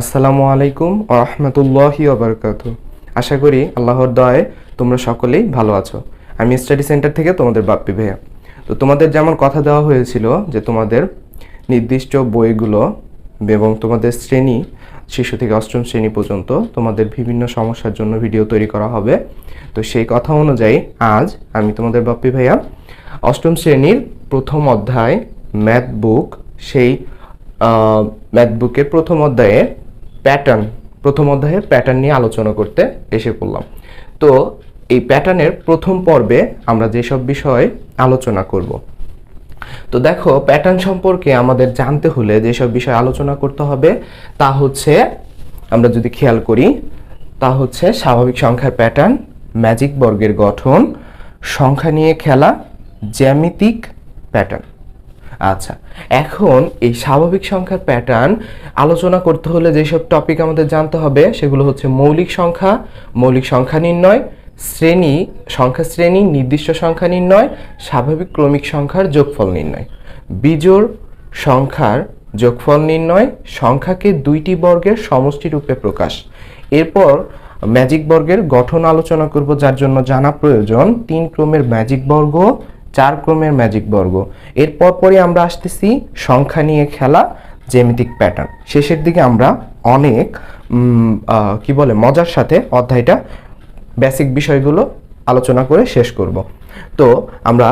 আসসালামু আলাইকুম ওয়া রাহমাতুল্লাহি ওয়া বারাকাতুহু। আশা করি আল্লাহর দয়ায় তোমরা সকলেই ভালো আছো। আমি স্টাডি সেন্টার থেকে তোমাদের বাপ্পি ভাইয়া। তো তোমাদের যেমন কথা দেওয়া হয়েছিল যে তোমাদের নির্দিষ্ট বইগুলো এবং তোমাদের শ্রেণী শিশু থেকে অষ্টম শ্রেণী পর্যন্ত তোমাদের বিভিন্ন সমস্যার জন্য ভিডিও তৈরি করা হবে। তো সেই কথা অনুযায়ী আজ আমি তোমাদের বাপ্পি ভাইয়া অষ্টম শ্রেণীর প্রথম অধ্যায় ম্যাথ বুক, সেই ম্যাথ বুকের প্রথম অধ্যায়ের প্যাটার্ন নিয়ে আলোচনা করতে এসে পড়লাম। তো এই প্যাটার্নের প্রথম পর্বে আমরা যেসব বিষয় আলোচনা করব, তো দেখো প্যাটার্ন সম্পর্কে আমাদের জানতে হলে যেসব বিষয় আলোচনা করতে হবে তা হচ্ছে, আমরা যদি খেয়াল করি তা হচ্ছে স্বাভাবিক সংখ্যার প্যাটার্ন, ম্যাজিক বর্গের গঠন, সংখ্যা নিয়ে খেলা, জ্যামিতিক প্যাটার্ন। আচ্ছা, এখন এই স্বাভাবিক সংখ্যার প্যাটার্ন আলোচনা করতে হলে যেসব টপিক আমাদের জানতে হবে সেগুলো হচ্ছে মৌলিক সংখ্যা নির্ণয়, সংখ্যা শ্রেণী, নির্দিষ্ট সংখ্যা নির্ণয়, স্বাভাবিক ক্রমিক সংখ্যার যোগফল নির্ণয়, বিজোড় সংখ্যার যোগফল নির্ণয়, সংখ্যাকে দুইটি বর্গের সমষ্টি রূপে প্রকাশ। এরপর ম্যাজিক বর্গের গঠন আলোচনা করব, যার জন্য জানা প্রয়োজন 3 ক্রমের ম্যাজিক বর্গ, 4 ক্রমের ম্যাজিক বর্গ। এরপর পরই আমরা আসতেছি সংখ্যা নিয়ে খেলা, জ্যামিতিক প্যাটার্ন। শেষের দিকে আমরা অনেক মজার সাথে অধ্যায়টা বেসিক বিষয়গুলো আলোচনা করে শেষ করব। তো আমরা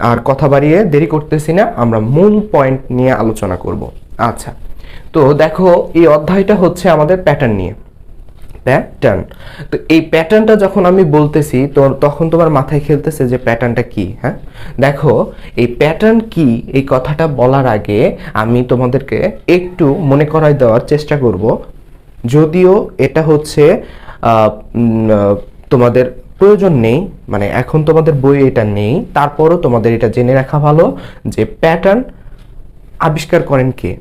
আর কথা বাড়িয়ে দেরি করতেছি না, আমরা মূল পয়েন্ট নিয়ে আলোচনা করব। আচ্ছা, তো দেখো এই অধ্যায়টা হচ্ছে আমাদের প্যাটার্ন নিয়ে। প্যাটার্ন, তো এই প্যাটার্নটা যখন আমি বলতেছি তো তখন তোমার মাথায় খেলতেছে যে প্যাটার্নটা কি। হ্যাঁ, দেখো এই প্যাটার্ন কি, এই কথাটা বলার আগে আমি তোমাদেরকে একটু মনে করাই দেওয়ার চেষ্টা করব, যদিও এটা হচ্ছে তোমাদের প্রয়োজন নেই, মানে এখন তোমাদের বইয়ে এটা নেই, তারপরও তোমাদের এটা জেনে রাখা ভালো যে প্যাটার্ন আবিষ্কার করেন কে।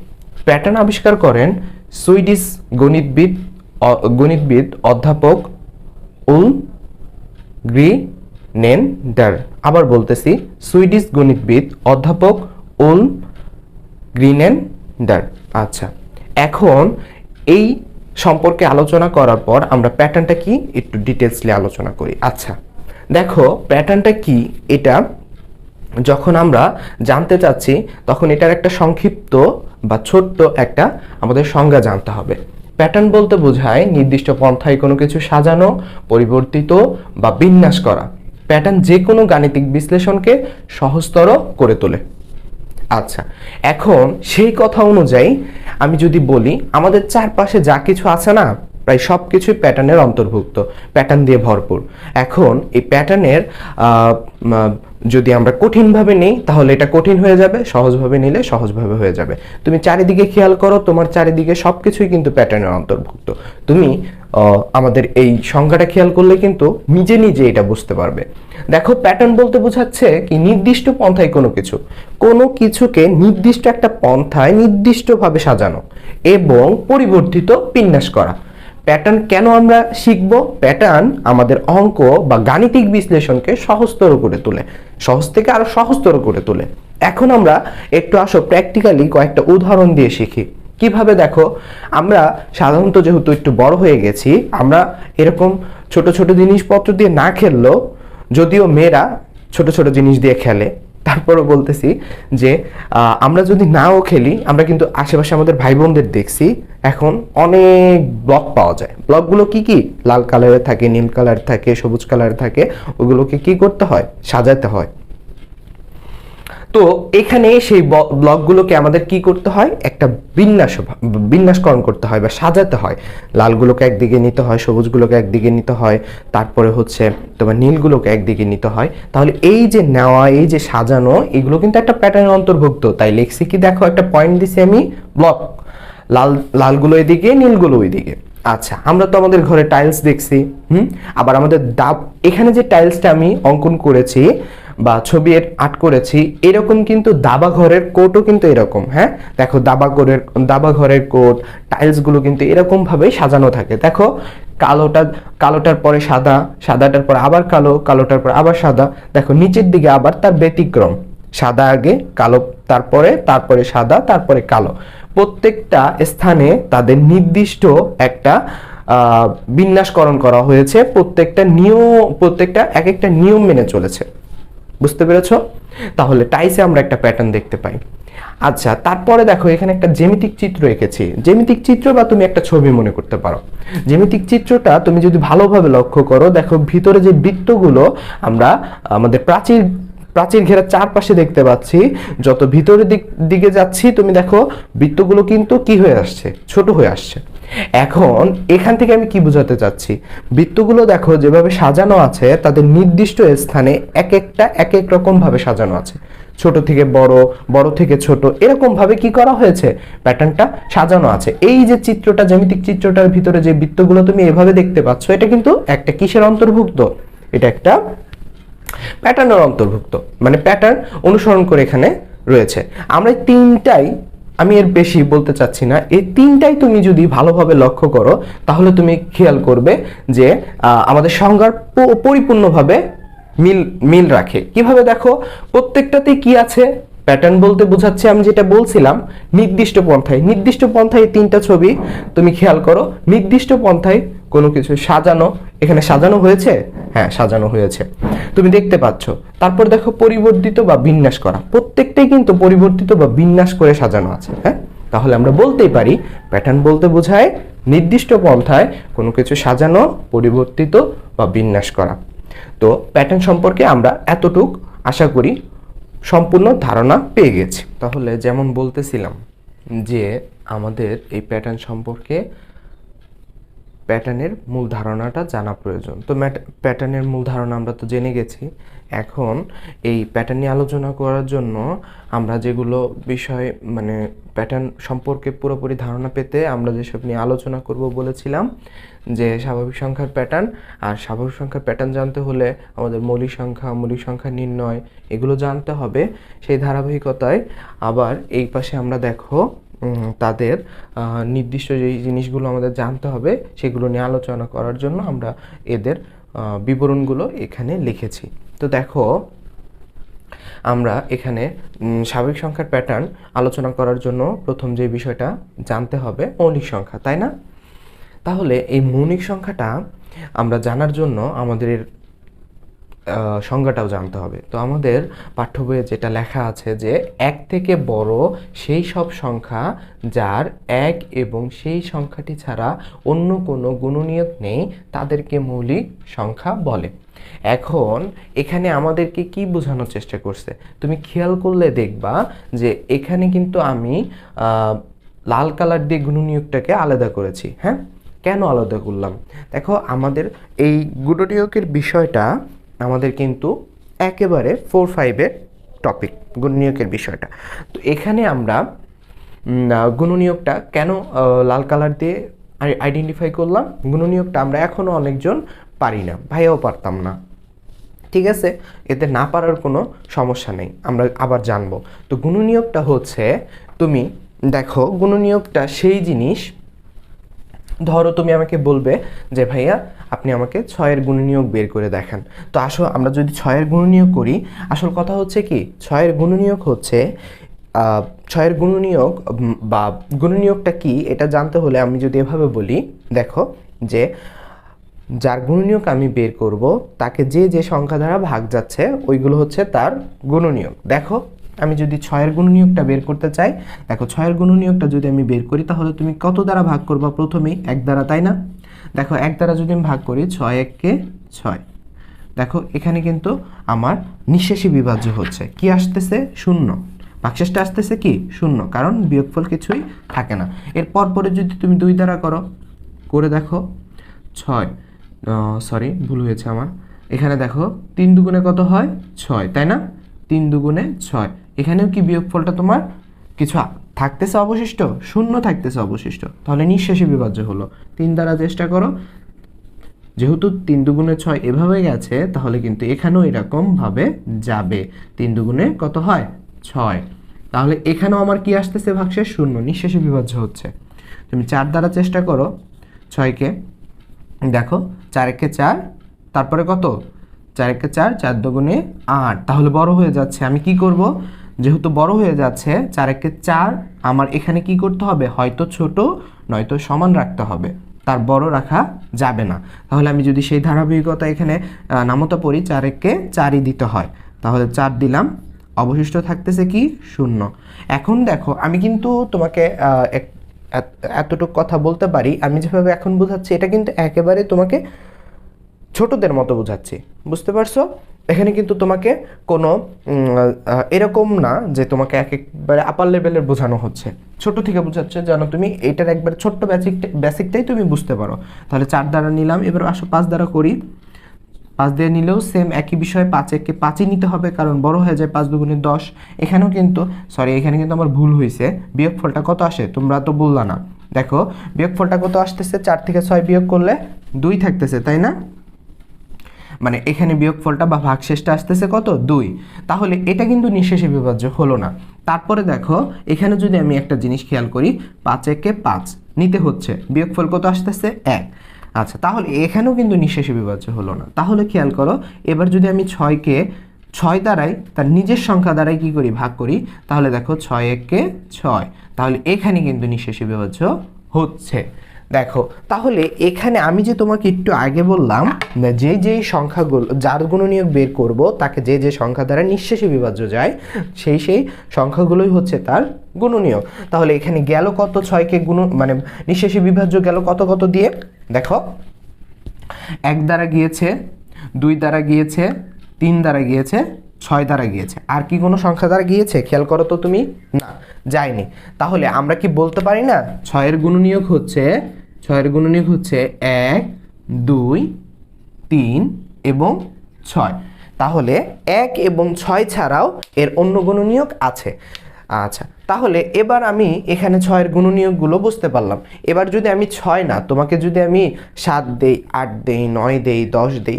প্যাটার্ন আবিষ্কার করেন সুইডিশ গণিতবিদ অধ্যাপক উলগ্রিনেন্ডার। আবার বলতেছি, সুইডিশ গণিতবিদ অধ্যাপক উলগ্রিনেন্ডার। আচ্ছা, এখন এই সম্পর্কে আলোচনা করার পর আমরা প্যাটার্নটা কি একটু ডিটেলসলি আলোচনা করি। আচ্ছা, দেখো প্যাটার্নটা কি, এটা যখন আমরা জানতে চাচ্ছি তখন এটার একটা সংক্ষিপ্ত বা ছোট্ট একটা আমাদের সংজ্ঞা জানতে হবে। প্যাটার্ন বলতে বোঝায় নির্দিষ্ট পন্থায় কোনো কিছু সাজানো, পরিবর্তিত বা বিন্যাস করা। প্যাটার্ন যে কোনো গাণিতিক বিশ্লেষণকে সহজতর করে তোলে। আচ্ছা, এখন সেই কথা অনুযায়ী আমি যদি বলি আমাদের চারপাশে যা কিছু আছে না, প্রায় সব কিছুই প্যাটার্নের অন্তর্ভুক্ত, প্যাটার্ন দিয়ে ভরপুর। এখন এই প্যাটার্নের যদি আমরা কঠিনভাবে নিই তাহলে এটা কঠিন হয়ে যাবে, সহজভাবে নিলে সহজভাবে হয়ে যাবে। তুমি চারিদিকে খেয়াল করো, তোমার চারিদিকে সব কিছুই কিন্তু প্যাটার্নের অন্তর্ভুক্ত। তুমি আমাদের এই সংজ্ঞাটা খেয়াল করলে কিন্তু নিজে নিজে এটা বুঝতে পারবে। দেখো প্যাটার্ন বলতে বোঝাচ্ছে কি নির্দিষ্ট পন্থায় কোনো কিছুকে নির্দিষ্ট একটা পন্থায় নির্দিষ্টভাবে সাজানো এবং পরিবর্তিত বিন্যাস করা। প্যাটার্ন কেন আমরা শিখব? প্যাটার্ন আমাদের অঙ্ক বা গাণিতিক বিশ্লেষণকে সহজতর করে তোলে, সহজ থেকে আরো সহজতর করে তোলে। এখন আমরা একটু আসো প্র্যাকটিক্যালি কয়েকটা উদাহরণ দিয়ে শিখি কিভাবে। দেখো আমরা সাধারণত যেহেতু একটু বড় হয়ে গেছি, আমরা এরকম ছোট ছোট জিনিসপত্র দিয়ে না খেললেও, যদিও মেয়েরা ছোট ছোট জিনিস দিয়ে খেলে, তারপরও বলতেছি যে আমরা যদি নাও খেলি, আমরা কিন্তু আশেপাশে আমাদের ভাই বোনদের দেখছি এখন অনেক ব্লক পাওয়া যায়। ব্লকগুলো কি কি? লাল কালারের থাকে, নীল কালার থাকে, সবুজ কালারের থাকে। ওগুলোকে কি করতে হয়? সাজাতে হয়। তো এখানে সেই ব্লকগুলোকে আমাদের কি করতে হয়? একটা বিন্যাসকরণ করতে হয় বা সাজাতে হয়। লালগুলোকে একদিকে নিতে হয়, সবুজগুলোকে একদিকে নিতে হয়, তারপরে হচ্ছে তোমার নীলগুলোকে একদিকে নিতে হয়। তাহলে এই যে নেওয়া, এই যে সাজানো, এগুলো কিন্তু একটা প্যাটার্নের অন্তর্ভুক্ত। তাই লিখছি কি, দেখো একটা পয়েন্ট দিছি আমি, ব্লক, লালগুলো এদিকে, নীলগুলো ওইদিকে। আচ্ছা, আমরা তো আমাদের ঘরে টাইলস দেখছি, আবার আমাদের এখানে যে টাইলসটা আমি অঙ্কন করেছি বা ছবি আর্ট করেছি, এরকম কিন্তু দাবা ঘরের কোটও কিন্তু এরকম। হ্যাঁ, দেখো দাবা ঘরের কোট, টাইলস গুলো কিন্তু এরকম ভাবে সাজানো থাকে। দেখো কালোটার পরে সাদা, সাদাটার পর আবার কালো, কালোটার পর আবার সাদা। দেখো নিচের দিকে আবার তার ব্যতিক্রম, সাদা আগে, কালো তারপরে সাদা, তারপরে কালো। প্রত্যেকটা স্থানে তাদের নির্দিষ্ট একটা বিন্যাসকরণ করা হয়েছে, প্রত্যেকটা এক একটা নিয়ম মেনে চলেছে। বুঝতে পেরেছো? তাহলে টাইসে আমরা একটা প্যাটার্ন দেখতে পাই। আচ্ছা, তারপরে দেখো এখানে একটা জ্যামিতিক চিত্র এঁকেছি। জ্যামিতিক চিত্র বা তুমি একটা ছবি মনে করতে পারো। জ্যামিতিক চিত্রটা তুমি যদি ভালোভাবে লক্ষ্য করো, দেখো ভিতরে যে বৃত্তগুলো আমরা আমাদের প্রাচীর ঘেরা চারপাশে দেখতে পাচ্ছি, যত ভিতরের দিকে যাচ্ছি তুমি দেখো বৃত্তগুলো কিন্তু কি হয়ে আসছে, ছোট হয়ে আসছে। এখন এখান থেকে আমি কি বোঝাতে চাচ্ছি, বৃত্তগুলো দেখো যেভাবে সাজানো আছে, তাদের নির্দিষ্ট স্থানে এক এক রকম ভাবে সাজানো আছে, ছোট থেকে বড়, বড় থেকে ছোট, এরকম ভাবে কি করা হয়েছে, প্যাটার্নটা সাজানো আছে। এই যে চিত্রটা, জ্যামিতিক চিত্রটার ভিতরে যে বৃত্তগুলো তুমি এভাবে দেখতে পাচ্ছ, এটা কিন্তু একটা কিসের অন্তর্ভুক্ত, এটা একটা প্যাটার্নের অন্তর্ভুক্ত, মানে প্যাটার্ন অনুসরণ করে এখানে রয়েছে। আমরা তিনটাই, আমি এর বেশি বলতে চাচ্ছি না, এই তিনটাই তুমি যদি ভালোভাবে লক্ষ্য করো তাহলে তুমি খেয়াল করবে যে আমাদের সংজ্ঞার পরিপূর্ণভাবে মিল রাখে। কিভাবে দেখো, প্রত্যেকটাতেই কি আছে, প্যাটার্ন বলতে বোঝাচ্ছে আমি যেটা বলছিলাম নির্দিষ্ট পন্থায় তিনটা ছবি তুমি খেয়াল করো, নির্দিষ্ট পন্থায় কোনো কিছু সাজানো, এখানে সাজানো হয়েছে, হ্যাঁ সাজানো হয়েছে, তুমি দেখতে পাচ্ছ। তারপর দেখো পরিবর্তিত বা বিন্যাস করা, প্রত্যেকটাই কিন্তু পরিবর্তিত বা বিন্যাস করে সাজানো আছে। হ্যাঁ, তাহলে আমরা বলতেই পারি প্যাটার্ন বলতে বোঝায় নির্দিষ্ট পন্থায় কোনো কিছু সাজানো, পরিবর্তিত বা বিন্যাস করা। তো প্যাটার্ন সম্পর্কে আমরা এতটুক আশা করি সম্পূর্ণ ধারণা পেয়ে গেছি। তাহলে যেমন বলতেছিলাম যে আমাদের এই প্যাটার্ন সম্পর্কে প্যাটার্নের মূল ধারণাটা জানা প্রয়োজন। তো প্যাটার্নের মূল ধারণা আমরা তো জেনে গেছি। এখন এই প্যাটার্ন নিয়ে আলোচনা করার জন্য আমরা যেগুলো বিষয়, মানে প্যাটার্ন সম্পর্কে পুরোপুরি ধারণা পেতে আমরা যেসব নিয়ে আলোচনা করব বলেছিলাম, যে স্বাভাবিক সংখ্যার প্যাটার্ন, আর স্বাভাবিক সংখ্যার প্যাটার্ন জানতে হলে আমাদের মৌলিক সংখ্যা নির্ণয় এগুলো জানতে হবে। সেই ধারাবাহিকতায় আবার এই পাশে আমরা দেখো তাদের নির্দিষ্ট যেই জিনিসগুলো আমাদের জানতে হবে সেগুলো নিয়ে আলোচনা করার জন্য আমরা এদের বিবরণগুলো এখানে লিখেছি। তো দেখো আমরা এখানে স্বাভাবিক সংখ্যার প্যাটার্ন আলোচনা করার জন্য প্রথম যে বিষয়টা জানতে হবে মৌলিক সংখ্যা, তাই না? তাহলে এই মৌলিক সংখ্যাটা আমরা জানার জন্য আমাদের সংজ্ঞাটাও জানতে হবে। তো আমাদের পাঠ্য বইয়ে যেটা লেখা আছে যে এক থেকে বড় সেই সব সংখ্যা যার এক এবং সেই সংখ্যাটি ছাড়া অন্য কোনো গুণনীয়ক নেই তাদেরকে মৌলিক সংখ্যা বলে। এখন এখানে আমাদেরকে কি বোঝানোর চেষ্টা করছে, তুমি খেয়াল করলে দেখবা যে এখানে কিন্তু আমি লাল কালার দিয়ে গুণনীয়কটাকে আলাদা করেছি। হ্যাঁ, কেন আলাদা করলাম? দেখো আমাদের এই গুণনীয়কের বিষয়টা আমাদের কিন্তু একেবারে 4-5-এর টপিক, গুণনীয়কের বিষয়টা। তো এখানে আমরা গুণনীয়কটা কেন লাল কালার দিয়ে আইডেন্টিফাই করলাম, গুণনীয়কটা আমরা এখনও অনেকজন পারি না, ভাইয়াও পারতাম না, ঠিক আছে, এতে না পারার কোনো সমস্যা নেই, আমরা আবার জানবো। তো গুণনীয়কটা হচ্ছে, তুমি দেখো গুণনীয়কটা সেই জিনিস, ধরো তুমি আমাকে বলবে যে ভাইয়া আপনি আমাকে 6-এর গুণনীয়ক বের করে দেখান। তো আসো আমরা যদি 6-এর গুণনীয়ক করি, আসল কথা হচ্ছে কি, 6-এর গুণনীয়ক হচ্ছে 6-এর গুণনীয়ক বা গুণনীয়কটা কি এটা জানতে হলে আমি যদি এভাবে বলি, দেখো যে যার গুণনীয়ক আমি বের করব তাকে যে যে সংখ্যা দ্বারা ভাগ যাচ্ছে ওইগুলো হচ্ছে তার গুণনীয়ক। দেখো আমি যদি 6-এর গুণনীয়কটা বের করতে চাই, দেখো 6-এর গুণনীয়কটা যদি আমি বের করি তাহলে তুমি কত দ্বারা ভাগ করবা, প্রথমেই 1 দ্বারা, তাই না? দেখো 1 দ্বারা যদি আমি ভাগ করি 6-1-কে 6, দেখো এখানে কিন্তু আমার নিঃশেষী বিভাজ্য হচ্ছে, কি আসতেছে, 0, ভাগশেষটা আসতেছে কি 0, কারণ বিয়োগফল কিছুই থাকে না। এর পরে যদি তুমি 2 দ্বারা করে দেখো 6, সরি ভুল হয়েছে আমার, এখানে দেখো 3 দুগুণে কত হয় 6, তাই না? 3 দুগুণে 6, এখানেও কি বিয়োগফলটা তোমার কিছু থাকতেছে অবশিষ্ট, 0 থাকতেছে অবশিষ্ট, তাহলে নিঃশেষী বিভাজ্য হলো। 3 দ্বারা চেষ্টা করো, যেহেতু 3 দুগুণে 6 এভাবে গেছে তাহলে কিন্তু এখানেও এরকম ভাবে যাবে, 3 দুগুণে কত হয় 6, তাহলে এখানেও আমার কি আসতেছে ভাগশেষ 0, নিঃশেষী বিভাজ্য হচ্ছে। তুমি 4 দ্বারা চেষ্টা করো 6-কে, দেখো 4-1-কে 4, তারপরে কত 4 একে 4, 4 দুগুণে 8। তাহলে বড় হয়ে যাচ্ছে, আমি কি করব, যেহেতু বড় হয়ে যাচ্ছে 4 একে 4, আমার এখানে কি করতে হবে, হয়তো ছোট নয়তো সমান রাখতে হবে, তার বড় রাখা যাবে না। তাহলে আমি যদি সেই ধারাবাহিকতা এখানে নামতা পড়ি, 4 একে 4ই দিতে হয়, তাহলে 4 দিলাম, অবশিষ্ট থাকতেছে কি 0। এখন দেখো আমি কিন্তু তোমাকে এতটুকু কথা বলতে পারি, আমি যেভাবে এখন বোঝাচ্ছি এটা কিন্তু একেবারে তোমাকে ছোটদের মতো বোঝাচ্ছি, বুঝতে পারছো? এখানে কিন্তু তোমাকে কোনো এরকম না যে তোমাকে একেবারে আপার লেভেলের বোঝানো হচ্ছে, ছোট থেকে বোঝাচ্ছে যেন তুমি এটার একবার ছোট্ট বেসিকটাই তুমি বুঝতে পারো। তাহলে 4 দ্বারা নিলাম, এবার আসো 5 দ্বারা করি। 5 দিয়ে নিলেও সেম একই বিষয়, 5 একে 5ই নিতে হবে, কারণ বড় হয়ে যায়, 5 দুগুণে 10। এখানেও কিন্তু এখানে কিন্তু আমার ভুল হয়েছে, বিয়োগফলটা কত আসে তোমরা তো বললা না। দেখো বিয়োগফলটা কত আসতেছে, 4 থেকে 6 বিয়োগ করলে 2 থাকতেছে, তাই না? মানে এখানে বিয়োগফলটা বা ভাগশেষটা আসতেছে কত, 2। তাহলে এটা কিন্তু নিঃশেষে বিভাজ্য হলো না। তারপরে দেখো এখানে যদি আমি একটা জিনিস খেয়াল করি, 5 একে 5 নিতে হচ্ছে, বিয়োগফল কত আসতেছে, 1। আচ্ছা, তাহলে এখানেও কিন্তু নিঃশেষে বিভাজ্য হলো না। তাহলে খেয়াল করো, এবার যদি আমি 6কে 6 দ্বারাই তার নিজের সংখ্যা দ্বারাই কি করি, ভাগ করি, তাহলে দেখো 6 একে 6, তাহলে এখানে কিন্তু নিঃশেষে বিভাজ্য হচ্ছে। দেখো তাহলে এখানে আমি যে তোমাকে একটু আগে বললাম, যেই সংখ্যাগুলো যার গুণনীয়ক বের করব, তাকে যে সংখ্যা দ্বারা নিঃশেষে বিভাজ্য যায়, সেই সংখ্যাগুলোই হচ্ছে তার গুণনীয়ক। তাহলে এখানে গেল কত, 6কে মানে নিঃশেষে বিভাজ্য গেল কত কত দিয়ে, দেখো 1 দ্বারা গিয়েছে, 2 দ্বারা গিয়েছে, 3 দ্বারা গিয়েছে, 6 দ্বারা গিয়েছে। আর কি কোনো সংখ্যা দ্বারা গিয়েছে খেয়াল করো তো তুমি, না যায়নি। তাহলে আমরা কি বলতে পারি না, 6 এর গুণনীয়ক হচ্ছে 1, 2, 3 এবং 6। তাহলে 1 এবং 6 ছাড়াও এর অন্য গুণনীয়ক আছে। আচ্ছা, তাহলে এবার আমি এখানে 6 এর গুণনীয়কগুলো বুঝতে পারলাম। এবার যদি আমি 6 না, তোমাকে যদি আমি 7 দেই, 8 দেই, 9 দেই, 10 দেই,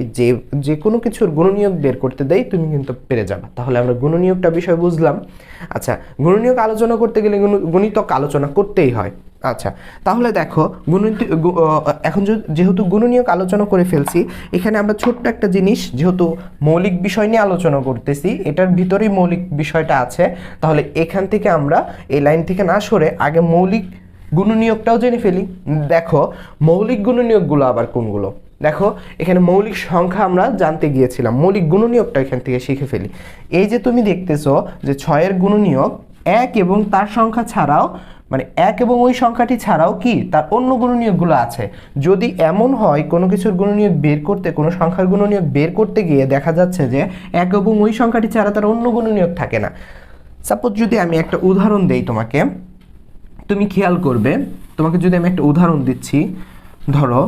যে কোনো কিছুর গুণনীয়ক বের করতে দেই, তুমি কিন্তু পেরে যাবে। তাহলে আমরা গুণনীয়কটা বিষয় বুঝলাম। আচ্ছা, গুণনীয়ক আলোচনা করতে গেলে গণিতক আলোচনা করতেই হয়। আচ্ছা, তাহলে দেখো এখন যেহেতু গুণনীয়ক আলোচনা করে ফেলছি, এখানে আমরা ছোট্ট একটা জিনিস, যেহেতু মৌলিক বিষয় নিয়ে আলোচনা করতেছি, এটার ভিতরেই মৌলিক বিষয়টা আছে, তাহলে এখান থেকে আমরা এই লাইন থেকে না সরে আগে মৌলিক গুণনীয়কটাও জেনে ফেলি। দেখো মৌলিক গুণনীয়কগুলো আবার কোনগুলো, দেখো এখানে মৌলিক সংখ্যা আমরা জানতে গিয়েছিলাম, মৌলিক গুণনীয়কটা এখান থেকে শিখে ফেলি। এই যে তুমি দেখতেছো যে 6 এর গুণনীয়ক 1 এবং তার সংখ্যা ছাড়াও, মানে 1 এবং ওই সংখ্যাটি ছাড়াও কি তার অন্য গুণনীয়কগুলো আছে। যদি এমন হয় কোনো কিছুর গুণনীয়ক বের করতে, কোনো সংখ্যার গুণনীয়ক বের করতে গিয়ে দেখা যাচ্ছে যে 1 এবং ওই সংখ্যাটি ছাড়া তার অন্য গুণনীয়ক থাকে না। সাপোজ যদি আমি একটা উদাহরণ দেই তোমাকে, তুমি খেয়াল করবে, তোমাকে যদি আমি একটা উদাহরণ দিচ্ছি, ধরো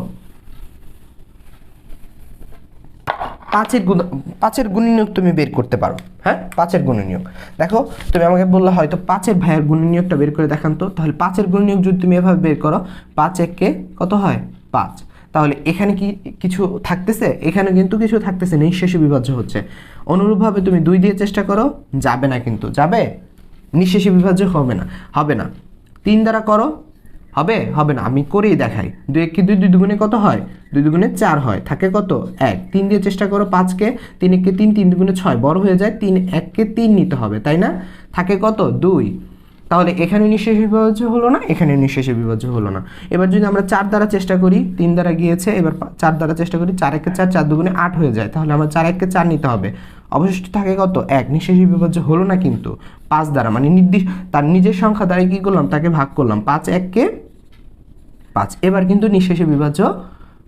5-এর গুণনীয়ক তুমি বের করতে পারো। হ্যাঁ, 5-এর গুণনীয়ক দেখো, তুমি আমাকে বললে হয়তো 5-এর ভাইয়ের গুণনীয়কটা বের করে দেখান তো। তাহলে 5-এর গুণনীয়ক যদি তুমি এভাবে বের করো, 5 একে কত হয়, 5। তাহলে এখানে কি কিছু থাকতেছে, এখানে কিন্তু কিছু থাকতেছে, নিঃশেষে বিভাজ্য হচ্ছে। অনুরূপভাবে তুমি 2 দিয়ে চেষ্টা করো, যাবে না, কিন্তু যাবে, নিঃশেষে বিভাজ্য হবে না। 3 দ্বারা করো, হবে না, আমি করেই দেখাই। 2 একে 2, 2 দুগুণে কত হয়, 2 দুগুণে 4 হয়, থাকে কত, 1। 3 দিয়ে চেষ্টা করো, 5কে 3 একে 3, 3 দুগুণে 6, বড় হয়ে যায়, 3 1কে 3 নিতে হবে, তাই না, থাকে কত, 2। তাহলে এখানে নিঃশেষে বিভাজ্য হলো না, এখানে নিঃশেষে বিভাজ্য হলো না। এবার যদি আমরা 4 দ্বারা চেষ্টা করি, 3 দ্বারা গিয়েছে, এবার 4 দ্বারা চেষ্টা করি, 4 একে 4, 4 দুগুণে 8 হয়ে যায়, তাহলে আমরা 4 একে 4 নিতে হবে, অবশিষ্ট থাকে কত, 1। নিঃশেষে বিভাজ্য হলো না কিন্তু 5 দ্বারা, মানে তার নিজের সংখ্যা দ্বারা কি করলাম, তাকে ভাগ করলাম, 5 1কে 5। এবার কিন্তু নিঃশেষে বিভাজ্য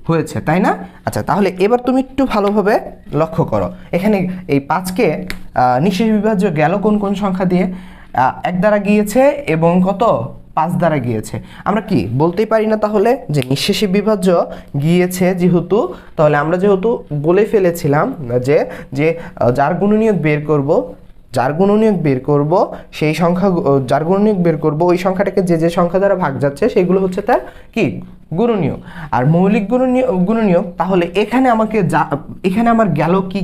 হয়েছে, তাই না? আচ্ছা, তাহলে এবার তুমি একটু ভালোভাবে লক্ষ্য করো, এখানে এই 5কে নিঃশেষে বিভাজ্য গেল কোন কোন সংখ্যা দিয়ে, 1 দ্বারা গিয়েছে এবং কত, 5 দ্বারা গিয়েছে। আমরা কি বলতেই পারি না তাহলে যে নিঃশেষে বিভাজ্য গিয়েছে যেহেতু, তাহলে আমরা যেহেতু বলে ফেলেছিলাম যে যার গুণনীয়ক বের করব সেই সংখ্যা, যার গুণনীয়ক বের করব ওই সংখ্যাটাকে যে সংখ্যা দ্বারা ভাগ যাচ্ছে সেগুলো হচ্ছে তার কি গুণনীয়ক। আর মৌলিক গুণনীয়ক তাহলে এখানে আমাকে এখানে আমার গেল কি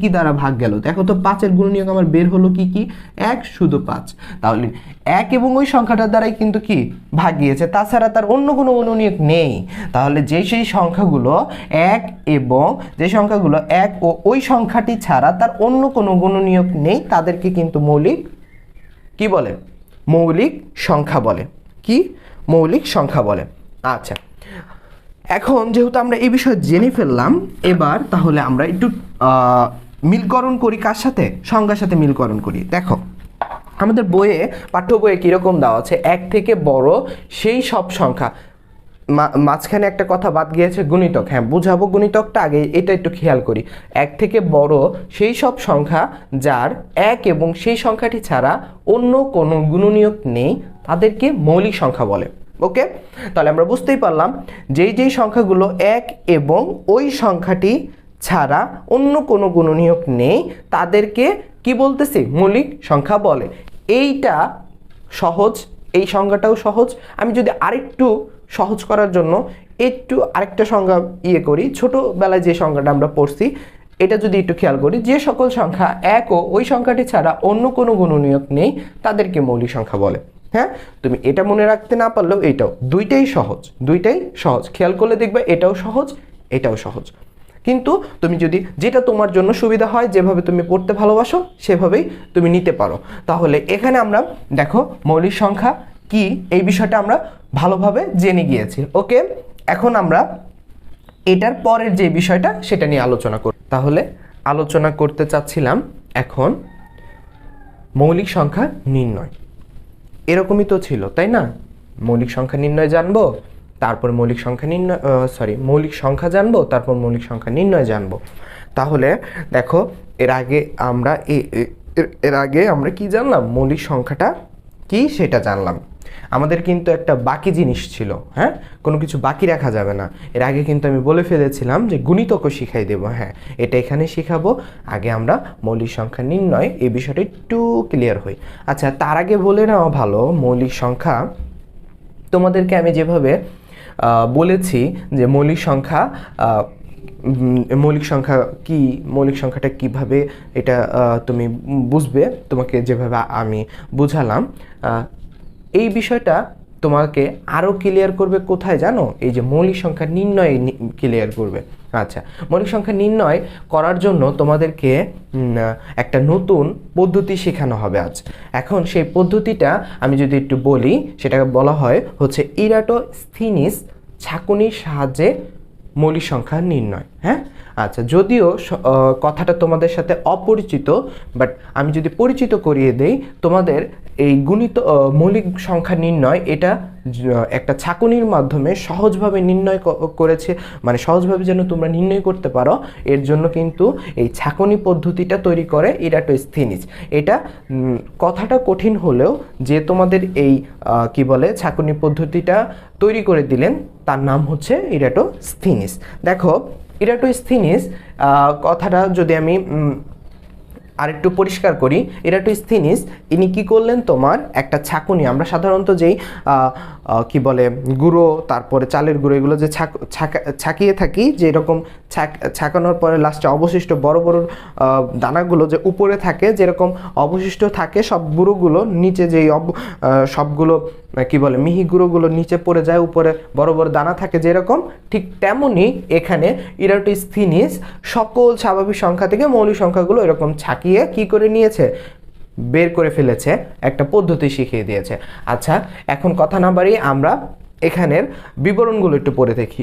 কি দ্বারা ভাগ গেল, দেখো তো 5-এর গুণনীয়ক আমার বের হলো কি কি, 1 শুধু 5। তাহলে 1 এবং ওই সংখ্যাটার দ্বারাই কিন্তু কি ভাগ গিয়েছে, তাছাড়া তার অন্য কোনো গুণনীয়ক নেই। তাহলে সেই সংখ্যাগুলো 1 এবং যে সংখ্যাগুলো 1 ও ওই সংখ্যাটি ছাড়া তার অন্য কোনো গুণনীয়ক নেই, তাদেরকে কিন্তু মৌলিক কি বলে, মৌলিক সংখ্যা বলে। কি মৌলিক সংখ্যা বলে। আচ্ছা, এখন যেহেতু আমরা এই বিষয়ে জেনে ফেললাম, এবার তাহলে আমরা একটু মিলকরণ করি, কার সাথে, সংখ্যার সাথে মিলকরণ করি। দেখো আমাদের বইয়ে, পাঠ্য বইয়ে কীরকম দেওয়া আছে, 1 থেকে বড় সেই সব সংখ্যা, মাঝখানে একটা কথা বাদ গিয়েছে, গুণিতক। হ্যাঁ, বুঝাবো গুণিতকটা আগে, এটা একটু খেয়াল করি। 1 থেকে বড় সেই সব সংখ্যা যার 1 এবং সেই সংখ্যাটি ছাড়া অন্য কোনো গুণনীয়ক নেই, তাদেরকে মৌলিক সংখ্যা বলে। ওকে, তাহলে আমরা বুঝতেই পারলাম যেই সংখ্যাগুলো 1 এবং ওই সংখ্যাটি ছাড়া অন্য কোনো গুণনীয়ক নেই, তাদেরকে কি বলতেছি, মৌলিক সংখ্যা বলে। এইটা সহজ, এই সংখ্যাটাও সহজ। আমি যদি আরেকটু সহজ করার জন্য একটু আরেকটা সংখ্যা করি, ছোটোবেলায় যে সংখ্যাটা আমরা পড়ছি, এটা যদি একটু খেয়াল করি, যে সকল সংখ্যা 1 ও ওই সংখ্যাটি ছাড়া অন্য কোনো গুণনীয়ক নেই, তাদেরকে মৌলিক সংখ্যা বলে। হ্যাঁ, তুমি এটা মনে রাখতে না পারলেও এইটাও, দুইটাই সহজ। খেয়াল করলে দেখবে এটাও সহজ, এটাও সহজ। কিন্তু তুমি যদি যেটা তোমার জন্য সুবিধা হয়, যেভাবে তুমি পড়তে ভালোবাসো, সেভাবেই তুমি নিতে পারো। তাহলে এখানে আমরা দেখো মৌলিক সংখ্যা কি, এই বিষয়টা আমরা ভালোভাবে জেনে গিয়েছি। ওকে, এখন আমরা এটার পরের যে বিষয়টা সেটা নিয়ে আলোচনা করব। তাহলে আলোচনা করতে চাচ্ছিলাম এখন মৌলিক সংখ্যা নির্ণয়। এরকমই তো ছিল, তাই না? মৌলিক সংখ্যা নির্ণয় জানবো, তারপর মৌলিক সংখ্যা জানবো, তারপর মৌলিক সংখ্যা নির্ণয় জানবো। তাহলে দেখো এর আগে আমরা কি জানলাম, মৌলিক সংখ্যাটা কি সেটা জানলাম। আমাদের কিন্তু একটা বাকি জিনিস ছিল, হ্যাঁ, কোনো কিছু বাকি রাখা যাবে না। এর আগে কিন্তু আমি বলে ফেলেছিলাম যে গুণিতকও শিখাই দেবো। হ্যাঁ, এটা এখানে শিখাবো। আগে আমরা মৌলিক সংখ্যা নির্ণয়, এই বিষয়টা একটু ক্লিয়ার হই। আচ্ছা, তার আগে বলে নেওয়া ভালো, মৌলিক সংখ্যা তোমাদেরকে আমি যেভাবে বলেছি যে মৌলিক সংখ্যা কি, মৌলিক সংখ্যাটা কিভাবে এটা তুমি বুঝবে, তোমাকে যেভাবে আমি বুঝালাম, এই বিষয়টা তোমাকে আরও ক্লিয়ার করবে কোথায় জানো, এই যে মৌলিক সংখ্যা নির্ণয় ক্লিয়ার করবে। আচ্ছা, মৌলিক সংখ্যা নির্ণয় করার জন্য তোমাদেরকে একটা নতুন পদ্ধতি শেখানো হবে আজ। এখন সেই পদ্ধতিটা আমি যদি একটু বলি, সেটাকে বলা হয় হচ্ছে ইরাটোস্থিনিস ছাঁকুনির সাহায্যে মৌলিক সংখ্যা নির্ণয়। হ্যাঁ, আচ্ছা, যদিও কথাটা তোমাদের সাথে অপরিচিত, বাট আমি যদি পরিচিত করিয়ে দেই তোমাদের, এই মৌলিক সংখ্যা নির্ণয় এটা একটা ছাঁকুনির মাধ্যমে সহজভাবে নির্ণয় করেছে, মানে সহজভাবে যেন তোমরা নির্ণয় করতে পারো, এর জন্য কিন্তু এই ছাঁকুনি পদ্ধতিটা তৈরি করে ইরাটোস্থিনিস। এটা কথাটা কঠিন হলেও যে তোমাদের এই কি বলে ছাঁকুনি পদ্ধতিটা তৈরি করে দিলেন, তার নাম হচ্ছে ইরাটোস্থিনিস। দেখো ইরাটোস্থিনিস কথাটা যদি আমি আরেকটু পরিষ্কার করি, ইরাটোস্থিনিস ইনি কি করলেন, তোমার একটা ছাঁকুনি, আমরা সাধারণত যেই কি বলে গুঁড়ো, তারপরে চালের গুঁড়ো, এগুলো যে ছাঁকিয়ে থাকি, যে এরকম ছাঁকানোর পরে লাস্টে অবশিষ্ট বড় বড় দানাগুলো যে উপরে থাকে, যেরকম অবশিষ্ট থাকে সব গুঁড়োগুলো নিচে, যেই সবগুলো কি বলে মিহি গুঁড়োগুলো নিচে পড়ে যায়, উপরে বড় বড় দানা থাকে যেরকম, ঠিক তেমনই এখানে ইরাটোস্থিনিস সকল স্বাভাবিক সংখ্যা থেকে মৌলিক সংখ্যাগুলো এরকম ছাঁকিয়ে কি করে নিয়েছে, বের করে ফেলেছে, একটা পদ্ধতি শিখিয়ে দিয়েছে। আচ্ছা, এখন কথা না বাড়িয়ে আমরা এখানের বিবরণগুলো একটু পড়ে দেখি।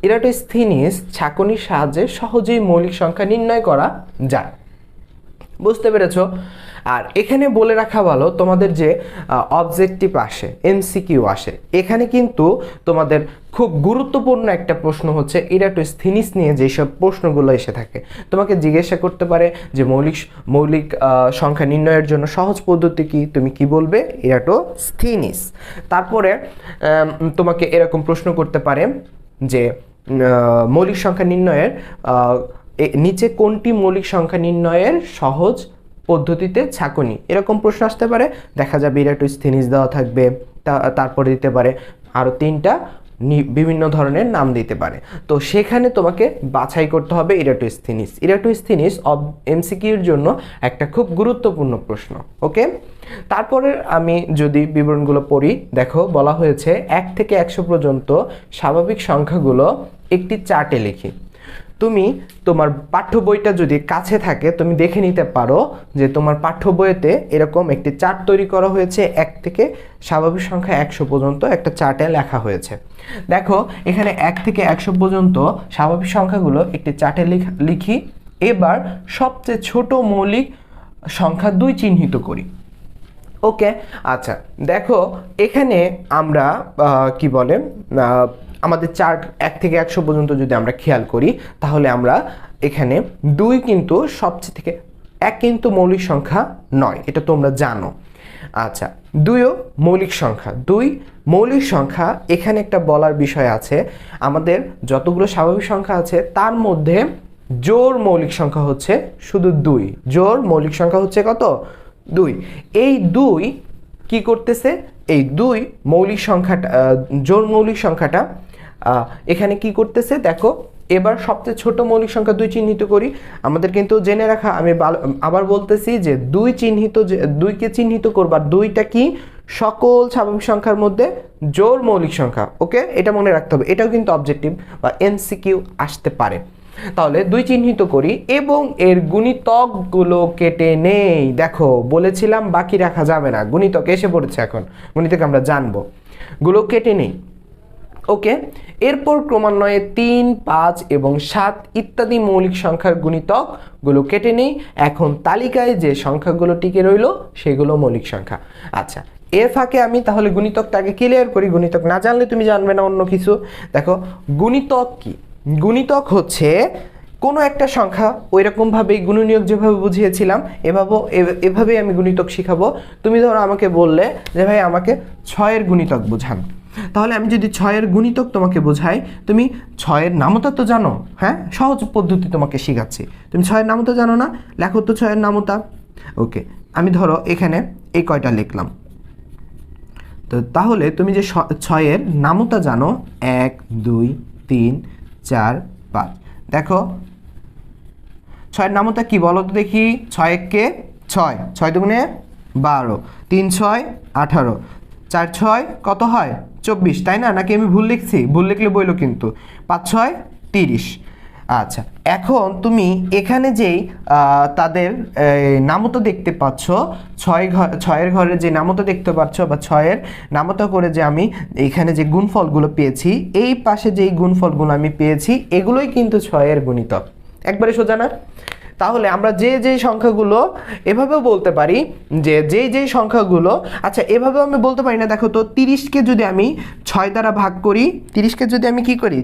ইরাটোস্থিনিস ছাঁকুনির সাহায্যে সহজেই মৌলিক সংখ্যা নির্ণয় করা যায়। বুঝতে পেরেছো? আর এখানে বলে রাখা ভালো, তোমাদের যে অবজেক্টিভ আসে, এমসিকিউ আসে, এখানে কিন্তু তোমাদের খুব গুরুত্বপূর্ণ একটা প্রশ্ন হচ্ছে ইরাটোস্থিনিস নিয়ে যেসব প্রশ্নগুলো এসে থাকে। তোমাকে জিজ্ঞাসা করতে পারে যে মৌলিক সংখ্যা নির্ণয়ের জন্য সহজ পদ্ধতি কি, তুমি কি বলবে, ইরাটোস্থিনিস। তারপরে তোমাকে এরকম প্রশ্ন করতে পারে যে মৌলিক সংখ্যা নির্ণয়ের নিচে কোনটি মৌলিক সংখ্যা নির্ণয়ের সহজ পদ্ধতিতে ছাঁকুনি, এরকম প্রশ্ন আসতে পারে। দেখা যাবে ইরাটোস্থিনিস দেওয়া থাকবে, তারপরে দিতে পারে আরও 3টা বিভিন্ন ধরনের নাম দিতে পারে। তো সেখানে তোমাকে বাছাই করতে হবে ইরাটোস্থিনিস। ইরাটোস্থিনিস এমসিকিউর জন্য একটা খুব গুরুত্বপূর্ণ প্রশ্ন। ওকে, তারপরে আমি যদি বিবরণগুলো পড়ি, দেখো বলা হয়েছে 1 থেকে 100 পর্যন্ত স্বাভাবিক সংখ্যাগুলো একটি চার্টে লিখি। তুমি তোমার পাঠ্য বইটা যদি কাছে থাকে তুমি দেখে নিতে পারো যে তোমার পাঠ্য বইতে এরকম একটি চার্ট তৈরি করা হয়েছে, 1 থেকে স্বাভাবিক সংখ্যা 100 পর্যন্ত একটা চার্টে লেখা হয়েছে। দেখো এখানে 1 থেকে 100 পর্যন্ত স্বাভাবিক সংখ্যাগুলো একটি চার্টে লিখি। এবার সবচেয়ে ছোট মৌলিক সংখ্যা 2 চিহ্নিত করি। ওকে, আচ্ছা দেখো এখানে আমরা কি বলে আমাদের চার্ট 1 থেকে 100 পর্যন্ত যদি আমরা খেয়াল করি তাহলে আমরা এখানে 2 কিন্তু সবচেয়ে থেকে 1 কিন্তু মৌলিক সংখ্যা নয়, এটা তোমরা জানো। আচ্ছা 2ও মৌলিক সংখ্যা, 2 মৌলিক সংখ্যা। এখানে একটা বলার বিষয় আছে, আমাদের যতগুলো স্বাভাবিক সংখ্যা আছে তার মধ্যে জোড় মৌলিক সংখ্যা হচ্ছে শুধু 2। জোড় মৌলিক সংখ্যা হচ্ছে কত? 2। এই 2 কি করতেছে? এই 2 মৌলিক সংখ্যাটা, জোড় মৌলিক সংখ্যাটা এখানে কি করতেছে দেখো। এবার সবচেয়ে ছোট মৌলিক সংখ্যা 2 চিহ্নিত করি। আমাদের কিন্তু জেনে রাখা, আমি আবার বলতেছি যে 2কে চিহ্নিত করবার 2টা কি সকল স্বাভাবিক সংখ্যার মধ্যে জোড় মৌলিক সংখ্যা। ওকে, এটা মনে রাখতে হবে, এটাও কিন্তু অবজেক্টিভ বা এমসিকিউ আসতে পারে। তাহলে 2 চিহ্নিত করি এবং এর গুণিতকগুলো কেটে নেই। দেখো বলেছিলাম বাকি রাখা যাবে না, গুণিতক এসে পড়েছে, এখন গুণিতক আমরা জানবো, গুলো কেটে নেই। ওকে, এরপর ক্রমান্বয়ে 3, 5 এবং 7 ইত্যাদি মৌলিক সংখ্যার গুণিতকগুলো কেটে নেই। এখন তালিকায় যে সংখ্যাগুলো টিকে রইল সেগুলো মৌলিক সংখ্যা। আচ্ছা এর ফাঁকে আমি তাহলে গুণিতকটাকে ক্লিয়ার করি, গুণিতক না জানলে তুমি জানবে না অন্য কিছু। দেখো গুণিতক কি? গুণিতক হচ্ছে কোনো একটা সংখ্যা ওইরকমভাবেই গুণনীয়ক যেভাবে বুঝিয়েছিলাম এভাবেই আমি গুণিতক শিখাবো। তুমি ধরো আমাকে বললে যে ভাই আমাকে 6-এর গুণিতক বোঝান, তাহলে আমি যদি 6-এর গুণিতক তোমাকে বোঝাই, তুমি 6-এর নামতা তো জানো, হ্যাঁ সহজ পদ্ধতি তোমাকে শেখাচ্ছি। তুমি 6-এর নামতা জানো না? লেখো তো 6-এর নামতা। ওকে, আমি ধরো এখানে এই কয়টা লিখলাম। তো তাহলে তুমি যে 6-এর নামতা জানো 1, 2, 3, 4, 5। দেখো 6-এর নামতা কি বলো তো দেখি? 6 কে 6, 6 দুগুণে 12, 3 6 18, 4 6 কত হয়? 24, তাই না? নাকি আমি ভুল লিখছি? ভুল লিখলে বইলো কিন্তু। 5 6 30। আচ্ছা এখন তুমি এখানে যেই তাদের নামতা দেখতে পাচ্ছ, 6-এর ঘরে যে নামতা দেখতে পাচ্ছ বা 6-এর নামতা করে যে আমি এখানে যে গুণফলগুলো পেয়েছি, এই পাশে যেই গুণফলগুলো আমি পেয়েছি এগুলোই কিন্তু 6-এর গুণিতক। একবারে সোজা না? তাহলে আমরা যে সংখ্যাগুলো এভাবেও বলতে পারি যে যেই সংখ্যাগুলো, আচ্ছা এভাবেও আমি বলতে পারি না। দেখো তো 30কে যদি আমি 6 দ্বারা ভাগ করি, 30কে যদি আমি কি করি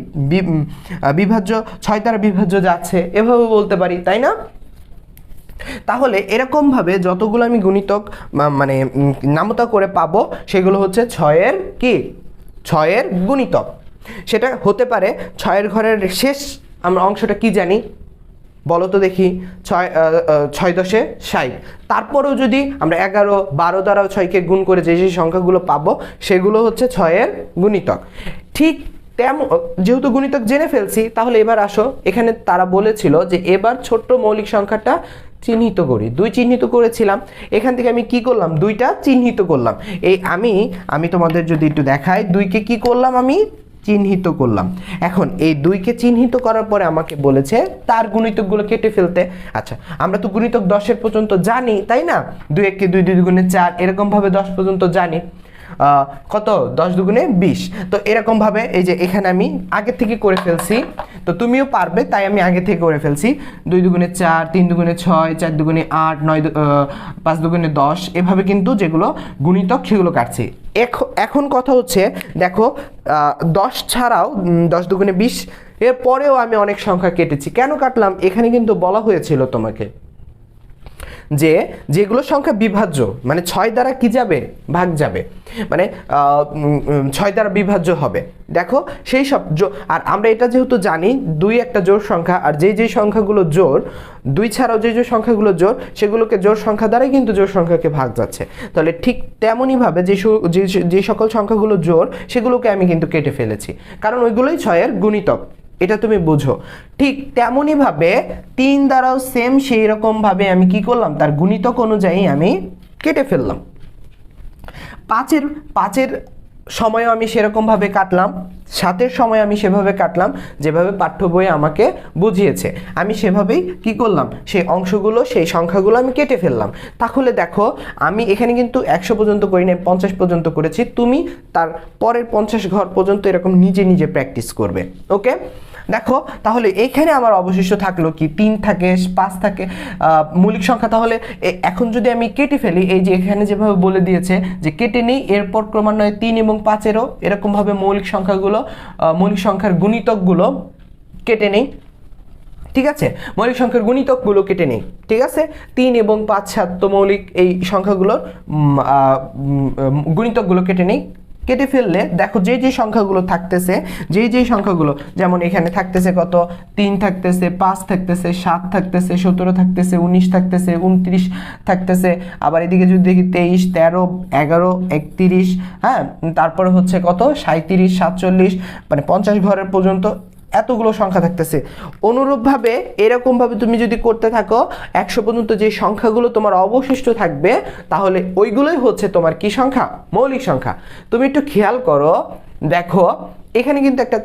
বিভাজ্য 6 দ্বারা বিভাজ্য যাচ্ছে, এভাবেও বলতে পারি, তাই না? তাহলে এরকমভাবে যতগুলো আমি গুণিতক মানে নামতা করে পাবো সেগুলো হচ্ছে 6-এর কি? 6-এর গুণিতক। সেটা হতে পারে 6-এর ঘরের শেষ আমরা অংশটা কি জানি বলো তো দেখি? 6 10 60। তারপরেও যদি আমরা 11 12 দ্বারা 6কে গুণ করে যে সংখ্যাগুলো পাবো সেগুলো হচ্ছে 6-এর গুণিতক। ঠিক তেমন যেহেতু গুণিতক জেনে ফেলছি, তাহলে এবার আসো, এখানে তারা বলেছিল যে এবার ছোট্ট মৌলিক সংখ্যাটা চিহ্নিত করি। 2 চিহ্নিত করেছিলাম, এখান থেকে আমি কি করলাম? 2টা চিহ্নিত করলাম। এই আমি তোমাদের যদি একটু দেখাই, 2কে কি করলাম? আমি চিহ্নিত করলাম। এখন এই 2কে চিহ্নিত করার পরে আমাকে বলেছে তার গুণিতকগুলো কেটে ফেলতে। আচ্ছা আমরা তো গুণিতক 10-এর পর্যন্ত জানি, তাই না? 2 1 2 2 গুণে 4, এরকম ভাবে 10 পর্যন্ত জানি। কত? 10 দুগুণে 20। তো এরকম ভাবে এই যে এখানে আমি আগে থেকে করে ফেলছি, তো তুমিও পারবে তাই আমি আগে থেকে করে ফেলছি। 2 দুগুণে 4, 3 দুগুণে 6, 4 দুগুণে 8, 5 দুগুণে 10, এভাবে কিন্তু যেগুলো গুণিতক সেগুলো কাটছি। এখন কথা হচ্ছে দেখো 10 ছাড়াও 10 দুগুণে 20 এর পরেও আমি অনেক সংখ্যা কেটেছি। কেন কাটলাম? এখানে কিন্তু বলা হয়েছিল তোমাকে যে যেগুলো সংখ্যা বিভাজ্য মানে 6 দ্বারা কি যাবে ভাগ যাবে মানে 6 দ্বারা বিভাজ্য হবে দেখো সেই সব আর আমরা এটা যেহেতু জানি 2 একটা জোড় সংখ্যা আর যেই সংখ্যাগুলো জোড় 2 ছাড়াও যে সংখ্যাগুলো জোড় সেগুলোকে জোড় সংখ্যা দ্বারাই কিন্তু জোড় সংখ্যাকে ভাগ যাচ্ছে তাহলে ঠিক তেমনই ভাবে যে সকল সংখ্যাগুলো জোড় সেগুলোকে আমি কিন্তু কেটে ফেলেছি কারণ ওইগুলোই 6 এর গুণিতক এটা তুমি বুঝো ঠিক তেমনই ভাবে 3 দ্বারাও সেম সেই রকম ভাবে আমি কি করলাম তার গুণিতক অনুযায়ী আমি কেটে ফেললাম 5 এর সময়ও আমি সেরকম ভাবে কাটলাম 7 এর সময় আমি সেভাবে কাটলাম যেভাবে পাঠ্য বইয়ে আমাকে বুঝিয়েছে আমি সেভাবেই কি করলাম সেই অংশগুলো সেই সংখ্যাগুলো আমি কেটে ফেললাম তাহলে দেখো আমি এখানে কিন্তু 100 পর্যন্ত করি নাই 50 পর্যন্ত করেছি তুমি তার পরের 50 ঘর পর্যন্ত এরকম নিজে নিজে প্র্যাকটিস করবে ওকে দেখো তাহলে এইখানে আমার অবশিষ্ট থাকলো কি 3 থাকে 5 থাকে মৌলিক সংখ্যা তাহলে এখন যদি আমি কেটে ফেলি এই যে এখানে যেভাবে বলে দিয়েছে যে কেটে নেই এরপর ক্রমান্বয়ে 3 এবং 5 এরও এরকম ভাবে মৌলিক সংখ্যাগুলো মৌলিক সংখ্যার গুণিতকগুলো কেটে নেই ঠিক আছে মৌলিক সংখ্যার গুণিতকগুলো কেটে নেই ঠিক আছে 3 এবং 5 7 তো মৌলিক এই সংখ্যাগুলোর গুণিতকগুলো কেটে নেই কেটে ফেললে দেখো যে সংখ্যাগুলো থাকতেছে যে সংখ্যাগুলো যেমন এখানে থাকতেছে কত 3 থাকতেছে 5 থাকতেছে 7 থাকতেছে 17 থাকতেছে 19 থাকতেছে 29 থাকতেছে আবার এদিকে যদি দেখি 23 13 11 31 হ্যাঁ তারপরে হচ্ছে কত 37 47 মানে 50 ঘরের পর্যন্ত এতগুলো সংখ্যা থাকতেছে অনুরূপভাবে এরকমভাবে তুমি যদি করতে থাকো 100 পর্যন্ত যে সংখ্যাগুলো তোমার অবশিষ্ট থাকবে তাহলে ওইগুলোই হচ্ছে তোমার কি সংখ্যা মৌলিক সংখ্যা তুমি একটু খেয়াল করো দেখো এখানে কিন্তু একটা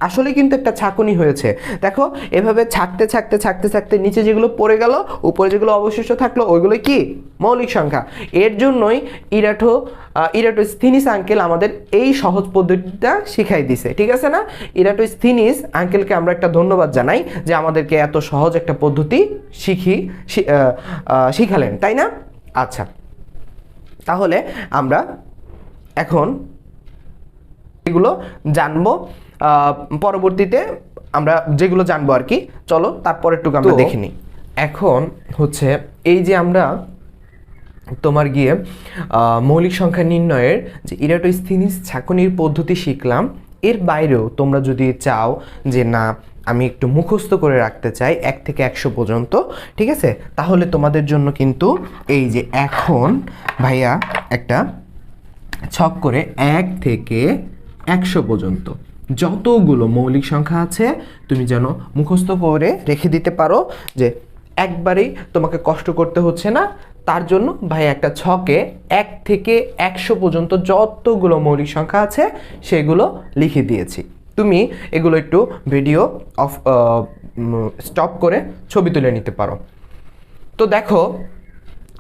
আসলে কিন্তু একটা ছাঁকুনি হয়েছে দেখো এভাবে ছাকতে নিচে যেগুলো পড়ে গেল উপরে যেগুলো অবশিষ্ট থাকলো ওইগুলো কি মৌলিক সংখ্যা এর জন্যই ইরাটোস্থিনিস আঙ্কেল আমাদের এই সহজ পদ্ধতিটা শিখাই দিছে ঠিক আছে না ইরাটোস্থিনিস আঙ্কেলকে আমরা একটা ধন্যবাদ জানাই যে আমাদেরকে এত সহজ একটা পদ্ধতি শিখালেন তাই না আচ্ছা তাহলে আমরা এখন এগুলো জানবো পরবর্তীতে আমরা যেগুলো জানবো আর কি চলো তারপরে একটু আমরা দেখে নিই এখন হচ্ছে এই যে আমরা তোমার গিয়ে মৌলিক সংখ্যা নির্ণয়ের যে ইরাটোস্থিনিস ছাঁকুনির পদ্ধতি শিখলাম এর বাইরেও তোমরা যদি চাও যে না আমি একটু মুখস্থ করে রাখতে চাই 1 থেকে 100 পর্যন্ত ঠিক আছে তাহলে তোমাদের জন্য কিন্তু এই যে এখন ভাইয়া একটা ছক করে 1 থেকে 100 পর্যন্ত যতগুলো মৌলিক সংখ্যা আছে তুমি যেন মুখস্থ করে রেখে দিতে পারো যে একবারেই তোমাকে কষ্ট করতে হচ্ছে না তার জন্য ভাই একটা ছকে 1 থেকে 100 পর্যন্ত যতগুলো মৌলিক সংখ্যা আছে সেগুলো লিখে দিয়েছি তুমি এগুলো একটু ভিডিও অফ স্টপ করে ছবি তুলে নিতে পারো তো দেখো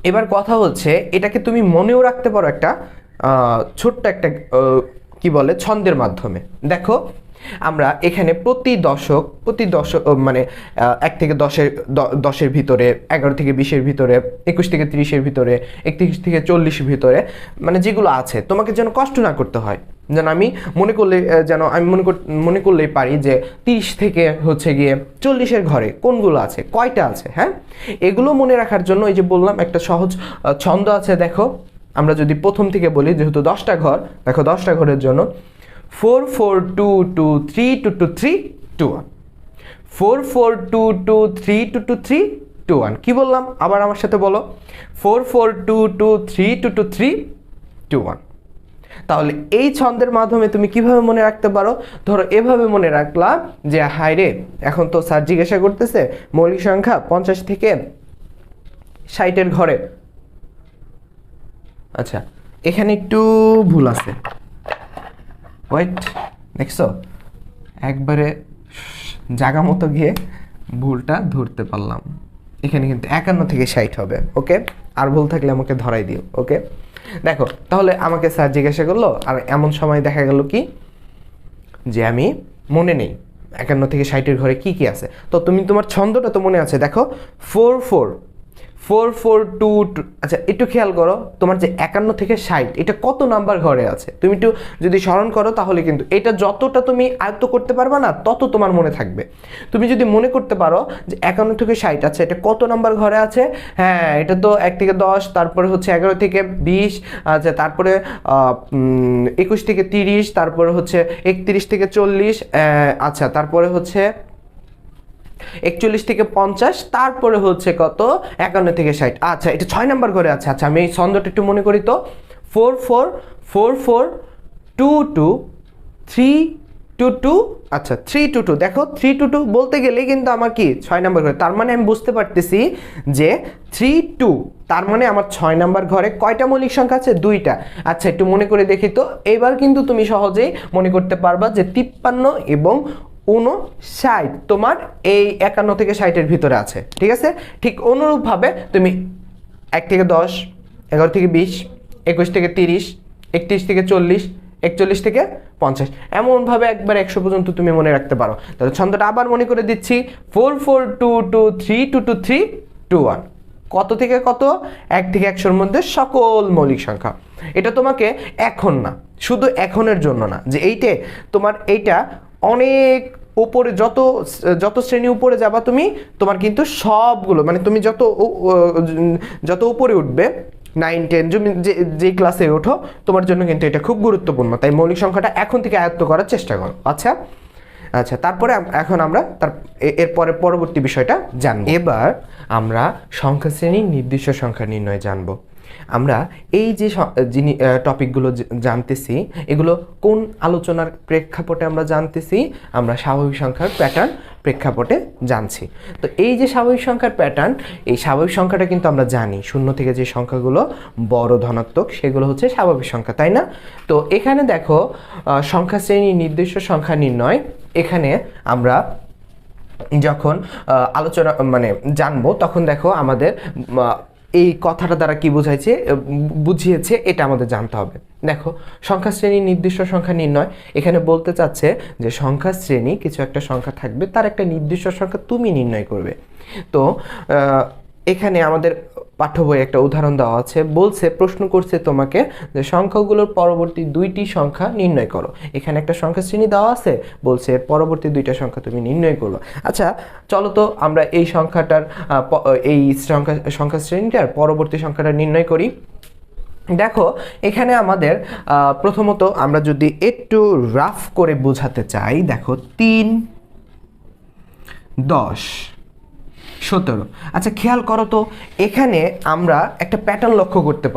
এবার কথা হচ্ছে এটাকে তুমি মনেও রাখতে পারো একটা ছোট্ট একটা কি বলে ছন্দের মাধ্যমে দেখো আমরা এখানে প্রতি দশক মানে 1 থেকে 10-এর ভিতরে 11 থেকে 20-এর ভিতরে 21 থেকে 30-এর ভিতরে 31 থেকে 40-এর ভিতরে মানে যেগুলো আছে তোমাকে যেন কষ্ট না করতে হয় যেন আমি মনে করলেই পারি যে 30 থেকে হচ্ছে গিয়ে 40-এর ঘরে কোনগুলো আছে কয়টা আছে হ্যাঁ এগুলো মনে রাখার জন্য এই যে বললাম একটা সহজ ছন্দ আছে দেখো আমরা যদি প্রথম থেকে বলি যেহেতু 10টা ঘর দেখো 10টা ঘরের জন্য 4 4 2 2 3 2 2 3 2 1 4 4 2 2 3 2 2 3 2 1 কি বললাম আবার আমার সাথে বলো 4 4 2 2 3 2 2 3 2 1 তাহলে এই ছন্দের মাধ্যমে তুমি কিভাবে মনে রাখতে পারো ধরো এভাবে মনে রাখলা যে হায় রে এখন তো স্যার জিজ্ঞাসা করতেছে মৌলিক সংখ্যা 50 থেকে 60-এর ঘরে আচ্ছা এখানে একটু ভুল আছে ওয়েট দেখছো একবারে জায়গা মতো গিয়ে ভুলটা ধরতে পারলাম এখানে কিন্তু 51 থেকে 60 হবে ওকে আর ভুল থাকলে আমাকে ধরাই দিও ওকে দেখো তাহলে আমাকে স্যার জিজ্ঞাসা করলো আর এমন সময় দেখা গেল কি যে আমি মনে নেই 51 থেকে 60-এর ঘরে কি কি আছে তো তুমি তোমার ছন্দটা তো মনে আছে দেখো 4 4 4422। আচ্ছা একটু খেয়াল করো তোমার যে 51 থেকে 60 এটা কত নাম্বার ঘরে আছে, তুমি একটু যদি স্মরণ করো তাহলে কিন্তু এটা যতটা তুমি আয়ত্ত করতে পারবে না তত তোমার মনে থাকবে। তুমি যদি মনে করতে পারো যে 51 থেকে 60, আচ্ছা এটা কত নাম্বার ঘরে আছে, হ্যাঁ এটা তো 1 থেকে 10, তারপরে হচ্ছে 11 থেকে 20, আচ্ছা তারপরে 21 থেকে 30, তারপরে হচ্ছে 31 থেকে 40, আচ্ছা তারপরে হচ্ছে 41 থেকে 50, তারপরে হচ্ছে কত 51 থেকে 60। আচ্ছা এটা 6 নাম্বার ঘরে আছে। আচ্ছা আমি এই ছন্দটা একটু মনে করি তো, 444422 322, আচ্ছা 322, দেখো 322 বলতে গেলে কিন্তু আমার কি 6 নাম্বার ঘরে, তার মানে আমি বুঝতে পারতেছি যে 32, তার মানে আমার 6 নাম্বার ঘরে কয়টা মৌলিক সংখ্যা আছে, 2টা। আচ্ছা একটু মনে করে দেখি তো, এবার কিন্তু তুমি সহজেই মনে করতে পারবা যে 53 এবং 59 তোমার এই 51 থেকে 60-এর ভিতরে আছে, ঠিক আছে। ঠিক অনুরূপভাবে তুমি 1 থেকে 10, 11 থেকে 20, 21 থেকে 30, 31 থেকে 40, 41 থেকে 50, এমনভাবে একবার 100 পর্যন্ত তুমি মনে রাখতে পারো। তাহলে ছন্দটা আবার মনে করে দিচ্ছি, 4422322321, কত থেকে কত, 1 থেকে 100-র মধ্যে সকল মৌলিক সংখ্যা। এটা তোমাকে এখন না, শুধু এখনের জন্য না, যে এইটে তোমার এইটা অনেক উপরে যত যত শ্রেণী উপরে যাবা তুমি, তোমার কিন্তু সবগুলো মানে তুমি যত উপরে উঠবে 9 10 যে ক্লাসে ওঠো, তোমার জন্য কিন্তু এটা খুব গুরুত্বপূর্ণ। তাই মৌলিক সংখ্যাটা এখন থেকে আয়ত্ত করার চেষ্টা করো। আচ্ছা আচ্ছা তারপরে এখন আমরা এরপরে পরবর্তী বিষয়টা জানব। এবার আমরা সংখ্যা শ্রেণীর নির্দিষ্ট সংখ্যা নির্ণয় জানব। আমরা এই যে টপিকগুলো জানতেছি, এগুলো কোন আলোচনার প্রেক্ষাপটে আমরা জানতেছি, আমরা স্বাভাবিক সংখ্যার প্যাটার্ন প্রেক্ষাপটে জানছি। তো এই যে স্বাভাবিক সংখ্যার প্যাটার্ন, এই স্বাভাবিক সংখ্যাটা কিন্তু আমরা জানি 0 থেকে যে সংখ্যাগুলো বড় ধনাত্মক সেগুলো হচ্ছে স্বাভাবিক সংখ্যা, তাই না? তো এখানে দেখো সংখ্যা শ্রেণীর নির্দিষ্ট সংখ্যা নির্ণয়, এখানে আমরা যখন আলোচনা মানে জানবো তখন দেখো আমাদের এই কথাটা দ্বারা কি বুঝিয়েছে এটা আমাদের জানতে হবে। দেখো সংখ্যা শ্রেণীর নির্দিষ্ট সংখ্যা নির্ণয়, এখানে বলতে চাচ্ছে যে সংখ্যা শ্রেণী কিছু একটা সংখ্যা থাকবে, তার একটা নির্দিষ্ট সংখ্যা তুমি নির্ণয় করবে। তো এখানে আমাদের পাঠ্য বইয়ে একটা উদাহরণ দেওয়া আছে, বলছে প্রশ্ন করছে তোমাকে যে সংখ্যাগুলোর পরবর্তী 2টি সংখ্যা নির্ণয় করো। এখানে একটা সংখ্যা শ্রেণী দেওয়া আছে, বলছে এর পরবর্তী 2টা সংখ্যা তুমি নির্ণয় করো। আচ্ছা চলো তো আমরা এই সংখ্যাটার এই সংখ্যা শ্রেণীটার পরবর্তী সংখ্যাটা নির্ণয় করি। দেখো এখানে আমাদের প্রথমত আমরা যদি একটু রাফ করে বোঝাতে চাই, দেখো 3 10 17। আচ্ছা খেয়াল করো তো, এখানে আমরা একটা প্যাটার্ন লক্ষ্য করতে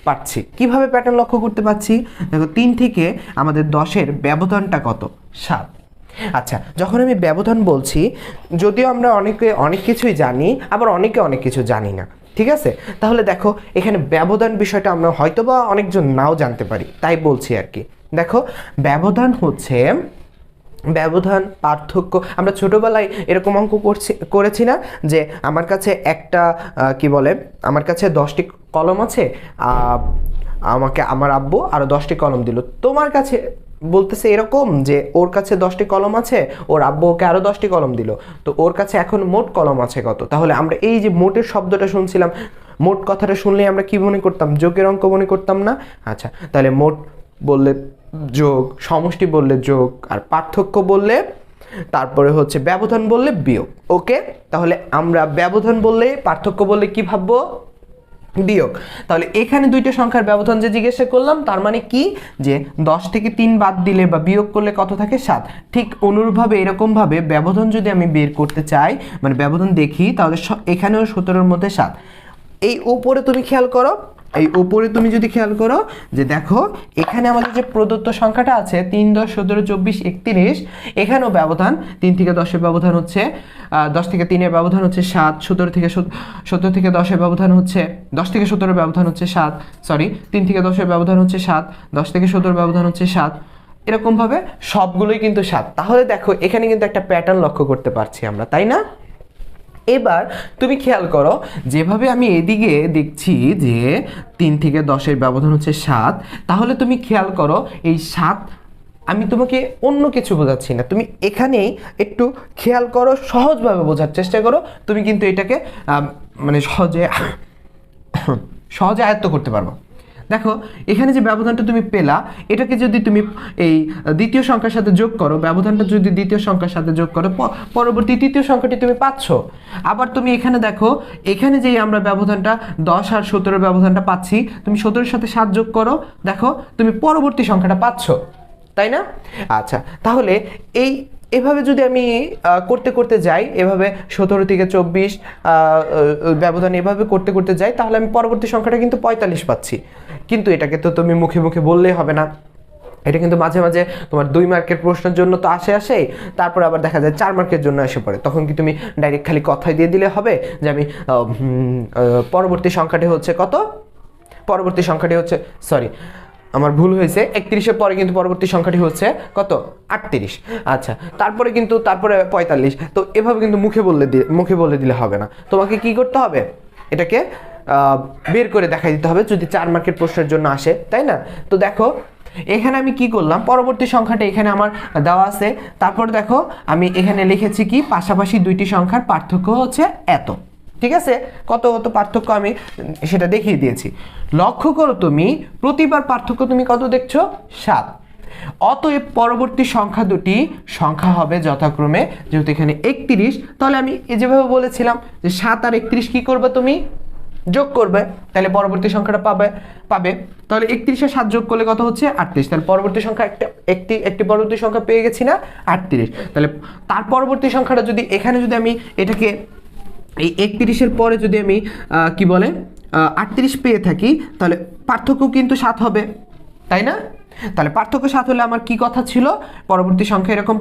পারছি। কিভাবে প্যাটার্ন লক্ষ্য করতে পারছি, দেখো 3 থেকে আমাদের 10-এর ব্যবধানটা কত, 7। আচ্ছা যখন আমি ব্যবধান বলছি, যদিও আমরা অনেকে অনেক কিছুই জানি, আবার অনেকে অনেক কিছু জানি না, ঠিক আছে। তাহলে দেখো এখানে ব্যবধান বিষয়টা আমরা হয়তোবা অনেকজন নাও জানতে পারি, তাই বলছি আর কি। দেখো ব্যবধান হচ্ছে ব্যবধান পার্থক্য। আমরা ছোটবেলায় এরকম অঙ্ক করেছি না, যে আমার কাছে একটা আমার কাছে 10টি কলম আছে, আমাকে আমার আব্বু আরো 10টি কলম দিল। তোমার কাছে বলতেছে এরকম যে ওর কাছে 10টি কলম আছে, ওর আব্বু ওকে আরো 10টি কলম দিল, তো ওর কাছে এখন মোট কলম আছে কত। তাহলে আমরা এই যে মোটের শব্দটা শুনছিলাম, মোট কথাটা শুনলে আমরা কি মনে করতাম, যোগের অঙ্ক মনে করতাম না? আচ্ছা তাহলে মোট বললে যোগ, সমষ্টি বললে যোগ, আর পার্থক্য বললে, তারপরে হচ্ছে ব্যবধান বললে বিয়োগ। ওকে, তাহলে আমরা ব্যবধান বললে পার্থক্য বললে কি ভাববো, বিয়োগ। তাহলে এখানে 2টা সংখ্যার ব্যবধান যে জিজ্ঞাসা করলাম, তার মানে কি যে 10 থেকে 3 বাদ দিলে বা বিয়োগ করলে কত থাকে, 7। ঠিক অনুরূপভাবে এরকমভাবে ব্যবধান যদি আমি বের করতে চাই, মানে ব্যবধান দেখি, তাহলে এখানেও 17-এর মধ্যে 7। এই উপরে তুমি খেয়াল করো, এই উপরে তুমি যদি খেয়াল করো যে দেখো এখানে আমাদের যে প্রদত্ত সংখ্যাটা আছে 3 10 17 24 31, এখানেও ব্যবধান 3 থেকে 10-এর ব্যবধান হচ্ছে 10 থেকে 3-এর ব্যবধান হচ্ছে 7, 17 থেকে 10-এর ব্যবধান হচ্ছে 10 থেকে 17-এর ব্যবধান হচ্ছে 7, সরি 3 থেকে 10-এর ব্যবধান হচ্ছে 7, 10 থেকে 17-এর ব্যবধান হচ্ছে 7, এরকমভাবে সবগুলোই কিন্তু 7। তাহলে দেখো এখানে কিন্তু একটা প্যাটার্ন লক্ষ্য করতে পারছি আমরা, তাই না? এবার তুমি খেয়াল করো, যেভাবে আমি এদিকে দেখছি যে 3 থেকে 10-এর ব্যবধান হচ্ছে 7, তাহলে তুমি খেয়াল করো এই 7 আমি তোমাকে অন্য কিছু বোঝাচ্ছি না, তুমি এখানেই একটু খেয়াল করো, সহজভাবে বোঝার চেষ্টা করো, তুমি কিন্তু এটাকে মানে সহজে আয়ত্ত করতে পারবো। দেখো এখানে যে ব্যবধানটা তুমি পেলা, এটাকে যদি তুমি এই দ্বিতীয় সংখ্যার সাথে যোগ করো, ব্যবধানটা যদি দ্বিতীয় সংখ্যার সাথে যোগ করো, পরবর্তী তৃতীয় সংখ্যাটি তুমি পাচ্ছ। আবার তুমি এখানে দেখো, এখানে যে আমরা ব্যবধানটা 10 আর 17 ব্যবধানটা পাচ্ছি, তুমি 17-এর সাথে 7 যোগ করো, দেখো তুমি পরবর্তী সংখ্যাটা পাচ্ছ, তাই না? আচ্ছা, তাহলে এভাবে যদি আমি করতে করতে যাই, এভাবে 17 থেকে 24 ব্যবধান এভাবে করতে করতে যাই, তাহলে আমি পরবর্তী সংখ্যাটা কিন্তু 45 পাচ্ছি। কিন্তু এটাকে তো তুমি মুখে মুখে বললেই হবে না, এটা কিন্তু মাঝে মাঝে তোমার 2 মার্কের প্রশ্নের জন্য তো আসে, তারপর আবার দেখা যায় 4 মার্কের জন্য এসে পড়ে। তখন কি তুমি ডাইরেক্ট খালি কথাই দিয়ে দিলে হবে যে আমি পরবর্তী সংখ্যাটি হচ্ছে কত, পরবর্তী সংখ্যাটি হচ্ছে, সরি আমার ভুল হয়েছে, 31-এর পরে কিন্তু পরবর্তী সংখ্যাটি হচ্ছে কত, 38। আচ্ছা, তারপরে 45। তো এভাবে কিন্তু মুখে বলে দিলে হবে না, তোমাকে কি করতে হবে, এটাকে বের করে দেখাই দিতে হবে যদি 4 মার্কের প্রশ্নের জন্য আসে, তাই না? তো দেখো এখানে আমি কি করলাম, পরবর্তী সংখ্যাটা এখানে আমার দেওয়া আছে, তারপর দেখো আমি এখানে লিখেছি কি, পাশাপাশি দুইটি সংখ্যার পার্থক্য হচ্ছে এত। ঠিক আছে, কত পার্থক্য আমি সেটা দেখিয়ে দিয়েছি। লক্ষ্য করো তুমি, প্রতিবার পার্থক্য তুমি কত দেখছো, 7। অতএব পরবর্তী সংখ্যা দুটি সংখ্যা হবে যথাক্রমে, যেহেতু এখানে 31, তাহলে আমি যেভাবে বলেছিলাম যে 7 আর 31 কি করবে, তুমি যোগ করবে, তাহলে পরবর্তী সংখ্যাটা পাবে। তাহলে 31-এ 7 যোগ করলে কত হচ্ছে, 38। তাহলে পরবর্তী সংখ্যা একটি পরবর্তী সংখ্যা পেয়ে গেছি না, 38। তাহলে তার পরবর্তী সংখ্যাটা যদি এখানে যদি আমি এটাকে এই 31-এর পরে যদি আমি কি বলে 38 পেয়ে থাকি, তাহলে পার্থক্য কিন্তু 7 হবে, তাই না? তাহলে পার্থক্য 7 হলে আমার কি কথা ছিল, পরবর্তী সংখ্যা এরকম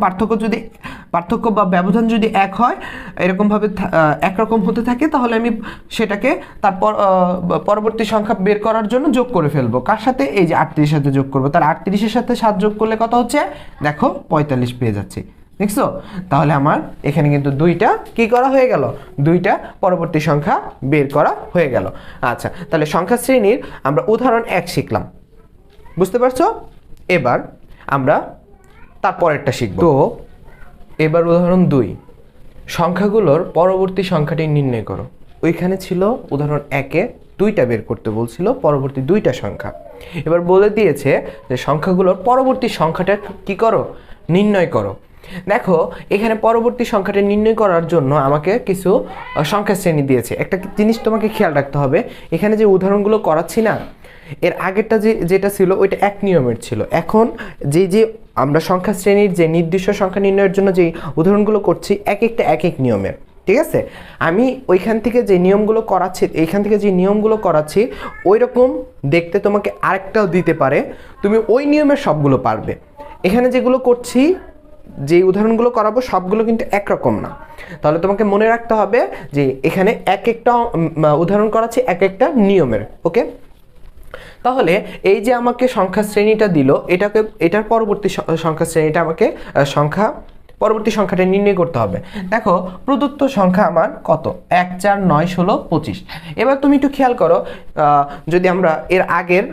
পার্থক্য বা ব্যবধান যদি 1 হয়, এরকমভাবে একরকম হতে থাকে, তাহলে আমি সেটাকে তারপর পরবর্তী সংখ্যা বের করার জন্য যোগ করে ফেলবো, কার সাথে, এই যে 38-এর সাথে যোগ করবো। তার 38-এর সাথে 7 যোগ করলে কত হচ্ছে, দেখো 45 পেয়ে যাচ্ছি, দেখছো? তাহলে আমার এখানে কিন্তু দুইটা কি করা হয়ে গেল, দুইটা পরবর্তী সংখ্যা বের করা হয়ে গেল। আচ্ছা, তাহলে সংখ্যা শ্রেণীর আমরা উদাহরণ 1 শিখলাম, বুঝতে পারছো? এবার আমরা তারপরেরটা শিখব। তো এবার উদাহরণ 2, সংখ্যাগুলোর পরবর্তী সংখ্যাটি নির্ণয় করো। ওইখানে ছিল উদাহরণ 1-এ 2টা বের করতে বলছিল, পরবর্তী 2টা সংখ্যা। এবার বলে দিয়েছে যে সংখ্যাগুলোর পরবর্তী সংখ্যাটা কি করো, নির্ণয় করো। দেখো এখানে পরবর্তী সংখ্যাটা নির্ণয় করার জন্য আমাকে কিছু সংখ্যা শ্রেণী দিয়েছে। একটা জিনিস তোমাকে খেয়াল রাখতে হবে, এখানে যে উদাহরণগুলো করাচ্ছি না, এর আগেরটা যেটা ছিল ওইটা এক নিয়মের ছিল। এখন যে আমরা সংখ্যা শ্রেণীর যে নির্দিষ্ট সংখ্যা নির্ণয়ের জন্য যে উদাহরণগুলো করছি, এক এক নিয়মের, ঠিক আছে? আমি ওইখান থেকে যে নিয়মগুলো করাচ্ছি, এইখান থেকে যে নিয়মগুলো করাচ্ছি, ওই রকম দেখতে তোমাকে আরেকটাও দিতে পারে, তুমি ওই নিয়মের সবগুলো পারবে। এখানে যেগুলো করছি, যে উদাহরণগুলো করাবো, সবগুলো কিন্তু একরকম না। তাহলে তোমাকে মনে রাখতে হবে যে এখানে একটা উদাহরণ করাচ্ছি একটা নিয়মের, ওকে? তাহলে এই যে আমাকে সংখ্যা শ্রেণীটা দিল, এটার পরবর্তী সংখ্যা শ্রেণীটা আমাকে পরবর্তী সংখ্যাটা নির্ণয় করতে হবে। দেখো প্রদত্ত সংখ্যা আমার কত, 1 4 9 16 25। এবার তুমি একটু খেয়াল করো, যদি আমরা এর আগের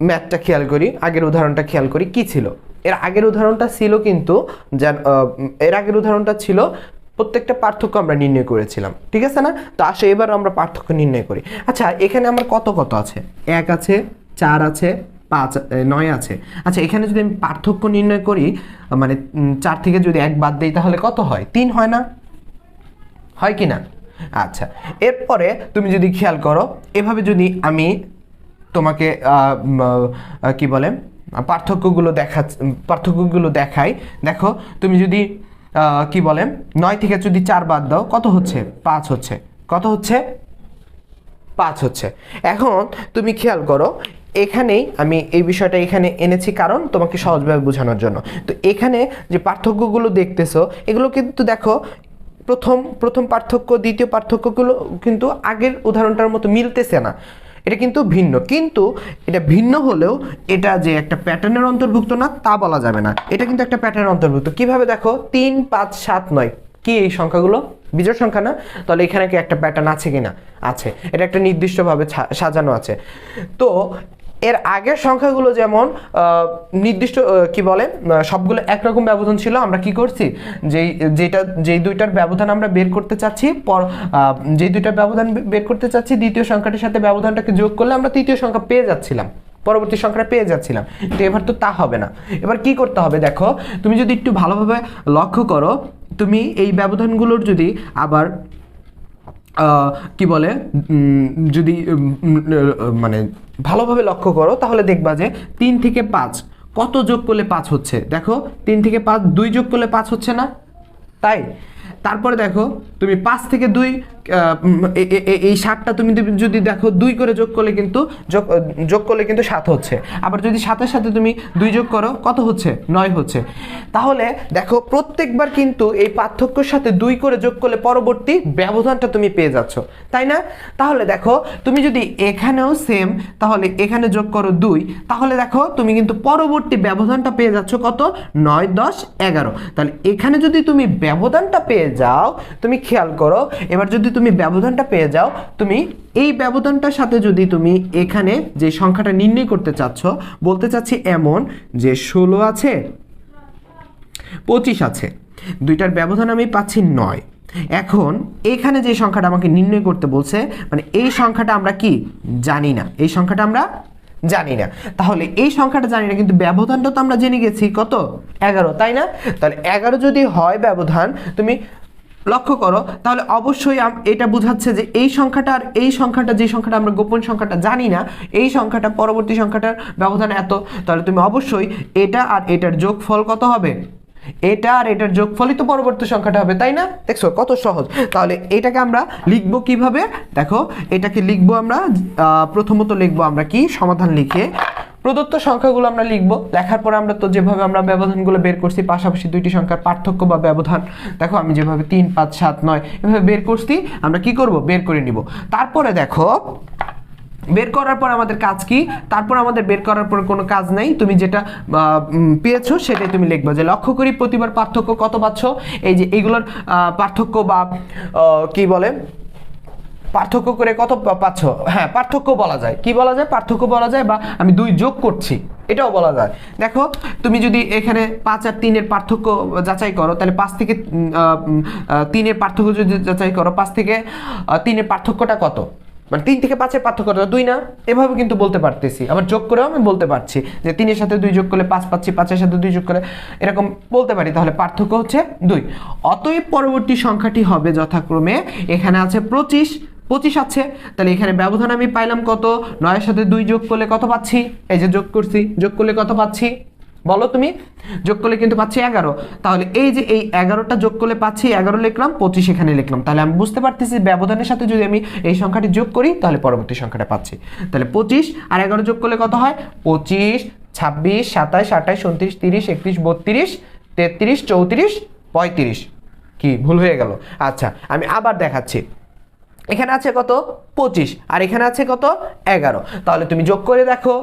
ম্যাথটা খেয়াল করি, আগের উদাহরণটা খেয়াল করি, কি ছিল? এর আগের উদাহরণটা ছিল কিন্তু প্রত্যেকটা পার্থক্য আমরা নির্ণয় করেছিলাম, ঠিক আছে না? তো আসো এবার আমরা পার্থক্য নির্ণয় করি। আচ্ছা, এখানে আমার কত আছে, 1 আছে, 4 আছে, 5 9 আছে। আচ্ছা, এখানে যদি আমি পার্থক্য নির্ণয় করি, মানে 4 থেকে যদি 1 বাদ দিই, তাহলে কত হয়, 3 হয় না, হয় কি না? আচ্ছা, এরপরে তুমি যদি খেয়াল করো, এভাবে যদি আমি তোমাকে কি বলে পার্থক্যগুলো দেখাই, দেখো তুমি যদি কি বলে 9 থেকে যদি 4 বাদ দাও, কত হচ্ছে, 5 হচ্ছে। কত হচ্ছে, 5 হচ্ছে। এখন তুমি খেয়াল করো, এখানেই আমি এই বিষয়টা এখানে এনেছি কারণ তোমাকে সহজভাবে বোঝানোর জন্য। তো এখানে যে পার্থক্যগুলো দেখতেছো, এগুলো কিন্তু দেখো প্রথম পার্থক্য, দ্বিতীয় পার্থক্যগুলো কিন্তু আগের উদাহরণটার মতো মিলতেছে না, এটা কিন্তু ভিন্ন। কিন্তু এটা ভিন্ন হলেও এটা যে একটা প্যাটার্নের অন্তর্ভুক্ত না তা বলা যাবে না, এটা কিন্তু একটা প্যাটার্নের অন্তর্ভুক্ত। কিভাবে দেখো, 3 5 7 9, কি এই সংখ্যাগুলো বিজোড় সংখ্যা না? তাহলে এখানে কি একটা প্যাটার্ন আছে কিনা? আছে, এটা একটা নির্দিষ্টভাবে সাজানো আছে। তো এর আগের সংখ্যাগুলো যেমন নির্দিষ্ট কি বলে সবগুলো একরকম ব্যবধান ছিল, আমরা কি করছি যেই দুইটার ব্যবধান আমরা বের করতে চাচ্ছি, যেই দুইটার ব্যবধান বের করতে চাচ্ছি দ্বিতীয় সংখ্যাটির সাথে ব্যবধানটাকে যোগ করলে আমরা তৃতীয় সংখ্যা পেয়ে যাচ্ছিলাম, পরবর্তী সংখ্যা পেয়ে যাচ্ছিলাম। তো এবার তো তা হবে না। এবার কি করতে হবে দেখো, তুমি যদি একটু ভালোভাবে লক্ষ্য করো, তুমি এই ব্যবধানগুলোর যদি আবার কি বলে যদি মানে ভালোভাবে লক্ষ্য করো তাহলে দেখবা যে 3 থেকে 5 কত যোগ করলে 5 হচ্ছে, দেখো 3 থেকে 5 2 যোগ করলে 5 হচ্ছে না, তাই? তারপরে দেখো তুমি 5 থেকে 2 এই 7টা তুমি যদি দেখো 2 করে যোগ করলে কিন্তু 7 হচ্ছে। আবার যদি 7-এর সাথে তুমি 2 যোগ করো কত হচ্ছে? 9 হচ্ছে। তাহলে দেখো প্রত্যেকবার কিন্তু এই পার্থক্যের সাথে 2 করে যোগ করলে পরবর্তী ব্যবধানটা তুমি পেয়ে যাচ্ছ, তাই না? তাহলে দেখো তুমি যদি এখানেও সেম, তাহলে এখানে যোগ করো 2, তাহলে দেখো তুমি কিন্তু পরবর্তী ব্যবধানটা পেয়ে যাচ্ছ কত? 9, 10, 11। তাহলে এখানে যদি তুমি ব্যবধানটা পেয়ে যাও, তুমি খেয়াল করো, এবার যদি তুমি ব্যবধানটা পেয়ে যাও, তুমি এই ব্যবধানটার সাথে যদি তুমি এখানে যে সংখ্যাটা নির্ণয় করতে চাচ্ছ, বলতে চাচ্ছি এমন যে 16 আছে, 25 আছে, দুইটার ব্যবধান আমি পাচ্ছি 9। এখন এখানে যে সংখ্যাটা আমাকে নির্ণয় করতে বলছে, মানে এই সংখ্যাটা আমরা কি জানি না, এই সংখ্যাটা আমরা জানি না। তাহলে এই সংখ্যাটা জানি না, কিন্তু ব্যবধানটা তো আমরা জেনে গেছি কত? 11, তাই না? তাহলে 11 যদি হয় ব্যবধান, তুমি লক্ষ্য করো, তাহলে অবশ্যই এটা বোঝাচ্ছে যে এই সংখ্যাটা আর এই সংখ্যাটা, যে সংখ্যাটা আমরা গোপন সংখ্যাটা জানি না, এই সংখ্যাটা পরবর্তী সংখ্যাটার ব্যবধান এত। তাহলে তুমি অবশ্যই এটা আর এটার যোগফল কত হবে? এটা আর এটার যোগফলই তো পরবর্তী সংখ্যাটা হবে, তাই না? দেখছো কত সহজ। তাহলে এটাকে আমরা লিখবো কিভাবে? দেখো এটাকে লিখবো আমরা, প্রথমত লিখবো আমরা কি, সমাধান লিখে প্রদত্ত সংখ্যাগুলো আমরা লিখবো। লেখার পর আমরা তো যেভাবে আমরা ব্যবধানগুলো বের করছি, পাশাপাশি দুইটি সংখ্যার পার্থক্য বা ব্যবধান, দেখো আমি যেভাবে 3, 5, 7, 9 এভাবে বের করছি, আমরা কি করব? বের করে নিব। তারপরে দেখো বের করার পর আমাদের কাজ কি? তারপর আমাদের বের করার পর কোনো কাজ নাই, তুমি যেটা পেয়েছো সেটাই তুমি লিখবে। যে লক্ষ্য করি প্রতিবার পার্থক্য কত পাচ্ছ, এই যে এইগুলোর পার্থক্য বা কি বলে পার্থক্য করে কত পাচ্ছ? হ্যাঁ, পার্থক্য বলা যায়। কি বলা যায়? পার্থক্য বলা যায়, বা আমি 2 যোগ করছি এটাও বলা যায়। দেখো তুমি যদি এখানে 5 আর 3 এর পার্থক্য যাচাই করো, তাহলে 5 থেকে 3 এর পার্থক্য যদি যাচাই করো, 5 থেকে 3 এর পার্থক্যটা কত? মানে 3 থেকে 5 এর পার্থক্যটা 2 না? এভাবে কিন্তু বলতে পারতেছি। আবার যোগ করেও আমি বলতে পারছি যে 3 এর সাথে 2 যোগ করলে 5 পাচ্ছি, 5 এর সাথে 2 যোগ করে এরকম বলতে পারি। তাহলে পার্থক্য হচ্ছে 2। অতএব পরবর্তী সংখ্যাটি হবে যথাক্রমে, এখানে আছে 25 আছে, তাহলে এখানে ব্যবধান আমি পাইলাম কত? 9 এর সাথে 2 যোগ করলে কত পাচ্ছি? এই যে যোগ করছি, যোগ করলে কত পাচ্ছি বলো তুমি? যোগ করলে কিন্তু পাচ্ছি 11। তাহলে এই যে এই 11টা যোগ করলে পাচ্ছি 11 লিখলাম, 25 এখানে লিখলাম। তাহলে আমি বুঝতে পারতেছি ব্যবধানের সাথে যদি আমি এই সংখ্যাটি যোগ করি তাহলে পরবর্তী সংখ্যাটা পাচ্ছি। তাহলে 25 আর 11 যোগ করলে কত হয়? 25, 26, 27, 28, 29, 30, 31, 32, 33, 34, 35। কি ভুল হয়ে গেল? আচ্ছা আমি আবার দেখাচ্ছি। এখানে আছে কত? 25 আর এখানে আছে কত? 11। তাহলে তুমি যোগ করে দেখো,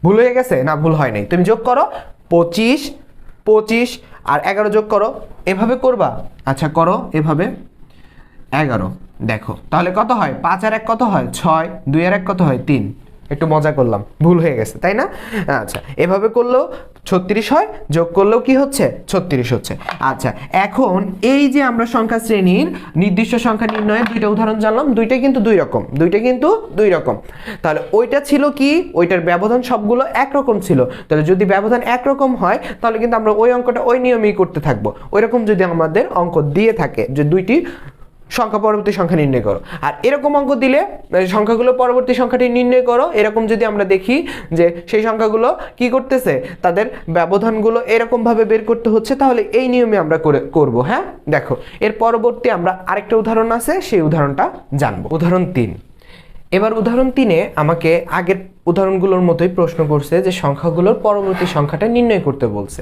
ভুল হয়ে গেছে না? ভুল হয় নাই। তুমি যোগ করো 25 আর 11 যোগ করো, এভাবে করবা। আচ্ছা করো এভাবে, 11 দেখো তাহলে কত হয়? 5 আর 1 কত হয়? 6, 2 আর 1 কত হয়? 3। একটু মজা করলাম, ভুল হয়ে গেছে তাই না? আচ্ছা এভাবে করলেও 36 হয়, যোগ করলেও কি হচ্ছে? 36 হচ্ছে। আচ্ছা এখন এই যে আমরা সংখ্যা শ্রেণীর নির্দিষ্ট সংখ্যা নির্ণয়ের 2টা উদাহরণ জানলাম, দুইটাই কিন্তু 2 রকম, তাহলে ওইটা ছিল কি, ওইটার ব্যবধান সবগুলো একরকম ছিল। তাহলে যদি ব্যবধান একরকম হয় তাহলে কিন্তু আমরা ওই অঙ্কটা ওই নিয়মেই করতে থাকবো। ওইরকম যদি আমাদের অঙ্ক দিয়ে থাকে যে দুইটি সংখ্যা পরবর্তী সংখ্যা নির্ণয় করো, আর এরকম অঙ্ক দিলে সংখ্যাগুলো পরবর্তী সংখ্যাটি নির্ণয় করো, এরকম যদি আমরা দেখি যে সেই সংখ্যাগুলো কি করতেছে, তাদের ব্যবধানগুলো এরকম ভাবে বের করতে হচ্ছে, তাহলে এই নিয়মে আমরা করব। হ্যাঁ দেখো এর পরবর্তী আমরা আরেকটা উদাহরণ আছে, সেই উদাহরণটা জানবো। উদাহরণ 3। এবার উদাহরণ 3-এ আমাকে আগের উদাহরণগুলোর মতোই প্রশ্ন করছে যে সংখ্যাগুলোর পরবর্তী সংখ্যাটা নির্ণয় করতে বলছে।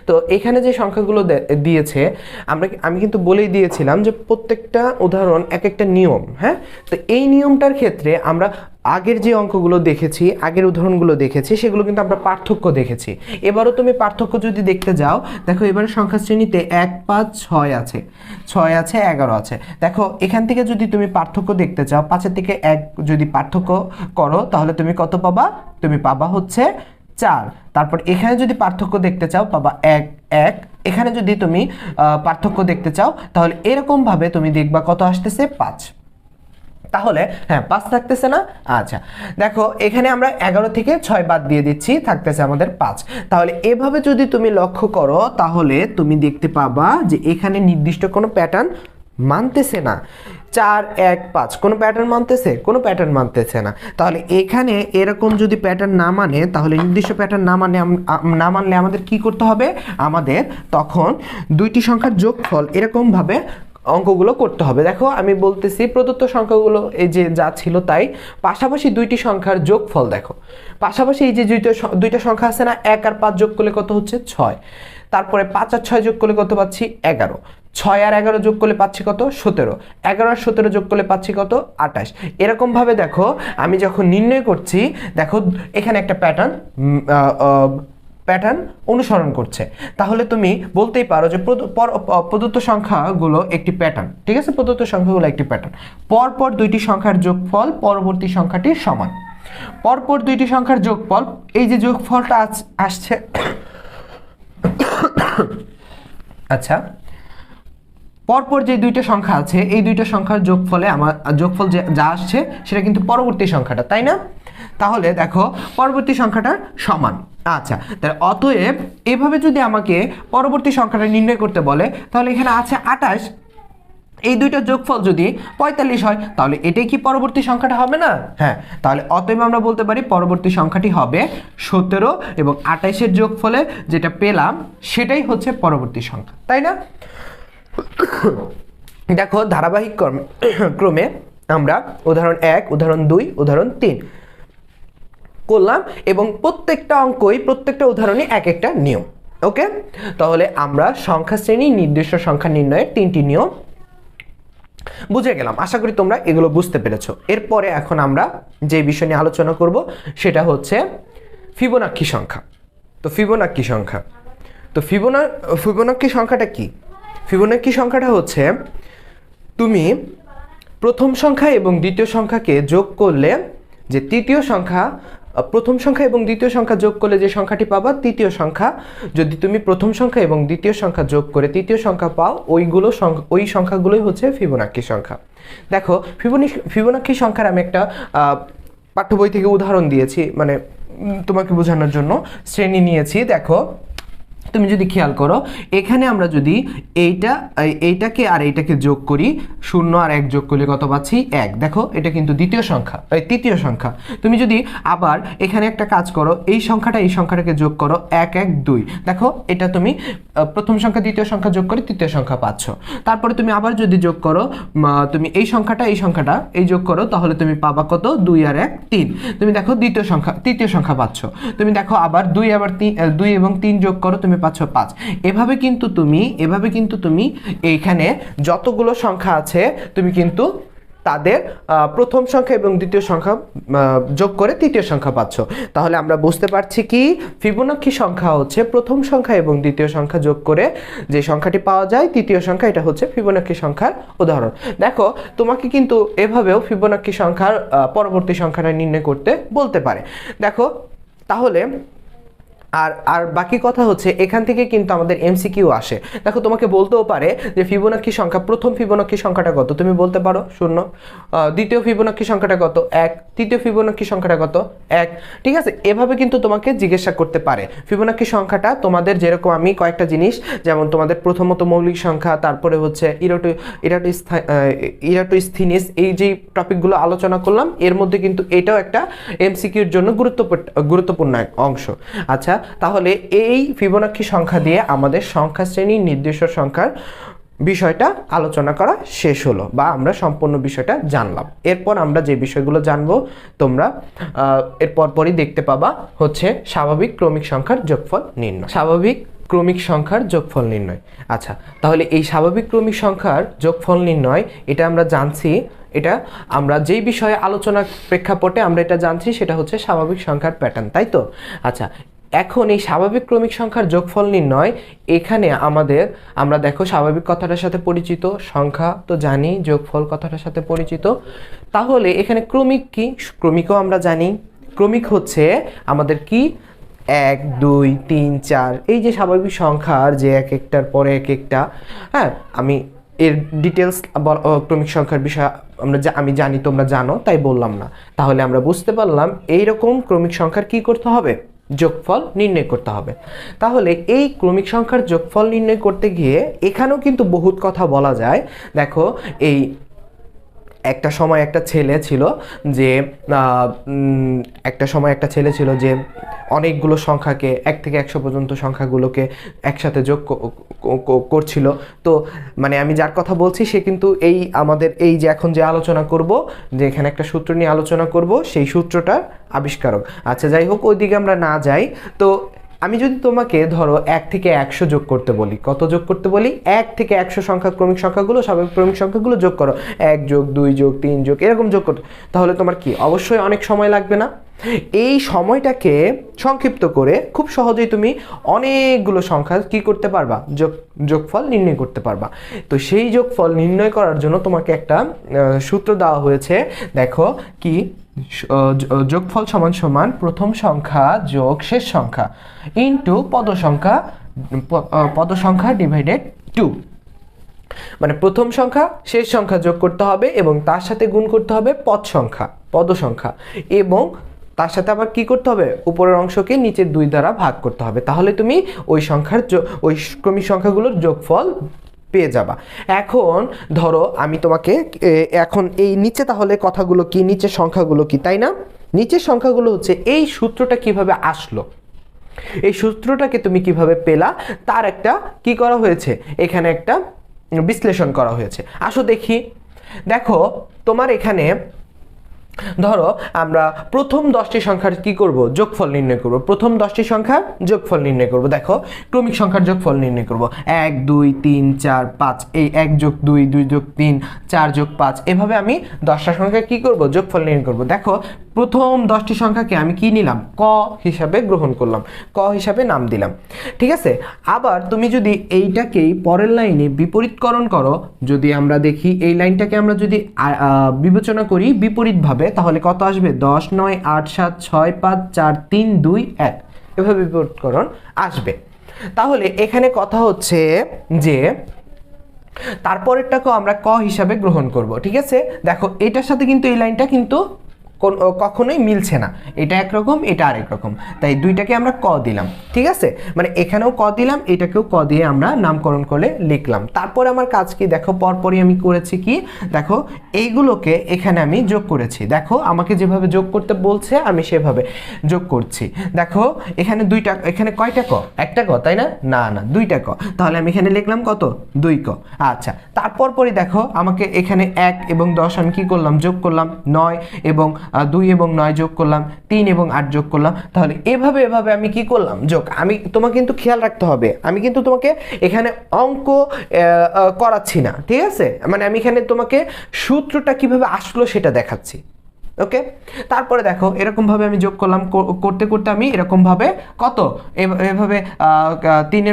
তো এখানে যে সংখ্যাগুলো দিয়েছে আমি কিন্তু বলেই দিয়েছিলাম যে প্রত্যেকটা উদাহরণ এক একটা নিয়ম। হ্যাঁ, তো এই নিয়মটার ক্ষেত্রে আমরা আগের যে অঙ্কগুলো দেখেছি, আগের উদাহরণগুলো দেখেছি, সেগুলো কিন্তু আমরা পার্থক্য দেখেছি। এবারও তুমি পার্থক্য যদি দেখতে যাও, দেখো এবারে সংখ্যা শ্রেণীতে 1 5 6 আছে, 6 আছে, 11 আছে। দেখো এখান থেকে যদি তুমি পার্থক্য দেখতে চাও, 5 থেকে 1 যদি পার্থক্য করো তাহলে তুমি কত পাবা? তুমি পাবা হচ্ছে 4। তারপর এখানে যদি পার্থক্য দেখতে চাও পাবা 1 1। এখানে যদি তুমি পার্থক্য দেখতে চাও তাহলে এরকম ভাবে তুমি দেখবা কত আসতেছে? 5। তাহলে হ্যাঁ 5 থাকতেছে না? আচ্ছা দেখো এখানে আমরা 11 থেকে 6 বাদ দিয়ে দিচ্ছি, থাকতেছে আমাদের 5। তাহলে এভাবে যদি তুমি লক্ষ্য করো তাহলে তুমি দেখতে পাবা যে এখানে নির্দিষ্ট কোনো প্যাটার্ন মানতেছে না। 4 1 5 কোনো প্যাটার্ন মানতেছে? কোনো প্যাটার্ন মানতেছে না। তাহলে এখানে এরকম যদি প্যাটার্ন না মানে, তাহলে নির্দিষ্ট প্যাটার্ন না মানলে আমাদের কি করতে হবে? আমাদের তখন দুইটি সংখ্যার যোগফল এরকমভাবে অঙ্কগুলো করতে হবে। দেখো আমি বলতেছি প্রদত্ত সংখ্যাগুলো এই যে যা ছিল তাই, পাশাপাশি দুইটি সংখ্যার যোগফল দেখো, পাশাপাশি এই যে দুইটা সংখ্যা আছে না, 1 আর 5 যোগ করলে কত হচ্ছে? 6। তারপরে 5 আর 6 যোগ করলে কত পাচ্ছি? 11। 6 আর 11 যোগ করলে পাচ্ছি কত? 17। 11 আর 17 যোগ করলে পাচ্ছি কত? 28। এরকম ভাবে দেখো আমি যখন নির্ণয় করছি, দেখো এখানে একটা প্যাটার্ন অনুসরণ করছে। তাহলে তুমি বলতেই পারো যে প্রদত্ত সংখ্যাগুলো একটি প্যাটার্ন, ঠিক আছে? প্রদত্ত সংখ্যাগুলো একটি প্যাটার্ন। পরপর দুইটি সংখ্যার যোগফল পরবর্তী সংখ্যাটির সমান। পরপর দুইটি সংখ্যার যোগফল, এই যে যোগফলটা আসছে আচ্ছা, পরপর যে দুইটা সংখ্যা আছে এই দুইটা সংখ্যার যোগফলে আমার যোগফল যা আসছে সেটা কিন্তু পরবর্তী সংখ্যাটা, তাই না? তাহলে দেখো পরবর্তী সংখ্যাটার সমান। আচ্ছা তাহলে অতএব এভাবে যদি আমাকে পরবর্তী সংখ্যাটা নির্ণয় করতে বলে, তাহলে এখানে আছে 28, এই দুইটা যোগফল যদি 45 হয় তাহলে এটাই কি পরবর্তী সংখ্যাটা হবে না? হ্যাঁ, তাহলে অতএব আমরা বলতে পারি পরবর্তী সংখ্যাটি হবে 17 এবং 28-এর যোগফলে যেটা পেলাম সেটাই হচ্ছে পরবর্তী সংখ্যা, তাই না? দেখো ধারাবাহিক ক্রমে আমরা উদাহরণ 1, উদাহরণ 2, উদাহরণ 3 করলাম এবং প্রত্যেকটা অঙ্কই, প্রত্যেকটা উদাহরণই এক একটা নিয়ম। ওকে, তাহলে আমরা সংখ্যা শ্রেণী নির্দিষ্ট সংখ্যা নির্ণয়ের 3টি নিয়ম বুঝে গেলাম। আশা করি তোমরা এগুলো বুঝতে পেরেছো। এরপরে এখন আমরা যে বিষয় নিয়ে আলোচনা করব সেটা হচ্ছে ফিবোনাক্কি সংখ্যা। তো ফিবোনাক্কি সংখ্যা, তো ফিবোনাক্কি সংখ্যাটা কি? ফিবোনাক্কি সংখ্যাটা হচ্ছে তুমি প্রথম সংখ্যা এবং দ্বিতীয় সংখ্যাকে যোগ করলে যে তৃতীয় সংখ্যা, প্রথম সংখ্যা এবং দ্বিতীয় সংখ্যা যোগ করলে যে সংখ্যাটি পাবা তৃতীয় সংখ্যা, যদি তুমি প্রথম সংখ্যা এবং দ্বিতীয় সংখ্যা যোগ করে তৃতীয় সংখ্যা পাও, ওই সংখ্যাগুলোই হচ্ছে ফিবোনাক্কি সংখ্যা। দেখো ফিবোনাক্কি সংখ্যার আমি একটা পাঠ্য বই থেকে উদাহরণ দিয়েছি, মানে তোমাকে বোঝানোর জন্য শ্রেণী নিয়েছি। দেখো তুমি যদি খেয়াল করো এখানে আমরা যদি এইটাকে আর এইটাকে যোগ করি, 0 আর 1 যোগ করলে কত পাচ্ছি? 1। দেখো এটা কিন্তু দ্বিতীয় সংখ্যা, তৃতীয় সংখ্যা। তুমি যদি আবার এখানে একটা কাজ করো, এই সংখ্যাটাকে যোগ করো, 1 1 2। দেখো এটা তুমি প্রথম সংখ্যা দ্বিতীয় সংখ্যা যোগ করে তৃতীয় সংখ্যা পাচ্ছ। তারপরে তুমি আবার যদি যোগ করো, তুমি এই সংখ্যাটা এই যোগ করো, তাহলে তুমি পাবা কত? 2 আর 1 3। তুমি দেখো তৃতীয় সংখ্যা পাচ্ছ। তুমি দেখো আবার 2 এবং 3 যোগ করো, তুমি পাচ্ছ 5। এভাবে কিন্তু তুমি এইখানে যতগুলো সংখ্যা আছে তুমি কিন্তু তাদের প্রথম সংখ্যা এবং দ্বিতীয় সংখ্যা যোগ করে তৃতীয় সংখ্যা পাচ্ছ। তাহলে আমরা বুঝতে পারছি কি ফিবোনাক্কি সংখ্যা হচ্ছে প্রথম সংখ্যা এবং দ্বিতীয় সংখ্যা যোগ করে যে সংখ্যাটি পাওয়া যায় তৃতীয় সংখ্যা, এটা হচ্ছে ফিবোনাক্কি সংখ্যার উদাহরণ। দেখো তোমাকে কিন্তু এভাবেও ফিবোনাক্কি সংখ্যার পরবর্তী সংখ্যাটা নির্ণয় করতে বলতে পারে। দেখো তাহলে আর বাকি কথা হচ্ছে এখান থেকে কিন্তু আমাদের এমসিকিউ আসে। দেখো তোমাকে বলতেও পারে যে ফিবোনাক্কি সংখ্যা, প্রথম ফিবোনাক্কি সংখ্যাটা কত? তুমি বলতে পারো 0। দ্বিতীয় ফিবোনাক্কি সংখ্যাটা কত? 1। তৃতীয় ফিবোনাক্কি সংখ্যাটা কত? 1। ঠিক আছে, এভাবে কিন্তু তোমাকে জিজ্ঞাসা করতে পারে। ফিবোনাক্কি সংখ্যাটা তোমাদের যেরকম আমি কয়েকটা জিনিস, যেমন তোমাদের প্রথমত মৌলিক সংখ্যা, তারপরে হচ্ছে ইরাটোস্থিনিস, এই যে টপিকগুলো আলোচনা করলাম এর মধ্যে কিন্তু এটাও একটা এমসিকিউর জন্য গুরুত্বপূর্ণ এক অংশ। আচ্ছা, তাহলে এই ফিবোনাক্কি সংখ্যা দিয়ে আমাদের সংখ্যা শ্রেণী নির্দিষ্ট সংখ্যার বিষয়টা আলোচনা করা শেষ হলো, বা আমরা সম্পূর্ণ বিষয়টা জানলাম। এরপর আমরা যে বিষয়গুলো জানবো তোমরা এর পরপরই দেখতে পাবা হচ্ছে স্বাভাবিক ক্রমিক সংখ্যার যোগফল নির্ণয়। স্বাভাবিক ক্রমিক সংখ্যার যোগফল নির্ণয়। আচ্ছা, তাহলে এই স্বাভাবিক ক্রমিক সংখ্যার যোগফল নির্ণয় এটা আমরা জানছি এটা আমরা যেই বিষয়ে আলোচনা প্রেক্ষাপটে আমরা এটা জানছি সেটা হচ্ছে স্বাভাবিক সংখ্যার প্যাটার্ন, তাই তো? আচ্ছা, এখন এই স্বাভাবিক ক্রমিক সংখ্যার যোগফল নির্ণয়, এখানে আমরা দেখো স্বাভাবিক কথাটার সাথে পরিচিত, সংখ্যা তো জানি, যোগফল কথাটার সাথে পরিচিত। তাহলে এখানে ক্রমিক কি? ক্রমিকও আমরা জানি। ক্রমিক হচ্ছে আমাদের কি 1 2 3 4 এই যে স্বাভাবিক সংখ্যার যে এক একটার পরে এক একটা, হ্যাঁ আমি এর ডিটেলস ক্রমিক সংখ্যার বিষয় আমি জানি, তোমরা জানো, তাই বললাম না। তাহলে আমরা বুঝতে পারলাম এইরকম ক্রমিক সংখ্যার কি করতে হবে? যোগফল নির্ণয় করতে হবে। তাহলে এই ক্রমিক সংখ্যার যোগফল নির্ণয় করতে গিয়ে এখানেও কিন্তু বহুত কথা বলা যায়। দেখো, এই একটা সময় একটা ছেলে ছিল যে অনেকগুলো সংখ্যাকে 1 থেকে 100 পর্যন্ত সংখ্যাগুলোকে একসাথে যোগ করছিল। তো মানে আমি যার কথা বলছি সে কিন্তু আমাদের এই যে এখন যে আলোচনা করব, যে এখানে একটা সূত্র নিয়ে আলোচনা করব, সেই সূত্রটার আবিষ্কারক। আচ্ছা, যাই হোক, ওইদিকে আমরা না যাই। তো আমি যদি তোমাকে ধরো 1 থেকে 100 যোগ করতে বলি, কত যোগ করতে বলি? 1 থেকে 100 সংখ্যা ক্রমিক সংখ্যাগুলো, স্বাভাবিক ক্রমিক সংখ্যাগুলো যোগ করো। 1 যোগ 2 যোগ 3 যোগ এরকম যোগ করতে, তাহলে তোমার কি অবশ্যই অনেক সময় লাগবে না? এই সময়টাকে সংক্ষিপ্ত করে খুব সহজেই তুমি অনেকগুলো সংখ্যা কি করতে পারবা? যোগফল নির্ণয় করতে পারবা। তো সেই যোগফল নির্ণয় করার জন্য তোমাকে একটা সূত্র দেওয়া হয়েছে। দেখো কি, যোগফল সমান সমান প্রথম সংখ্যা যোগ শেষ সংখ্যা ইন্টু পদ সংখ্যা ডিভাইডেড 2। মানে প্রথম সংখ্যা শেষ সংখ্যা যোগ করতে হবে এবং তার সাথে গুণ করতে হবে পদ সংখ্যা, এবং তার সাথে আবার কি করতে হবে? উপরের অংশকে নিচের 2 দ্বারা ভাগ করতে হবে। তাহলে তুমি ওই ক্রমিক সংখ্যাগুলোর যোগফল পেয়ে যাবা। এখন ধরো আমি তোমাকে এখন এই নিচে, তাহলে কথাগুলো কি, নিচের সংখ্যাগুলো কি, তাই না? নিচের সংখ্যাগুলো হচ্ছে এই সূত্রটা কিভাবে আসলো, এই সূত্রটাকে তুমি কিভাবে পেলা, তার একটা কি করা হয়েছে, এখানে একটা বিশ্লেষণ করা হয়েছে। আসো দেখি। দেখো, তোমার এখানে ধরো আমরা প্রথম 10টি সংখ্যার কি করব? যোগফল নির্ণয় করব। প্রথম 10টি সংখ্যার যোগফল নির্ণয় করব। দেখো, ক্রমিক সংখ্যার যোগফল নির্ণয় করব। 1 2 3 4 5, এই 1 যোগ 2 2 যোগ 3 4 যোগ 5, এভাবে আমি 10টা সংখ্যা কি করব? যোগফল নির্ণয় করব। দেখো, প্রথম 10টি সংখ্যাকে আমি কি নিলাম? ক হিসাবে গ্রহণ করলাম, ক হিসাবে নাম দিলাম। ঠিক আছে? আবার তুমি যদি এইটাকেই পরের লাইনে বিপরীতকরণ করো, যদি আমরা দেখি এই লাইনটাকে আমরা যদি বিবেচনা করি বিপরীতভাবে, তাহলে কত আসবে? 10 9 8 7 6 5 4 3 2 1, এভাবে বিপরীতকরণ আসবে। তাহলে এখানে কথা হচ্ছে যে তারপরেরটাকেও আমরা ক হিসাবে গ্রহণ করব। ঠিক আছে? দেখো, এটার সাথে কিন্তু এই লাইনটা কিন্তু কখনোই মিলছে না, এটা একরকম, এটা আরেক রকম, তাই দুইটাকে আমরা ক দিলাম। ঠিক আছে? মানে এখানেও ক দিলাম, এটাকেও ক দিয়ে আমরা নামকরণ করে লিখলাম। তারপরে আমার কাজ কি? দেখো, পরপরই আমি করেছি কি, দেখো এইগুলোকে এখানে আমি যোগ করেছি। দেখো, আমাকে যেভাবে যোগ করতে বলছে আমি সেভাবে যোগ করছি। দেখো, এখানে এখানে কয়টা ক? একটা ক, তাই না? না না, 2টা ক। তাহলে আমি এখানে লিখলাম কত? 2 ক। আচ্ছা, তারপর দেখো, আমাকে এখানে 1 এবং 10 আমি কি করলাম? যোগ করলাম। 9 এবং 2 এবং 9 যোগ করলাম, 3 এবং 8 যোগ করলাম। তাহলে এভাবে আমি কি করলাম? যোগ। আমি তোমাকে কিন্তু খেয়াল রাখতে হবে, আমি কিন্তু তোমাকে এখানে অঙ্ক করাচ্ছি না। ঠিক আছে? মানে আমি এখানে তোমাকে সূত্রটা কিভাবে আসলো সেটা দেখাচ্ছি। ওকে? তারপরে দেখো, এরকম ভাবে আমি যোগ করলাম, করতে করতে আমি এরকম ভাবে কত এভাবে 3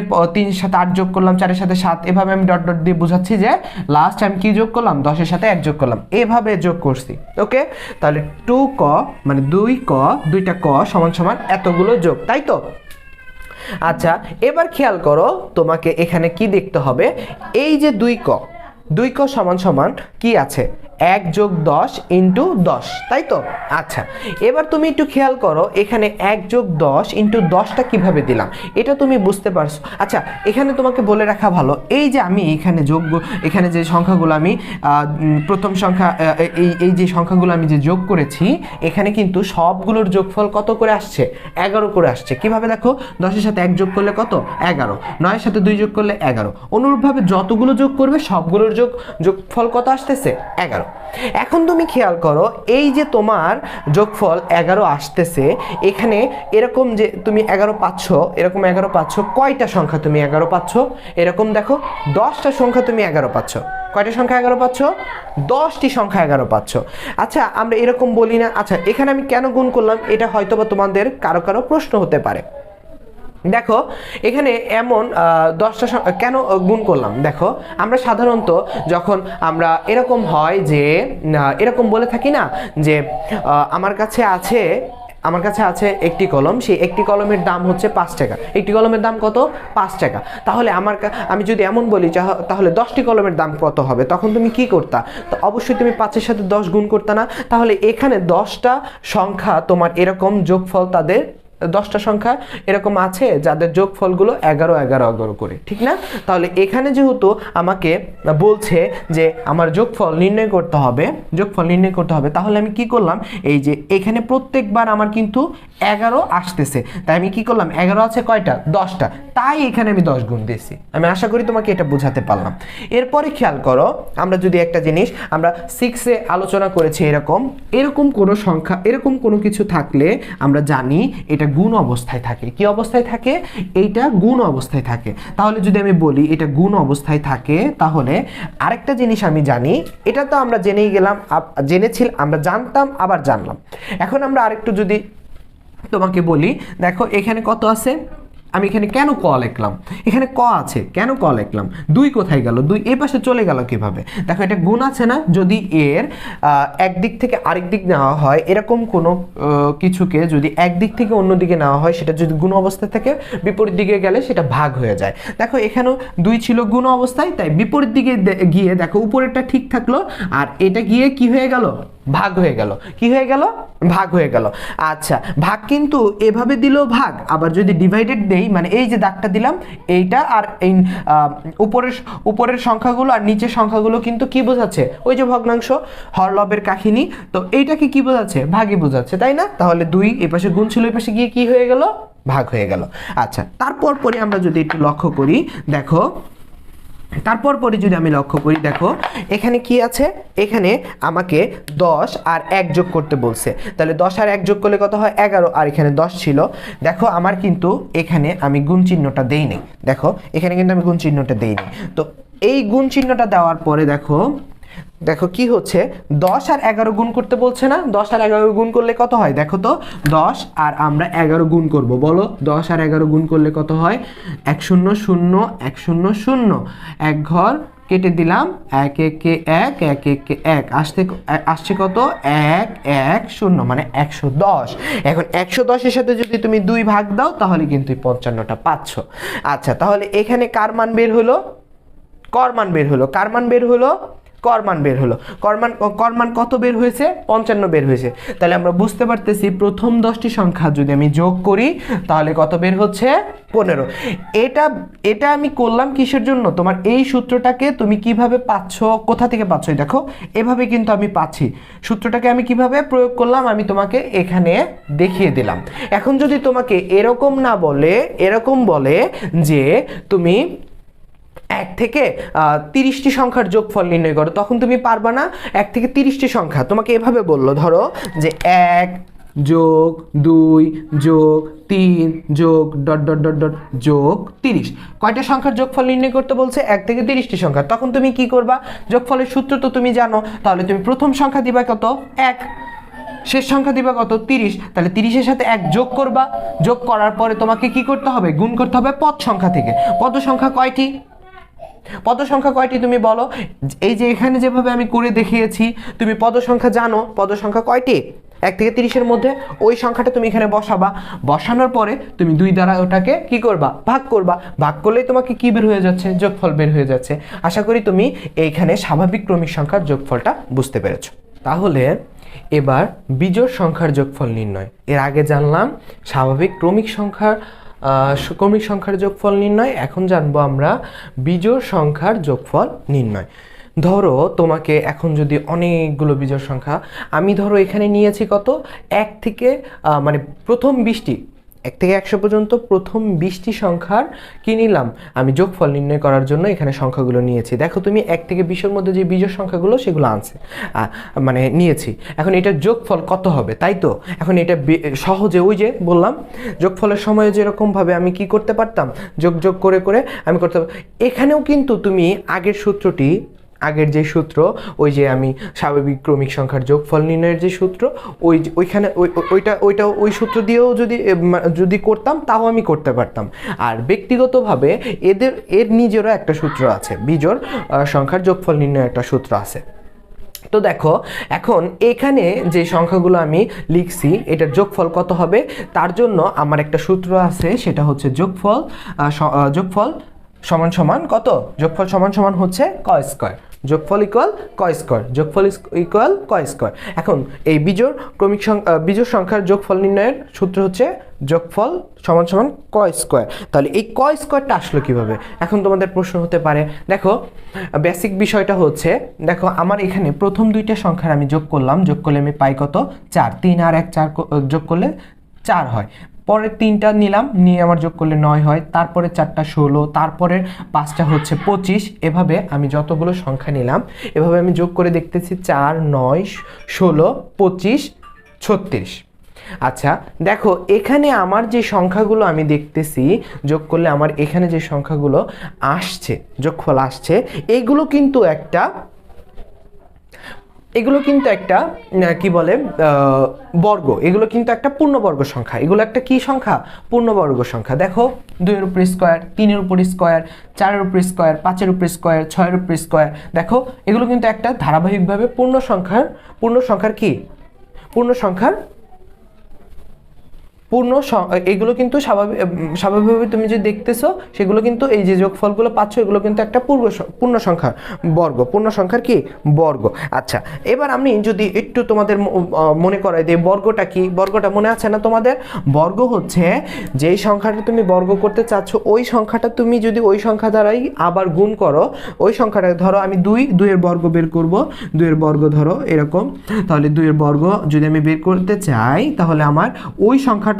এর সাথে 8 যোগ করলাম, 4 এর সাথে 7, এভাবে আমি ডট ডট দিয়ে বুঝাচ্ছি যে লাস্ট আমি কি যোগ করলাম? 10 এর সাথে 1 যোগ করলাম, এভাবে যোগ করছি। ওকে? তাহলে 2 ক মানে 2 ক, 2টা ক সমান সমান এতগুলো যোগ, তাই তো? আচ্ছা, এবার খেয়াল করো, তোমাকে এখানে কি দেখতে হবে? এই যে 2 ক সমান সমান কি আছে? 1 যোগ 10 ইন্টু 10, তাই তো? আচ্ছা, এবার তুমি একটু খেয়াল করো, এখানে 1 যোগ 10 ইন্টু 10টা কিভাবে দিলাম, এটা তুমি বুঝতে পারছো? আচ্ছা, এখানে তোমাকে বলে রাখা ভালো, এই যে আমি এখানে যে সংখ্যাগুলো আমি প্রথম সংখ্যা এই যে সংখ্যাগুলো আমি যে যোগ করেছি, এখানে কিন্তু সবগুলোর যোগফল কত করে আসছে? 11 করে আসছে। কিভাবে? দেখো, 10 এর সাথে 1 যোগ করলে কত? 11, 9 এর সাথে 2 যোগ করলে 11, অনুরূপভাবে যতগুলো যোগ করবে সবগুলোর যোগফল কত আসতেছে? 11। এখন তুমি খেয়াল করো, এই যে তোমার যোগফল 11 আসতেছে, এখানে এরকম যে তুমি 11 পাচ্ছ, এরকম 11 পাচ্ছ, কয়টা সংখ্যা তুমি 11 পাচ্ছ? এরকম দেখো, 10টা সংখ্যা তুমি 11 পাচ্ছ। কয়টা সংখ্যা 11 পাচ্ছ? 10টি সংখ্যা 11 পাচ্ছ। আচ্ছা আমরা এরকম বলি না, আচ্ছা এখানে আমি কেন গুণ করলাম এটা হয়তোবা তোমাদের কারো কারো প্রশ্ন হতে পারে। দেখো এখানে এমন 10টা কেন গুণ করলাম, দেখো আমরা সাধারণত যখন আমরা এরকম হয় যে এরকম বলে থাকি না যে আমার কাছে আছে একটি কলম, সেই একটি কলমের দাম হচ্ছে 5 টাকা, একটি কলমের দাম কত? 5 টাকা। তাহলে আমি যদি এমন বলি তাহলে 10টি কলমের দাম কত হবে, তখন তুমি কি করতা? তো অবশ্যই তুমি 5-এর সাথে 10 গুণ করতা না। তাহলে এখানে 10টা সংখ্যা তোমার এরকম যোগফল, তাদের 10টা সংখ্যা এরকম আছে যাদের যোগফলগুলো 11 করে, ঠিক না? তাহলে এখানে যেহেতু আমাকে বলছে যে আমার যোগফল নির্ণয় করতে হবে, তাহলে আমি কি করলাম, এই যে এখানে প্রত্যেকবার আমার কিন্তু 11 আসতেছে, তাই আমি কি করলাম, 11 আছে কয়টা? 10টা, তাই এখানে আমি 10 গুণ দিয়েছি। আমি আশা করি তোমাকে এটা বোঝাতে পারলাম। এরপরে খেয়াল করো, আমরা যদি একটা জিনিস আমরা 6-এ আলোচনা করেছি, এরকম কোনো সংখ্যা, এরকম কোনো কিছু থাকলে আমরা জানি এটা গুণ অবস্থায় থাকে। কি অবস্থায় থাকে? এইটা গুণ অবস্থায় থাকে। তাহলে যদি আমি বলি এটা গুণ অবস্থায় থাকে, তাহলে আরেকটা জিনিস আমি জানি, এটা তো আমরা জেনেই গেলাম, আমরা জানতাম আবার জানলাম। এখন আমরা আরেকটু যদি তোমাকে বলি, দেখো এখানে কত আছে, আমি এখানে কেন ক লিখলাম, এখানে ক আছে কেন ক লিখলাম, 2 কোথায় গেল, 2 এই পাশে চলে গেল কিভাবে? দেখো এটা গুণ আছে না, যদি এর একদিক থেকে আরেক দিক নেওয়া হয়, এরকম কোনো কিছুকে যদি একদিক থেকে অন্য দিকে নেওয়া হয়, সেটা যদি গুণ অবস্থায় থাকে, বিপরীত দিকে গেলে সেটা ভাগ হয়ে যায়। দেখো এখানেও 2 ছিল গুণ অবস্থায়, তাই বিপরীত দিকে গিয়ে দেখো উপরেরটা ঠিক থাকলো, আর এটা গিয়ে কি হয়ে গেল, ভাগ হয়ে গেল। কি হয়ে গেল? ভাগ হয়ে গেল। আচ্ছা ভাগ কিন্তু এভাবে দিলেও ভাগ, আবার যদি ডিভাইডেড দেই, মানে এই যে দাগটা দিলাম, এইটা আর এই উপরের সংখ্যাগুলো আর নিচের সংখ্যাগুলো কিন্তু কি বোঝাচ্ছে, ওই যে ভগ্নাংশ, হরলবের কাহিনী, তো এইটাকে কি বোঝাচ্ছে, ভাগই বোঝাচ্ছে, তাই না? তাহলে 2 এই পাশে গুণ ছিল, এই পাশে গিয়ে কি হয়ে গেল, ভাগ হয়ে গেল। আচ্ছা তারপর পরে আমরা যদি একটু লক্ষ্য করি, দেখো যদি আমি লক্ষ্য করি, দেখো এখানে কি আছে, এখানে আমাকে 10 আর 1 যোগ করতে বলছে, তাহলে 10 আর 1 যোগ করলে কত হয়, 11, আর এখানে 10 ছিল। দেখো আমার কিন্তু এখানে আমি গুণ চিহ্নটা দেইনি, দেখো এখানে কিন্তু আমি গুণ চিহ্নটা দেইনি। তো এই গুণ চিহ্নটা দেওয়ার পরে দেখো কি হচ্ছে, 10 আর 11 গুণ করতে বলছে না, 10 আর 11 গুণ করলে কত হয়, দেখো তো, 10 আর আমরা 11 গুণ করব, বলো 10 আর 11 গুণ করলে কত হয়, 1 0 0 1 0 0, এক ঘর কেটে দিলাম, 1 1 1 1 1 1 আসছে কত, 1 1 0, মানে 110। এখন 110 এর সাথে যদি তুমি 2 ভাগ দাও, তাহলে কিন্তু 55টা পাচ্ছ। আচ্ছা তাহলে এখানে কার মান বের হলো, কর মান বের হলো, কার মান বের হলো, কর মান বের হলো। কর মান কত বের হয়েছে, 55 বের হয়েছে। তাহলে আমরা বুঝতে পারতেছি প্রথম 10টি সংখ্যা যদি আমি যোগ করি, তাহলে কত বের হচ্ছে, 15। এটা আমি করলাম কিসের জন্য, তোমার এই সূত্রটাকে তুমি কিভাবে পাচ্ছ, কোথা থেকে পাচ্ছ, দেখো এভাবে কিন্তু আমি পাচ্ছি। সূত্রটাকে আমি কিভাবে প্রয়োগ করলাম, আমি তোমাকে এখানে দেখিয়ে দিলাম। এখন যদি তোমাকে এরকম না বলে, এরকম বলে যে তুমি 1 থেকে 30টি সংখ্যার যোগফল নির্ণয় করো, তখন তুমি পারবা না। 1 থেকে 30টি সংখ্যা তোমাকে এভাবে বললো, ধরো যে 1 যোগ 2 যোগ 3 যোগ ... যোগ 30, কয়টা সংখ্যার যোগফল নির্ণয় করতে বলছে, 1 থেকে 30টি সংখ্যা। তখন তুমি কি করবা, যোগফলের সূত্র তো তুমি জানো, তাহলে তুমি প্রথম সংখ্যা দিবা কত, 1, শেষ সংখ্যা দিবা কত, 30, তাহলে 30-এর সাথে 1 যোগ করবা, যোগ করার পরে তোমাকে কি করতে হবে, গুণ করতে হবে পদ সংখ্যা থেকে। পদ সংখ্যা কয়টি, পদ সংখ্যা কয়টি তুমি বলো, এই যে এখানে যেভাবে আমি করে দেখিয়েছি, তুমি পদ সংখ্যা জানো, পদ সংখ্যা কয়টি, 1 থেকে 30-এর মধ্যে ওই সংখ্যাটা তুমি এখানে বসাবা, বসানোর পরে তুমি 2 দ্বারা ওটাকে কি করবা, ভাগ করবা, ভাগ করলেই তোমাকে কি বের হয়ে যাচ্ছে, যোগফল বের হয়ে যাচ্ছে। আশা করি তুমি এইখানে স্বাভাবিক ক্রমিক সংখ্যার যোগফলটা বুঝতে পেরেছো। তাহলে এবার বিজোড় সংখ্যার যোগফল নির্ণয়, এর আগে জানলাম স্বাভাবিক ক্রমিক সংখ্যার যোগফল নির্ণয়, এখন জানবো আমরা বিজোড় সংখ্যার যোগফল নির্ণয়। ধরো তোমাকে এখন যদি অনেকগুলো বিজোড় সংখ্যা, আমি ধরো এখানে নিয়েছি কত, 1 থেকে মানে প্রথম 20টি, 1 থেকে 100 পর্যন্ত প্রথম 20টি সংখ্যার কি নিলাম, আমি যোগফল নির্ণয় করার জন্য এখানে সংখ্যাগুলো নিয়েছি। দেখো তুমি 1 থেকে 20-এর মধ্যে যে বিজোড় সংখ্যাগুলো সেগুলো মানে নিয়েছি। এখন এটার যোগফল কত হবে, তাই তো? এখন এটা সহজে, ওই যে বললাম যোগফলের সময় যেরকমভাবে আমি কি করতে পারতাম, যোগ করে আমি করতে পারতাম। এখানেও কিন্তু তুমি আগের সূত্রটি আগের যে সূত্র, ওই যে আমি স্বাভাবিক ক্রমিক সংখ্যার যোগফল নির্ণয়ের যে সূত্র, ওইখানে ওই সূত্র দিয়েও যদি করতাম তাও আমি করতে পারতাম। আর ব্যক্তিগতভাবে এর নিজেরও একটা সূত্র আছে, বিজোড় সংখ্যার যোগফল নির্ণয়ের একটা সূত্র আছে। তো দেখো এখন এখানে যে সংখ্যাগুলো আমি লিখছি এটার যোগফল কত হবে, তার জন্য আমার একটা সূত্র আছে, সেটা হচ্ছে যোগফল সমান সমান কত, যোগফল সমান সমান হচ্ছে ক স্কয়ার, যোগফল ইকুয়াল ক স্কয়ার, যোগফল ইকুয়াল ক স্কয়ার। এখন এই বিজোড় সংখ্যার যোগফল নির্ণয়ের সূত্র হচ্ছে যোগফল সমান সমান ক স্কয়ার। তাহলে এই ক স্কয়ারটা আসলো কিভাবে, এখন তোমাদের প্রশ্ন হতে পারে। দেখো বেসিক বিষয়টা হচ্ছে, দেখো আমার এখানে প্রথম দুইটা সংখ্যার আমি যোগ করলে আমি পাই কত, 4, 3 আর 1 4 যোগ করলে 4 হয়। পরের 3টা নিলাম, নিয়ে আমার যোগ করলে 9 হয়, তারপরে 4টা 16, তারপরে 5টা হচ্ছে 25। এভাবে আমি যতগুলো সংখ্যা নিলাম এভাবে আমি যোগ করে দেখতেছি 4, 9, 16, 25, 36। আচ্ছা দেখো এখানে আমার যে সংখ্যাগুলো আমি দেখতেছি যোগ করলে আমার এখানে যে সংখ্যাগুলো আসছে, যোগফল আসছে, এগুলো কিন্তু একটা কি বলে বর্গ, এগুলো কিন্তু একটা পূর্ণবর্গ সংখ্যা, এগুলো একটা কি সংখ্যা, পূর্ণবর্গ সংখ্যা। দেখো 2 এর উপর স্কয়ার, 3 এর উপর স্কয়ার, 4 এর উপর স্কয়ার, 5 এর উপর স্কয়ার, 6 এর উপর স্কয়ার। দেখো এগুলো কিন্তু একটা ধারাবাহিকভাবে পূর্ণ সংখ্যার কি, এগুলো কিন্তু স্বাভাবিকভাবে তুমি যে দেখতেছো সেগুলো কিন্তু এই যে যোগফলগুলো পাচ্ছ এগুলো কিন্তু একটা পূর্ণ সংখ্যার বর্গ, পূর্ণ সংখ্যার কি বর্গ। আচ্ছা এবার আমি যদি একটু তোমাদের মনে করাই দিই বর্গটা কি, বর্গটা মনে আছে না তোমাদের, বর্গ হচ্ছে যেই সংখ্যাটা তুমি বর্গ করতে চাচ্ছ ওই সংখ্যাটা তুমি যদি ওই সংখ্যা দ্বারাই আবার গুণ করো, ওই সংখ্যাটা ধরো আমি 2 এর বর্গ বের করব, 2 এর বর্গ ধরো এরকম, তাহলে 2 এর বর্গ যদি আমি বের করতে চাই তাহলে আমার ওই সংখ্যাটা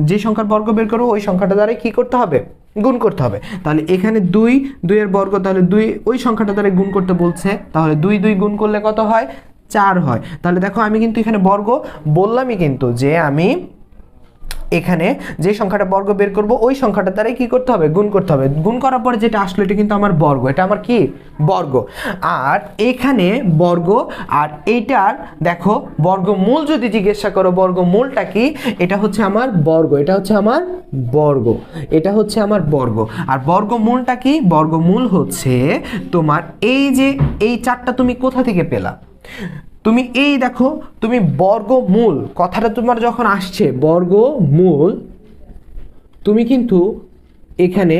যে সংখ্যার বর্গ বের করবো ওই সংখ্যাটা দ্বারা কি করতে হবে, গুণ করতে হবে। তাহলে এখানে 2 এর বর্গ, তাহলে 2 ওই সংখ্যাটা দ্বারা গুণ করতে বলছে, তাহলে 2 গুণ করলে কত হয়, 4 হয়। তাহলে দেখো আমি কিন্তু এখানে বর্গ বললামই কিন্তু যে আমি এখানে যে সংখ্যাটা বর্গ বের করব ওই সংখ্যাটা দ্বারাই কি করতে হবে, গুণ করতে হবে। গুণ করার পরে যেটা আসলো এটা কিন্তু আমার বর্গ, এটা আমার কি বর্গ। আর এখানে বর্গ আর এইটার দেখো বর্গমূল যদি জিজ্ঞাসা করো বর্গমূলটা কি, এটা হচ্ছে আমার বর্গ, এটা হচ্ছে আমার বর্গ, এটা হচ্ছে আমার বর্গ। আর বর্গমূলটা কি, বর্গমূল হচ্ছে তোমার এই যে এই 4টা তুমি কোথা থেকে পেলা, তুমি এই দেখো তুমি বর্গমূল কথাটা তোমার যখন আসছে বর্গমূল, তুমি কিন্তু এখানে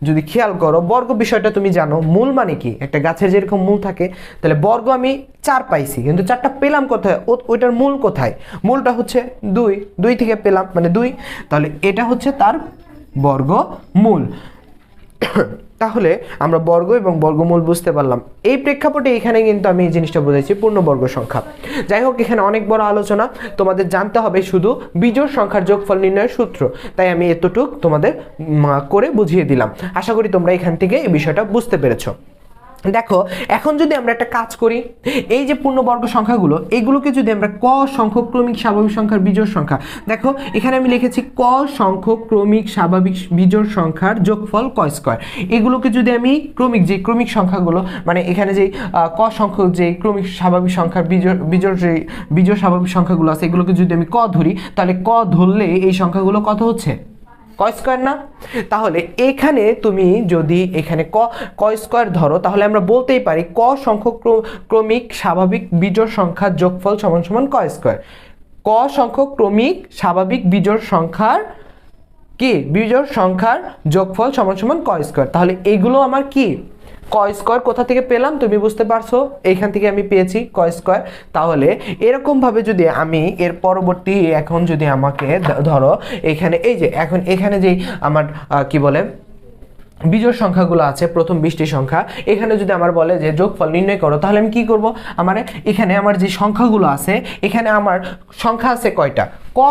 যদি খেয়াল করো বর্গ বিষয়টা তুমি জানো, মূল মানে কি, একটা গাছের যেরকম মূল থাকে, তাহলে বর্গ আমি 4 পাইছি কিন্তু 4টা পেলাম কোথায়, ওইটার মূল কোথায়, মূলটা হচ্ছে 2 থেকে পেলাম মানে 2, তাহলে এটা হচ্ছে তার বর্গমূল। তাহলে আমরা বর্গ এবং বর্গমূল বুঝতে পারলাম। এই প্রেক্ষাপটে এখানে কিন্তু আমি এই জিনিসটা বুঝাইছি পূর্ণবর্গ সংখ্যা। যাই হোক এখানে অনেক বড় আলোচনা, তোমাদের জানতে হবে শুধু বিজোড় সংখ্যার যোগফল নির্ণয়ের সূত্র, তাই আমি এতটুক তোমাদের করে বুঝিয়ে দিলাম। আশা করি তোমরা এখান থেকে এই বিষয়টা বুঝতে পেরেছো। দেখো এখন যদি আমরা একটা কাজ করি, এই যে পূর্ণবর্গ সংখ্যাগুলো এগুলোকে যদি আমরা ক সংখ্যক ক্রমিক স্বাভাবিক সংখ্যার বিজোড় সংখ্যা, দেখো এখানে আমি লিখেছি ক সংখ্যক ক্রমিক স্বাভাবিক বিজোড় সংখ্যার যোগফল ক স্কয়ার, এগুলোকে যদি আমি ক্রমিক সংখ্যাগুলো মানে এখানে যে ক সংখ্যক যে ক্রমিক স্বাভাবিক সংখ্যার বিজোড় স্বাভাবিক সংখ্যাগুলো আছে এগুলোকে যদি আমি ক ধরি, তাহলে ক ধরলে এই সংখ্যাগুলো কত হচ্ছে, ক স্কয়ার না। তাহলে এখানে তুমি যদি এখানে ক স্কয়ার ধরো তাহলে আমরা বলতেই পারি ক সংখ্যক ক্রমিক স্বাভাবিক বিজোড় সংখ্যার যোগফল সমান সমান ক স্কয়ার। ক সংখ্যক ক্রমিক স্বাভাবিক বিজোড় সংখ্যার কি, বিজোড় সংখ্যার যোগফল সমান সমান ক স্কয়ার। তাহলে এগুলো আমার কি ক স্কয়ার কোথা থেকে পেলাম তুমি বুঝতে পারছো, এইখান থেকে আমি পেয়েছি ক স্কয়ার। তাহলে এরকম ভাবে যদি আমি এর পরবর্তী এখন যদি আমাকে ধরো এখানে এই যে এখন এখানে যেই আমার কি বলে বিজোড় সংখ্যাগুলো আছে প্রথম 20টি সংখ্যা, এখানে যদি আমার বলে যে যোগফল নির্ণয় করো তাহলে আমি কি করব, আমার এখানে আমার যে সংখ্যাগুলো আছে এখানে আমার সংখ্যা আছে কয়টা, ক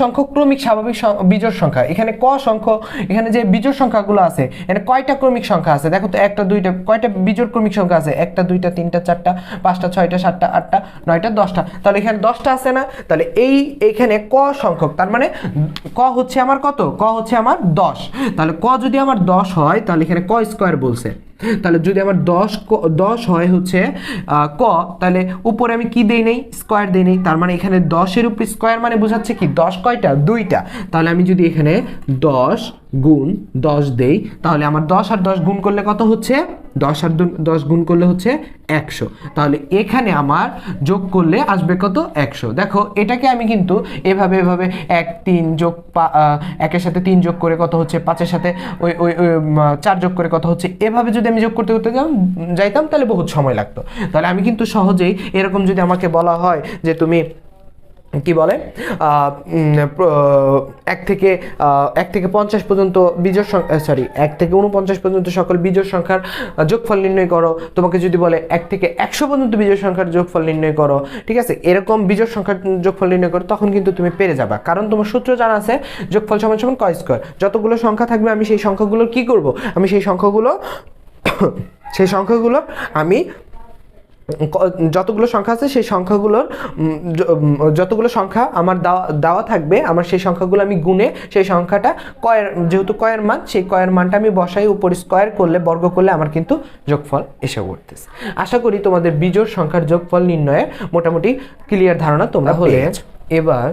সংখ্যক ক্রমিক স্বাভাবিক বিজোড় সংখ্যা, এখানে ক সংখ্যক এখানে যে বিজোড় সংখ্যাগুলো আছে এখানে কয়টা ক্রমিক সংখ্যা আছে, দেখো তো 1টা 2টা কয়টা বিজোড় ক্রমিক সংখ্যা আছে, 1টা 2টা 3টা 4টা 5টা 6টা 7টা 8টা 9টা 10টা, তাহলে এখানে 10টা আছে না, তাহলে এইখানে ক সংখ্যক তার মানে ক হচ্ছে আমার কত, ক হচ্ছে আমার 10, তাহলে ক যদি আমার 10 হয় তাহলে এখানে ক স্কয়ার বলছে, তাহলে যদি আমার 10 হয় হচ্ছে ক, তাহলে উপরে আমি কি দেই নেই, স্কোয়ার দেই নেই। তার মানে এখানে 10-এর উপর স্কোয়ার মানে বোঝাচ্ছে কি 10 কয়টা, 2টা। তাহলে আমি যদি এখানে 10 গুণ 10 দেই, তাহলে আমার 10 আর 10 গুণ করলে কত হচ্ছে, 10 আর 10 গুণ করলে হচ্ছে 100। তাহলে এখানে আমার যোগ করলে আসবে কত, 100। দেখো এটাকে আমি কিন্তু এভাবে 1 3 যোগ 1-এর সাথে 3 যোগ করে কত হচ্ছে, 5-এর সাথে ওই 4 যোগ করে কত হচ্ছে, এভাবে যদি আমি যোগ করতে যাইতাম তাহলে বহুত সময় লাগতো। তাহলে আমি কিন্তু সহজেই এরকম যদি আমাকে বলা হয় যে তুমি কি বলে 1 থেকে 50 পর্যন্ত বিজোড় সংখ্যা, 1 থেকে 49 পর্যন্ত সকল বিজোড় সংখ্যার যোগফল নির্ণয় করো। তোমাকে যদি বলে 1 থেকে 100 পর্যন্ত বিজোড় সংখ্যার যোগফল নির্ণয় করো, ঠিক আছে, এরকম বিজোড় সংখ্যার যোগফল নির্ণয় করো, তখন কিন্তু তুমি পেরে যাবে, কারণ তোমার সূত্র জানা আছে যোগফল সমান সমান ক স্কয়ার। যতগুলো সংখ্যা থাকবে আমি সেই সংখ্যাগুলোর কি করব, আমি সেই সংখ্যাগুলো আমি যতগুলো সংখ্যা আছে সেই সংখ্যাগুলোর যতগুলো সংখ্যা আমার দেওয়া থাকবে, আমার সেই সংখ্যাগুলো আমি গুণে সেই সংখ্যাটা যেহেতু কয়ের মান, সেই কয়ের মানটা আমি বসাই, উপর স্কয়ার করলে বর্গ করলে আমার কিন্তু যোগফল এসে পড়তেছে। আশা করি তোমাদের বিজোড় সংখ্যার যোগফল নির্ণয়ের মোটামুটি ক্লিয়ার ধারণা তোমরা পেয়ে গেছো। এবার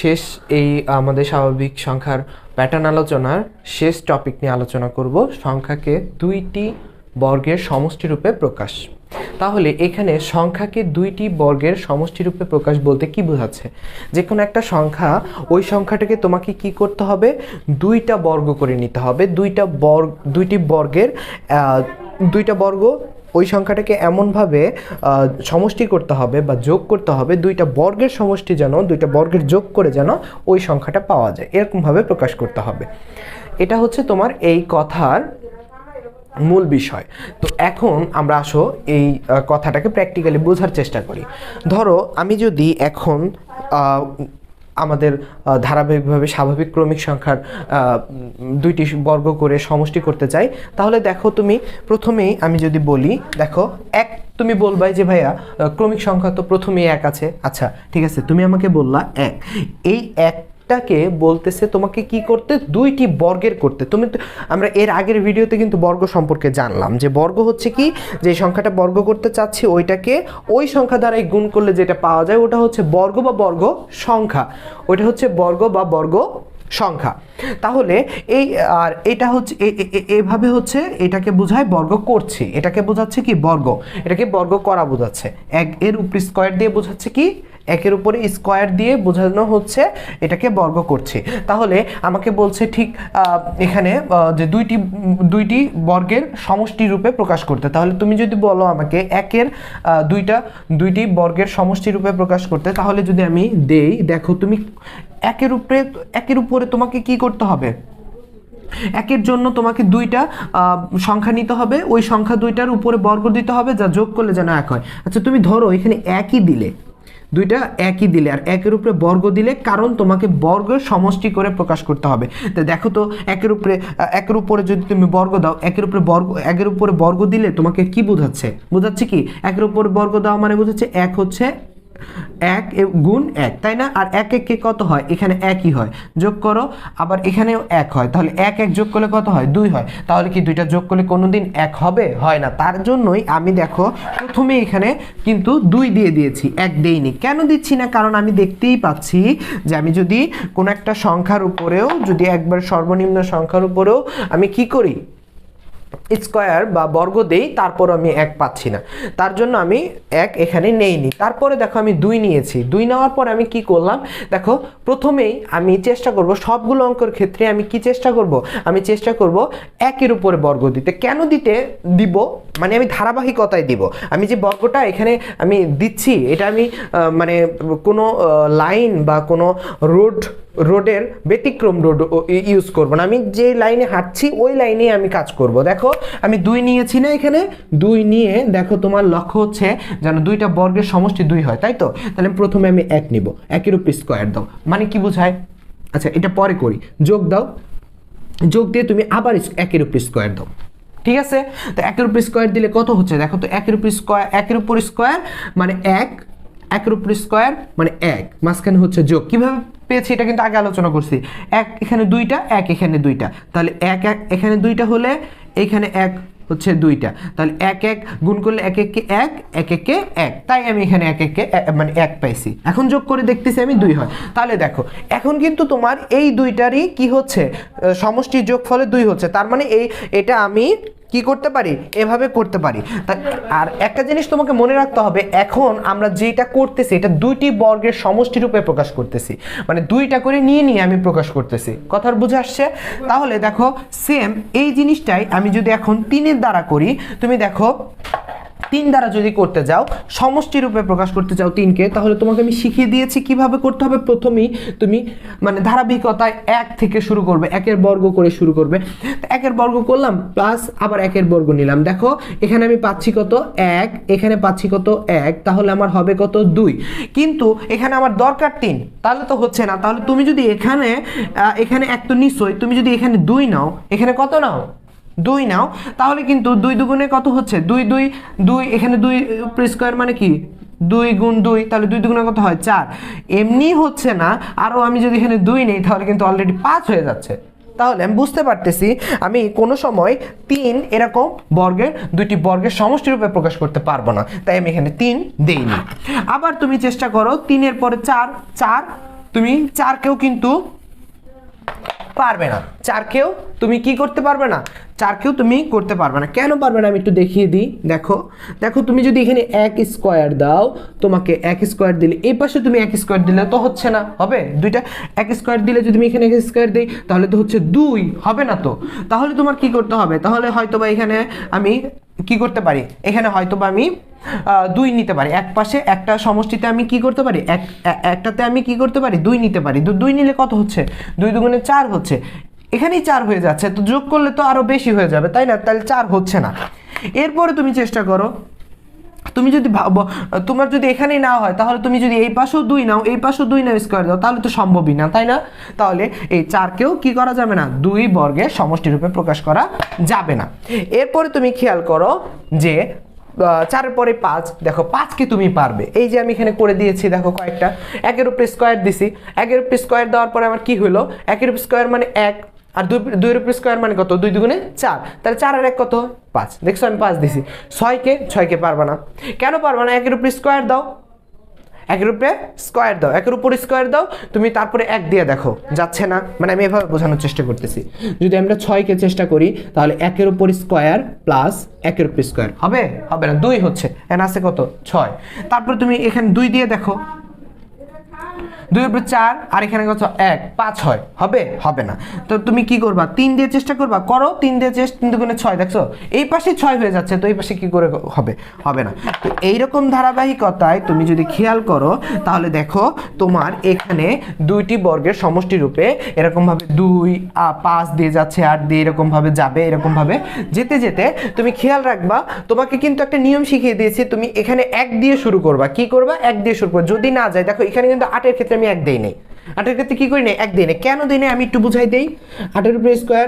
শেষ এই আমাদের স্বাভাবিক সংখ্যার প্যাটার্ন আলোচনার শেষ টপিক নিয়ে আলোচনা করব, সংখ্যাকে 2টি বর্গের সমষ্টি রূপে প্রকাশ। তাহলে এখানে সংখ্যাকে 2টি বর্গের সমষ্টি রূপে প্রকাশ বলতে কি বোঝাচ্ছে, যে কোনো একটা সংখ্যা, ওই সংখ্যাটাকে তোমাকে কি করতে হবে, 2টা বর্গ করে নিতে হবে। 2টি বর্গ ওই সংখ্যাটাকে এমনভাবে সমষ্টি করতে হবে বা যোগ করতে হবে, 2টা বর্গের সমষ্টি যেন, 2টা বর্গের যোগ করে যেন ওই সংখ্যাটা পাওয়া যায়, এরকমভাবে প্রকাশ করতে হবে। এটা হচ্ছে তোমার এই কথার মূল বিষয়। তো এখন আমরা আসো এই কথাটাকে প্র্যাকটিক্যালি বোঝার চেষ্টা করি। ধরো আমি যদি এখন আমাদের ধারাবাহিকভাবে স্বাভাবিক ক্রমিক সংখ্যার 2টি বর্গ করে সমষ্টি করতে চাই, তাহলে দেখো তুমি প্রথমেই আমি যদি বলি, দেখো 1, তুমি বলবাই যে ভাইয়া ক্রমিক সংখ্যা তো প্রথমেই 1 আছে। আচ্ছা ঠিক আছে, তুমি আমাকে বললা 1, এই 1টাকে বলতেছে তোমাকে কি করতে, 2টি বর্গের করতে। আমরা এর আগের ভিডিওতে কিন্তু বর্গ সম্পর্কে জানলাম যে বর্গ হচ্ছে কি, যে সংখ্যাটা বর্গ করতে চাচ্ছি ওইটাকে ওই সংখ্যা দ্বারা গুণ করলে যেটা পাওয়া যায় ওটা হচ্ছে বর্গ বা বর্গ সংখ্যা, ওইটা হচ্ছে বর্গ বা বর্গ সংখ্যা। তাহলে এটা হচ্ছে এভাবে হচ্ছে এটাকে বোঝায় বর্গ করছি, এটাকে বোঝাচ্ছে কি বর্গ, এটাকে বর্গ করা বোঝাচ্ছে। 1 এর উপর স্কয়ার দিয়ে বোঝাচ্ছে কি, 1 এর উপরে স্কয়ার দিয়ে বোঝানো হচ্ছে এটাকে বর্গ করছি। তাহলে আমাকে বলছে ঠিক এখানে যে 2টি বর্গের সমষ্টি রূপে প্রকাশ করতে। তাহলে তুমি যদি বলো আমাকে 1 এর 2টি বর্গের সমষ্টি রূপে প্রকাশ করতে, তাহলে যদি আমি দেই, দেখো তুমি 1 এর উপরে তোমাকে কি করতে হবে, 1 এর জন্য তোমাকে 2টা সংখ্যা নিতে হবে, ওই সংখ্যা 2টার উপরে বর্গ দিতে হবে, যা যোগ করলে যেন 1 হয়। আচ্ছা তুমি ধরো এখানে 1ই দিলে, 2টা 1ই দিলে আর 1 এর উপরে বর্গ দিলে, কারণ তোমাকে বর্গের সমষ্টি করে প্রকাশ করতে হবে। তো দেখো তো 1 এর উপরে যদি তুমি বর্গ দাও, 1 এর উপরে বর্গ দিলে তোমাকে কি বোঝাচ্ছে কি 1 এর উপরে বর্গ দেওয়া মানে বোঝাচ্ছে 1 হচ্ছে 1 গুণ 1, তাই না? আর 1 1 কত হয়, এখানে 1ই হয়, যোগ করো আবার এখানেও 1 হয়, তাহলে 1 1 যোগ করলে কত হয়, 2 হয়। তাহলে কি 2টা যোগ করলে কোনোদিন 1 হবে, হয় না। তার জন্যই আমি দেখো প্রথমে এখানে কিন্তু 2 দিয়ে দিয়েছি, 1 দেইনি। কেন দিচ্ছি না, কারণ আমি দেখতেই পাচ্ছি যে আমি যদি কোনো একটা সংখ্যার উপরেও, যদি একবার সর্বনিম্ন সংখ্যার উপরেও আমি কি করি, স্কয়ার বা বর্গ দেই, তারপর আমি 1 পাচ্ছি না, তার জন্য আমি 1 এখানে নেইনি। তারপরে দেখো আমি 2 নিয়েছি, 2 নেওয়ার পর আমি কি করলাম, দেখো প্রথমেই আমি চেষ্টা করব সবগুলো অঙ্কের ক্ষেত্রে আমি কি চেষ্টা করব, আমি চেষ্টা করব 1 এর উপরে বর্গ দিতে। কেন দিব, মানে আমি ধারাবাহিকতায় দিব। আমি যে বর্গটা এখানে আমি দিচ্ছি, এটা আমি মানে কোনো লাইন বা কোনো রোডের ব্যতিক্রম রোড ইউজ করব না, আমি যে লাইনে হাঁটছি ওই লাইনে আমি কাজ করব। দেখো আমি 2 নিয়েছি না, এখানে 2 নিয়ে দেখো তোমার লক্ষ্য হচ্ছে যেন 2টা বর্গের সমষ্টি 2 হয়, তাই তো? তাহলে প্রথমে আমি 1 নিব, 1 এর উপর স্কয়ার দাও, মানে কি বোঝায়, আচ্ছা এটা পরে করি, যোগ দাও, যোগ দিয়ে তুমি আবার 1 এর উপর স্কয়ার দাও, ঠিক আছে? তো 1 এর উপর স্কয়ার দিলে কত হচ্ছে, দেখো তো 1 এর উপর স্কয়ার মানে 1 এর উপর স্কয়ার মানে 1, মাঝখানে হচ্ছে যোগ। কিভাবে পেয়েছি এটা কিন্তু আগে আলোচনা করছি, 1 এখানে 2টা, 1 এখানে 2টা, তাহলে 1 এখানে 2টা হলে এইখানে এক হচ্ছে দুইটা, তাহলে এক এক গুণ করলে এক এককে এক, এক এককে এক, তাই আমি এখানে এক এককে মানে এক পাইছি। এখন যোগ করে দেখতেছি আমি 2 হয়। তাহলে দেখো এখন কিন্তু তোমার এই দুইটারই কি হচ্ছে, সমষ্টির যোগফলে 2 হচ্ছে। তার মানে এটা আমি কি করতে পারি, এভাবে করতে পারি। আর একটা জিনিস তোমাকে মনে রাখতে হবে, এখন আমরা যেটা করতেছি এটা দুইটি বর্গের সমষ্টি রূপে প্রকাশ করতেছি, মানে দুইটা করে নিয়ে নিয়ে আমি প্রকাশ করতেছি। কথার বুঝে আসছে? তাহলে দেখো সেম এই জিনিসটাই আমি যদি এখন 3-এর দ্বারা করি, তুমি দেখো 3 দ্বারা যদি করতে যাও, সমষ্টি রূপে প্রকাশ করতে চাও 3কে, তাহলে তোমাকে আমি শিখিয়ে দিয়েছি কিভাবে করতে হবে। প্রথমেই তুমি মানে ধারাবাহিকতায় 1 থেকে শুরু করবে, 1-এর বর্গ করে শুরু করবে। 1-এর বর্গ করলাম প্লাস আবার 1-এর বর্গ নিলাম। দেখো এখানে আমি পাচ্ছি কত 1, এখানে পাচ্ছি কত 1, তাহলে আমার হবে কত 2। কিন্তু এখানে আমার দরকার 3, তাহলে তো হচ্ছে না। তাহলে তুমি যদি এখানে 1 তো নিশ্চয়ই, তুমি যদি এখানে 2 নাও, এখানে কত নাও 2 নাও, তাহলে কিন্তু 2 দুগুণে কত হচ্ছে 2 2 2, এখানে 2 স্কয়ার মানে কি 2 গুণ 2, তাহলে 2 দুগুণে কত হয় 4। এমনি হচ্ছে না, আরও আমি যদি এখানে 2 নেই তাহলে কিন্তু অলরেডি 5 হয়ে যাচ্ছে। তাহলে আমি বুঝতে পারতেছি আমি কোনো সময় 3 এরকম বর্গের দুইটি বর্গের সমষ্টি রূপে প্রকাশ করতে পারবো না, তাই আমি এখানে 3 দেইনি। আবার তুমি চেষ্টা করো 3-এর পরে 4, তুমি 4কেও কিন্তু পারবে না, 4কেও তুমি কি করতে পারবে না, 4কেও তুমি করতে পারবে না। কেন পারবে না আমি একটু দেখিয়ে দিই। দেখো দেখো তুমি যদি এখানে 1 স্কয়ার দাও, তোমাকে 1 স্কয়ার দিলে এই পাশে তুমি 1 স্কয়ার দিলে তো হচ্ছে না, হবে দুইটা 1 স্কয়ার দিলে যদি আমি এখানে 1 স্কয়ার দিই তাহলে তো হচ্ছে 2, হবে না তো। তাহলে তোমার কি করতে হবে, তাহলে হয়তোবা এখানে আমি কি করতে পারি, এখানে হয়তোবা আমি 2 নিতে পারি, এক পাশে একটা সমষ্টিতে আমি কি করতে পারি, একটাতে আমি কি করতে পারি 2 নিতে পারি। 2 নিলে কত হচ্ছে 2 দুগুণে 4 হচ্ছে, এখানেই 4 হয়ে যাচ্ছে, তো যোগ করলে তো আরো বেশি হয়ে যাবে, তাই না? তাহলে 4 হচ্ছে না। এরপরে তুমি চেষ্টা করো, তুমি যদি তোমার যদি এখানেই না হয়, তাহলে তুমি যদি এই পাশেও 2 নাও, এই পাশেও 2 নাও স্কয়ার দাও, তাহলে তো সম্ভবই না, তাই না? তাহলে এই 4কেও কি করা যাবে না, 2 বর্গের সমষ্টি রূপে প্রকাশ করা যাবে না। এরপরে তুমি খেয়াল করো যে 4-এর পরে 5, দেখো 5কে তুমি পারবে। এই যে আমি এখানে করে দিয়েছি, দেখো কয়েকটা 1-এর উপরে স্কয়ার দিছি, 1-এর উপরে স্কয়ার দেওয়ার পরে আমার কি হলো, 1-এর উপরে স্কয়ার মানে 1, আর 2-এর উপরে স্কয়ার মানে কত 2 দুগুণে 4, তাহলে 4 আর 1 কত 5। দেখছো আমি 5 দিছি। 6কে পারবা না। কেন পারবা না? 1-এর উপরে স্কয়ার দাও, 1-এর উপরে স্কয়ার দাও, 1-এর উপরে স্কয়ার দাও, তুমি তারপরে 1 দিয়ে দেখো যাচ্ছে না, মানে আমি এভাবে বোঝানোর চেষ্টা করতেছি। যদি আমরা 6কে চেষ্টা করি তাহলে 1-এর উপর স্কয়ার প্লাস 1-এর উপর স্কয়ার হবে, হবে না, 2 হচ্ছে, এখানে আছে কত 6। তারপর তুমি এখানে 2 দিয়ে দেখো, 2-এর উপর 4 আর এখানে কত 1, 5 হয়, হবে, হবে না। তো তুমি কি করবা, 3 দিয়ে চেষ্টা করবা, করো 3 দিয়ে চেষ্টা, 3 দুগুণে 6, দেখছো এই পাশে 6 হয়ে যাচ্ছে, তো এই পাশে কি করে হবে, হবে না। তো এইরকম ধারাবাহিকতায় তুমি যদি খেয়াল করো তাহলে দেখো তোমার এখানে দুইটি বর্গের সমষ্টি রূপে এরকম ভাবে 2 5 দিয়ে যাচ্ছে, 8 দিয়ে এরকম ভাবে যাবে, এরকম ভাবে যেতে যেতে তুমি খেয়াল রাখবা, তোমাকে কিন্তু একটা নিয়ম শিখিয়ে দিয়েছি, তুমি এখানে 1 দিয়ে শুরু করবা, কি করবা 1 দিয়ে শুরু করবা। যদি না যায়, দেখো এখানে কিন্তু 8-এর ক্ষেত্রে আমি 1 দেই নাই, 8-এর ক্ষেত্রে কি করি নাই 1 দেই নাই। কেন দেই নাই আমি একটু বুঝাই দেই। 8-এর উপরে স্কয়ার,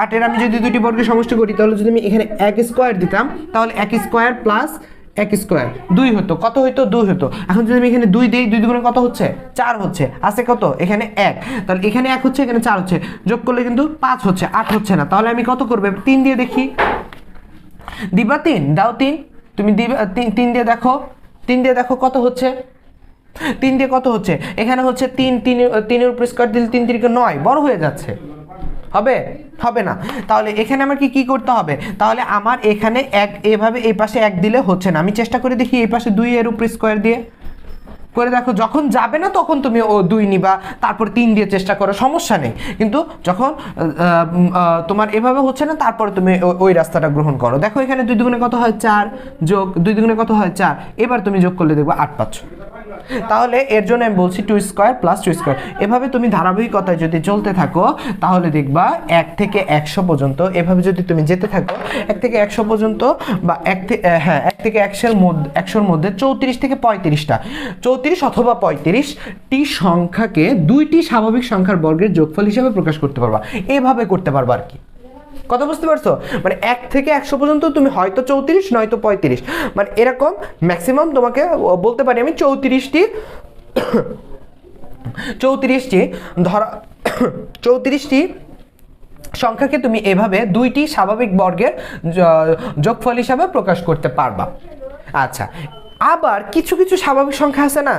8-এর আমি যদি দুইটি বর্গের সমষ্টি করি, তাহলে যদি আমি এখানে 1 স্কয়ার দিতাম তাহলে 1 স্কয়ার প্লাস 1 স্কয়ার 2 হতো, কত হইতো 2 হতো। এখন যদি আমি এখানে 2 দেই, 2 দুগুণে কত হচ্ছে 4 হচ্ছে, আছে কত এখানে 1, তাহলে এখানে 1 হচ্ছে, এখানে 4 হচ্ছে, যোগ করলে কিন্তু 5 হচ্ছে, 8 হচ্ছে না। তাহলে আমি কত করব, 3 দিয়ে দেখি, দিবা 3 দাও 3, তুমি দিবা 3 দিয়ে দেখো, 3 দিয়ে দেখো কত হচ্ছে, 3 দিয়ে কত হচ্ছে, এখানে হচ্ছে 3-3-এর উপর স্কয়ার দিলে 3 3 9, বড় হয়ে যাচ্ছে, হবে, হবে না। তাহলে এখানে আমার কি করতে হবে, তাহলে আমার এখানে 1 এভাবে এই পাশে 1 দিলে হচ্ছে না, আমি চেষ্টা করে দেখি এই পাশে 2-এর উপর স্কয়ার দিয়ে করে দেখো, যখন যাবে না তখন তুমি 2 নিবা, তারপর 3 দিয়ে চেষ্টা করো, সমস্যা নেই। কিন্তু যখন তোমার এভাবে হচ্ছে না, তারপরে তুমি ওই রাস্তাটা গ্রহণ করো। দেখো এখানে 2 দুগুণে কত হয় 4, যোগ 2 দুগুণে কত হয় 4, এবার তুমি যোগ করলে দেখবে 8 পাচ্ছ। তাহলে এর জন্য আমি বলছি 2 স্কয়ার প্লাস 2 স্কয়ার। এভাবে তুমি ধারাবাহিকতায় যদি চলতে থাকো তাহলে দেখবা 1 থেকে 100 পর্যন্ত, এভাবে যদি তুমি যেতে থাকো 1 থেকে 100 পর্যন্ত, বা 1 থেকে 100-র মধ্যে 34 থেকে 35টা, 34 অথবা 35টি সংখ্যাকে দুইটি স্বাভাবিক সংখ্যার বর্গের যোগফল হিসেবে প্রকাশ করতে পারবা, এভাবে করতে পারবা আর কি। কথা বুঝতে পারছো? মানে 1 থেকে 100 পর্যন্ত তুমি হয়তো 34 নয়তো 35, মানে এরকম ম্যাক্সিমাম তোমাকে বলতে পারি আমি 34টি ধরা 34টি সংখ্যাকে তুমি এভাবে দুইটি স্বাভাবিক বর্গের যোগফল হিসাবে প্রকাশ করতে পারবা। আচ্ছা, আবার কিছু কিছু স্বাভাবিক সংখ্যা আছে না,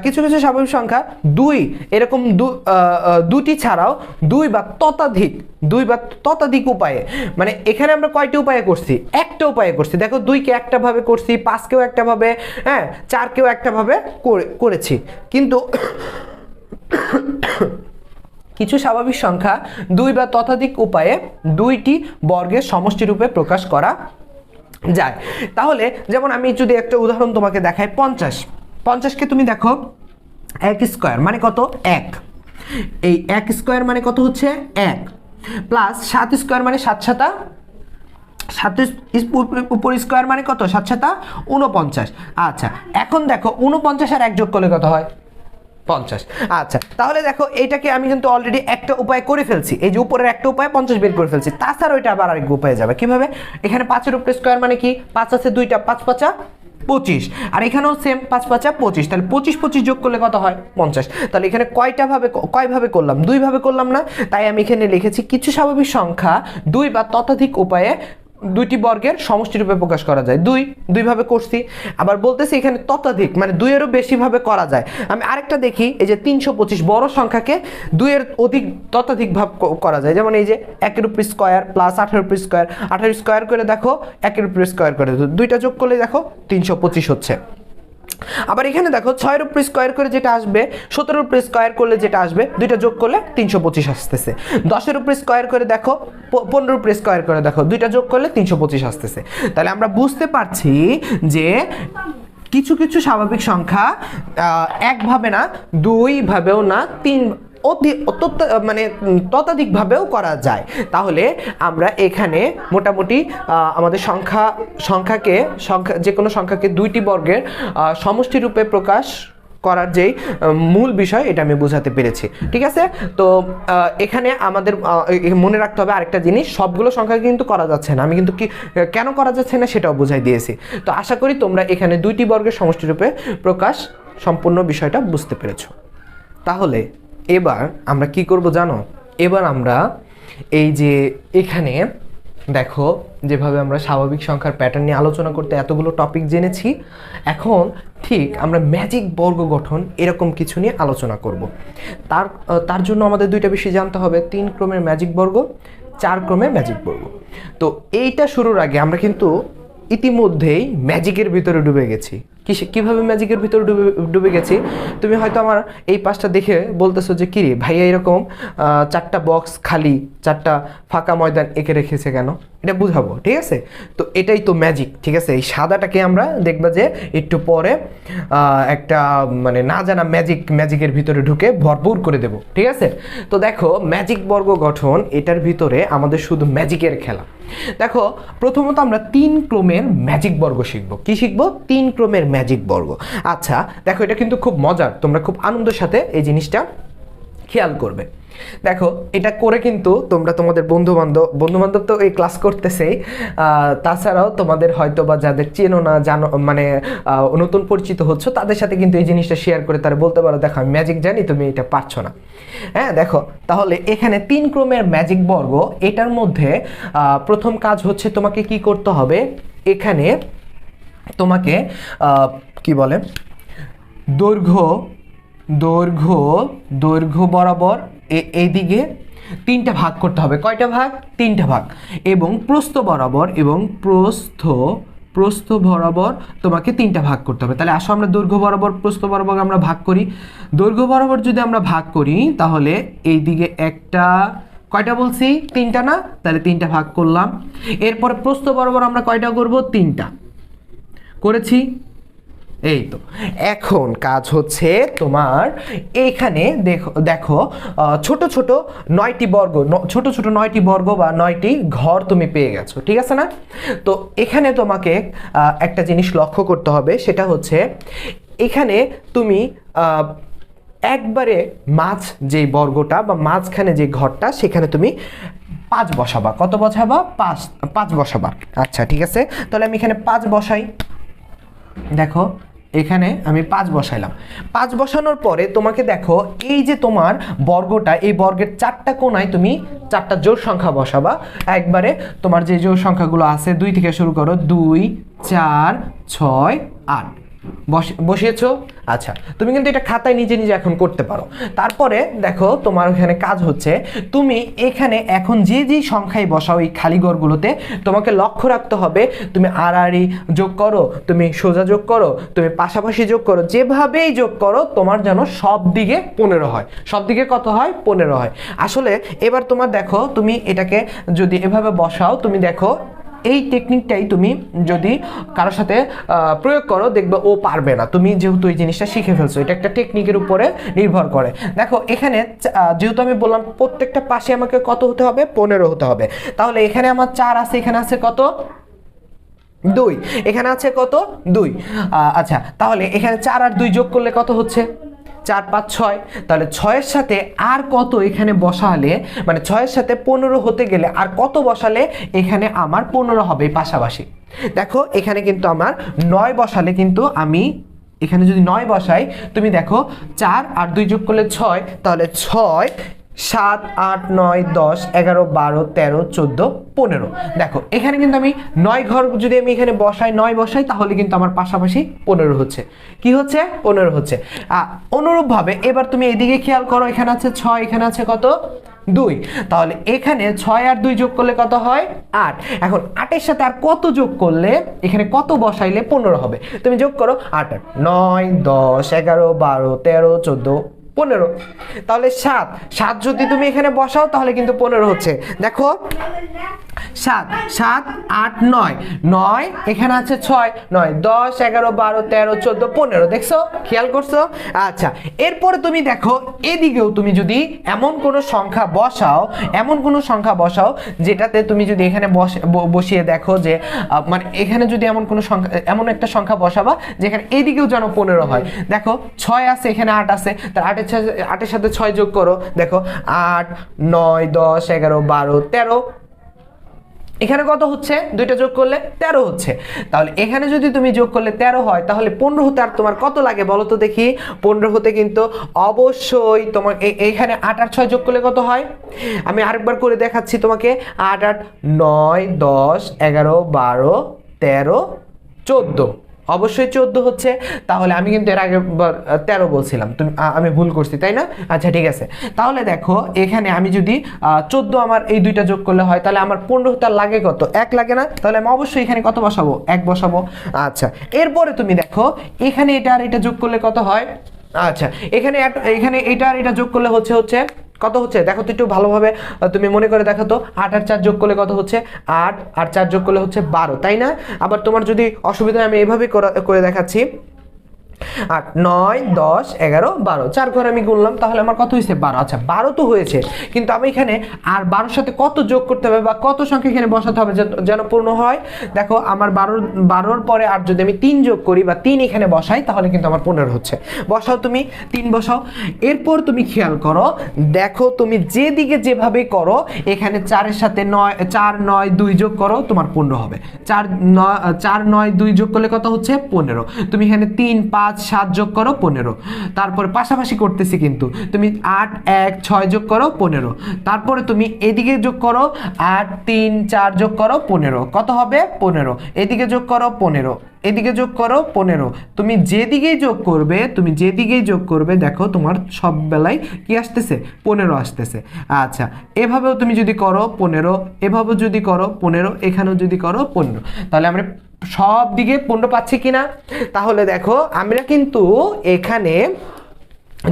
কিছু কিছু স্বাভাবিক সংখ্যা দুই এরকম দুটি ছাড়াও দুই বা ততোধিক উপায়ে, মানে এখানে আমরা কয়টি উপায়ে করছি, একটা উপায়ে করছি। দেখো 2কে একটা ভাবে করছি, 5কেও একটা ভাবে, হ্যাঁ 4কেও একটা ভাবে করেছি। কিন্তু কিছু স্বাভাবিক সংখ্যা দুই বা ততোধিক উপায়ে দুইটি বর্গের সমষ্টি রূপে প্রকাশ করা যায়। তাহলে যেমন আমি যদি একটা উদাহরণ তোমাকে দেখাই, 50কে তুমি দেখো 1 স্কয়ার মানে কত 1, এই 1 স্কয়ার মানে কত হচ্ছে 1, প্লাস 7 স্কয়ার মানে 7 সাতা 7 উপর স্কয়ার মানে কত 7 সাতা 49। আচ্ছা, এখন দেখো 49 আর 1 যোগ করলে কত হয় 50। আচ্ছা, তাহলে দেখো এইটাকে আমি কিন্তু অলরেডি একটা উপায় করে ফেলছি, এই যে উপরের একটা উপায় 50 বের করে ফেলছি, তাছাড়া ওইটা আবার আরেক উপায়ে যাবে। কিভাবে, এখানে 5 এর উপরে স্কয়ার মানে কি 5 আছে 2টা, 5 5 25, আর এখানেও সেম 5 5 25, তাহলে 25 যোগ করলে কত হয় 50। তাহলে এখানে কয়ভাবে করলাম, দুইভাবে করলাম না, তাই আমি এখানে লিখেছি কিছু স্বাভাবিক সংখ্যা দুই বা ততোধিক উপায়ে দুইটি বর্গের সমষ্টি রূপে প্রকাশ করা যায়। দুইভাবে করছি, আবার বলতেছি এখানে ততোধিক মানে দুইয়েরও বেশি ভাবে করা যায়। আমি আরেকটা দেখি, এই যে 325 বড় সংখ্যাকে দুইয়ের ততোধিক ভাব করা যায়। যেমন এই যে 1 এর উপর স্কয়ার প্লাস 18 উপর স্কয়ার, 18 স্কয়ার করে দেখো 1 এর উপর স্কয়ার করে দুইটা যোগ করলে দেখো 325 হচ্ছে। আবার এখানে দেখো 6 এর উপর স্কয়ার করে যেটা আসবে, 17 এর উপর স্কয়ার করলে যেটা আসবে, দুইটা যোগ করলে 325 আসতেছে। 10 এর উপর স্কয়ার করে দেখো, 15 এর উপর স্কয়ার করে দেখো, দুইটা যোগ করলে 325 আসতেছে। তাহলে আমরা বুঝতে পারছি যে কিছু কিছু স্বাভাবিক সংখ্যা একভাবে না, দুইভাবেও না, মানে ততোধিকভাবেও করা যায়। তাহলে আমরা এখানে মোটামুটি আমাদের সংখ্যাকে যে কোনো সংখ্যাকে দুইটি বর্গের সমষ্টি রূপে প্রকাশ করার যেই মূল বিষয়, এটা আমি বোঝাতে পেরেছি। ঠিক আছে, তো এখানে আমাদের মনে রাখতে হবে আরেকটা জিনিস, সবগুলো সংখ্যা কিন্তু করা যাচ্ছে না, আমি কিন্তু কেন করা যাচ্ছে না সেটাও বোঝাই দিয়েছি। তো আশা করি তোমরা এখানে দুইটি বর্গের সমষ্টি রূপে প্রকাশ সম্পূর্ণ বিষয়টা বুঝতে পেরেছো। তাহলে এবার আমরা কি করব জানো, এবার আমরা এই যে এখানে দেখো যেভাবে আমরা স্বাভাবিক সংখ্যার প্যাটার্ন নিয়ে আলোচনা করতে এতগুলো টপিক জেনেছি, এখন ঠিক আমরা ম্যাজিক বর্গ গঠন এরকম কিছু নিয়ে আলোচনা করব। তার জন্য আমাদের দুইটা বিষয় জানতে হবে, 3 ক্রমের ম্যাজিক বর্গ, 4 ক্রমের ম্যাজিক বর্গ। তো এইটা শুরুর আগে আমরা কিন্তু ইতিমধ্যেই ম্যাজিকের ভিতরে ডুবে গেছি। কিভাবে ম্যাজিকের ভিতরে ডুবে গেছি, তুমি হয়তো আমার এই পাশটা দেখে বলতেছো যে কিরে ভাইয়া এরকম 4টা বক্স খালি, 4টা ফাঁকা ময়দান এঁকে রেখেছে কেন, এটা বুঝাবো। ঠিক আছে, তো এটাই তো ম্যাজিক। ঠিক আছে, এই সাদাটাকে আমরা দেখবা যে একটু পরে একটা মানে না জানা ম্যাজিকের ভিতরে ঢুকে ভরপুর করে দেব। ঠিক আছে, তো দেখো ম্যাজিক বর্গ গঠন, এটার ভিতরে আমাদের শুধু ম্যাজিকের খেলা। দেখো প্রথমত আমরা 3 ক্রমের ম্যাজিক বর্গ শিখবো। কি শিখবো? 3 ক্রমের ম্যাজিক বর্গ। আচ্ছা দেখো, এটা কিন্তু খুব মজার, তোমরা খুব আনন্দের সাথে এই জিনিসটা খেয়াল করবে। দেখো এটা করে কিন্তু তোমরা তোমাদের বন্ধু-বান্ধব তো এই ক্লাস করতেছেই, তাছাড়াও তোমাদের হয়তো বা যাদের চেনো না, জানো, মানে নতুন পরিচিত হচ্ছ, তাদের সাথে কিন্তু এই জিনিসটা শেয়ার করে তারা বলতে পারো দেখো আমি ম্যাজিক জানি, তুমি এটা পারছো না। হ্যাঁ দেখো, তাহলে এখানে 3 ক্রমের ম্যাজিক বর্গ, এটার মধ্যে প্রথম কাজ হচ্ছে তোমাকে কি করতে হবে, এখানে তোমাকে কি বলে দৈর্ঘ্য বরাবর এইদিকে 3টা ভাগ করতে হবে। কয়টা ভাগ? 3টা ভাগ। এবং প্রস্থ বরাবর তোমাকে 3টা ভাগ করতে হবে। তাহলে আসো আমরা দৈর্ঘ্য বরাবর প্রস্থ বরাবর আমরা ভাগ করি। দৈর্ঘ্য বরাবর যদি আমরা ভাগ করি তাহলে এইদিকে একটা, কয়টা বলছি? 3টা না? তাহলে 3টা ভাগ করলাম। এরপরে প্রস্থ বরাবর আমরা কয়টা করব? 3টা করেছি। এই তো এখন কাজ হচ্ছে তোমার এখানে দেখো ছোট ছোট 9টি বর্গ বা 9টি ঘর তুমি পেয়ে গেছো। ঠিক আছে না? তো এখানে তোমাকে একটা জিনিস লক্ষ্য করতে হবে, সেটা হচ্ছে এখানে তুমি একবারে মাঝ যে বর্গটা বা মাঝখানে যে ঘরটা, সেখানে তুমি 5 বসাবা। কত বসাবা? 5 বসাবা। আচ্ছা ঠিক আছে, তাহলে আমি এখানে 5 বসাই। দেখো এখানে আমি 5 বসাইলাম। 5 বসানোর পরে তোমাকে দেখো এই যে তোমার বর্গটা, এই বর্গের 4টা কোণায় তুমি 4টা জোড় সংখ্যা বসাবা একবারে। তোমার যে জোড় সংখ্যাগুলো আছে 2 থেকে শুরু করো, 2 4 6 8 বসিয়েছো। আচ্ছা, তুমি কিন্তু এটা খাতায় নিজে নিজে এখন করতে পারো। তারপরে দেখো তোমার এখানে কাজ হচ্ছে, তুমি এখানে এখন যে যে সংখ্যায় বসাও এই খালি ঘরগুলোতে তোমাকে লক্ষ্য রাখতে হবে, তুমি আড়াআড়ি যোগ করো, তুমি সোজা যোগ করো, তুমি পাশাপাশি যোগ করো, যেভাবেই যোগ করো তোমার যেন সব দিকে 15 হয়। সব দিকে কত হয়? 15 হয়। আসলে এবার তোমার দেখো, তুমি এটাকে যদি এভাবে বসাও, তুমি দেখো এই টেকনিকটাই তুমি যদি কারোর সাথে প্রয়োগ করো দেখবে ও পারবে না। তুমি যেহেতু এই জিনিসটা শিখে ফেলছো, এটা একটা টেকনিকের উপরে নির্ভর করে। দেখো এখানে যেহেতু আমি বললাম প্রত্যেকটা পাশে আমাকে কত হতে হবে? 15 হতে হবে। তাহলে এখানে আমার 4 আছে, এখানে আছে কত? 2। এখানে আছে কত? 2। আচ্ছা, তাহলে এখানে 4 আর 2 যোগ করলে কত হচ্ছে? 4 5 6। তাহলে 6 এর সাথে আর কত এখানে বসালে, মানে 6 এর সাথে 15 হতে গেলে আর কত বসালে এখানে আমার 15 হবে পাশাপাশি। দেখো এখানে কিন্তু আমার 9 বসালে কিন্তু আমি এখানে যদি 9 বসাই, তুমি দেখো 4 আর 2 যোগ করলে 6, তাহলে 6 7 8 9 10 11 12 13 14 15। দেখো এখানে কিন্তু আমি 9 ঘর যদি আমি এখানে বসাই, 9 বসাই, তাহলে কিন্তু আমার পাশাপাশি 15 হচ্ছে। কি হচ্ছে? 15 হচ্ছে। অনুরূপভাবে এবার তুমি এদিকে খেয়াল করো, এখানে আছে 6, এখানে আছে কত? 2। তাহলে এখানে 6 আর 2 যোগ করলে কত হয়? 8। এখন 8 এর সাথে আর কত যোগ করলে এখানে কত বসাইলে 15 হবে? তুমি যোগ করো 8 8 9 10 11 12 13 14 15। তাহলে 7 যদি তুমি এখানে বসাও তাহলে কিন্তু 15 হচ্ছে। দেখো 7 7 8 9 9, এখানে আছে 6 9 10 11 12 13 14 15। দেখছো? খেয়াল করছো? আচ্ছা, এরপরে তুমি দেখো এদিকেও তুমি যদি এমন কোনো সংখ্যা বসাও যেটাতে তুমি যদি এখানে বসিয়ে দেখো যে মানে এখানে যদি এমন একটা সংখ্যা বসাবা যেখানে এদিকেও যেন 15 হয়। দেখো 6 আছে, এখানে 8 আছে, তার 8 এর সাথে 6 যোগ করো, দেখো 8 9 10 11 12 13। এখানে কত হচ্ছে? 2টা যোগ করলে 13 হচ্ছে। তাহলে এখানে যদি তুমি যোগ করলে 13 হয়, তাহলে 15 হতে আর তোমার কত লাগে বলো তো দেখি? 15 হতে কিন্তু অবশ্যই তোমার এখানে 8 আর 6 যোগ করলে কত হয়? আমি আরেকবার করে দেখাচ্ছি তোমাকে। 8 8 9 10 11 12 13 14। অবশ্যই 14 হচ্ছে। তাহলে আমি কিন্তু এর আগে 13 বলছিলাম, আমি ভুল করছি তাই না? আচ্ছা ঠিক আছে। তাহলে দেখো এখানে আমি যদি 14 আমার এই 2টা যোগ করলে হয়, তাহলে আমার 15 তার লাগে কত? 1 লাগে না? তাহলে আমি অবশ্যই এখানে কত বসাবো? 1 বসাবো। আচ্ছা, এরপরে তুমি দেখো এখানে এটা আর এটা যোগ করলে কত হয়? আচ্ছা, এখানে এটা আর এটা যোগ করলে হচ্ছে কত হচ্ছে? দেখো তো একটু ভালোভাবে তুমি মনে করে দেখো তো। 8 আর 4 যোগ করলে কত হচ্ছে? 8 আর 4 যোগ করলে হচ্ছে 12, তাই না? আবার তোমার যদি অসুবিধা হয় আমি এভাবে করে দেখাচ্ছি। 8 9 10 11 12, 4 ঘর আমি গুনলাম, তাহলে আমার কত হয়েছে? 12। আচ্ছা 12 তো হয়েছে, কিন্তু আমি এখানে আর 12-র সাথে কত যোগ করতে হবে বা কত সংখ্যা এখানে বসাতে হবে যেন পূর্ণ হয়? দেখো আমার 12-র পরে আর যদি আমি 3 যোগ করি বা 3 এখানে বসাই, তাহলে কিন্তু আমার 15 হচ্ছে। বসাও, তুমি 3 বসাও। এরপর তুমি খেয়াল করো, দেখো তুমি যেদিকে যেভাবে করো, এখানে 4-এর সাথে 4 9 2 যোগ করো, তোমার 15 হবে। 4 9 2 যোগ করলে কত হচ্ছে? 15। তুমি এখানে 3 5 7 যোগ করো, 15। তারপরে পাশাপাশি করতেছি কিন্তু, তুমি 8 1 6 যোগ করো, 15। তারপরে তুমি এদিকে যোগ করো, 8 3 4 যোগ করো, 15। কত হবে? 15। এদিকে যোগ করো 15, এদিকে যোগ করো 15। তুমি যেদিকেই যোগ করবে দেখো তোমার সব বেলায় কি আসতেছে? 15 আসতেছে। আচ্ছা, এভাবেও তুমি যদি করো 15, এভাবেও যদি করো 15, এখানেও যদি করো 15, তাহলে আমরা সব দিকে 15 পাচ্ছি কিনা? তাহলে দেখো আমরা কিন্তু এখানে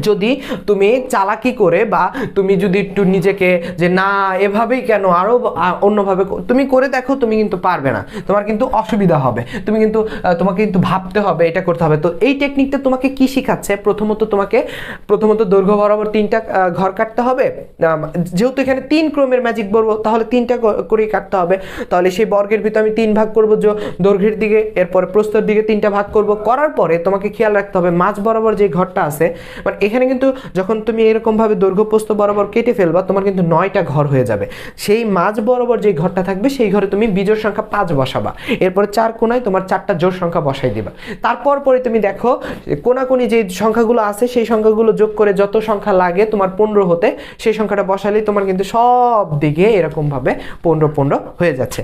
যদি তুমি চালাকি করে বা তুমি যদি একটু নিজেকে যে না এভাবেই কেন, আরো অন্যভাবে তুমি করে দেখো, তুমি কিন্তু পারবে না, তোমার কিন্তু অসুবিধা হবে। তোমাকে কিন্তু ভাবতে হবে, এটা করতে হবে। তো এই টেকনিকটা তোমাকে কি শিখাচ্ছে? প্রথমত দৈর্ঘ্য বরাবর 3টা ঘর কাটতে হবে। যেহেতু এখানে 3 ক্রমের ম্যাজিক বর্গ, তাহলে 3টা করেই কাটতে হবে। তাহলে সেই বর্গের ভিতরে আমি 3 ভাগ করবো দৈর্ঘ্যের দিকে, এরপরে প্রস্থের দিকে 3টা ভাগ করব। করার পরে তোমাকে খেয়াল রাখতে হবে মাঝ বরাবর যে ঘরটা আছে, মানে এখানে কিন্তু যখন তুমি এরকম ভাবে দৈর্ঘ্য প্রস্থ বরাবর কেটে ফেলবা তোমার কিন্তু 9টা ঘর হয়ে যাবে। সেই মাঝ বরাবর যে ঘরটা থাকবে সেই ঘরে তুমি বিজোড় সংখ্যা 5 বসাবা, এরপরে 4 কোণায় তোমার 4টা জোড় সংখ্যা বসাই দিবা। তারপর পরে তুমি দেখো কোনাকুনি যে সংখ্যাগুলো আছে সেই সংখ্যাগুলো যোগ করে যত সংখ্যা লাগে তোমার 15 হতে, সেই সংখ্যাটা বসালেই তোমার কিন্তু সব দিকে এরকম ভাবে 15 হয়ে যাচ্ছে।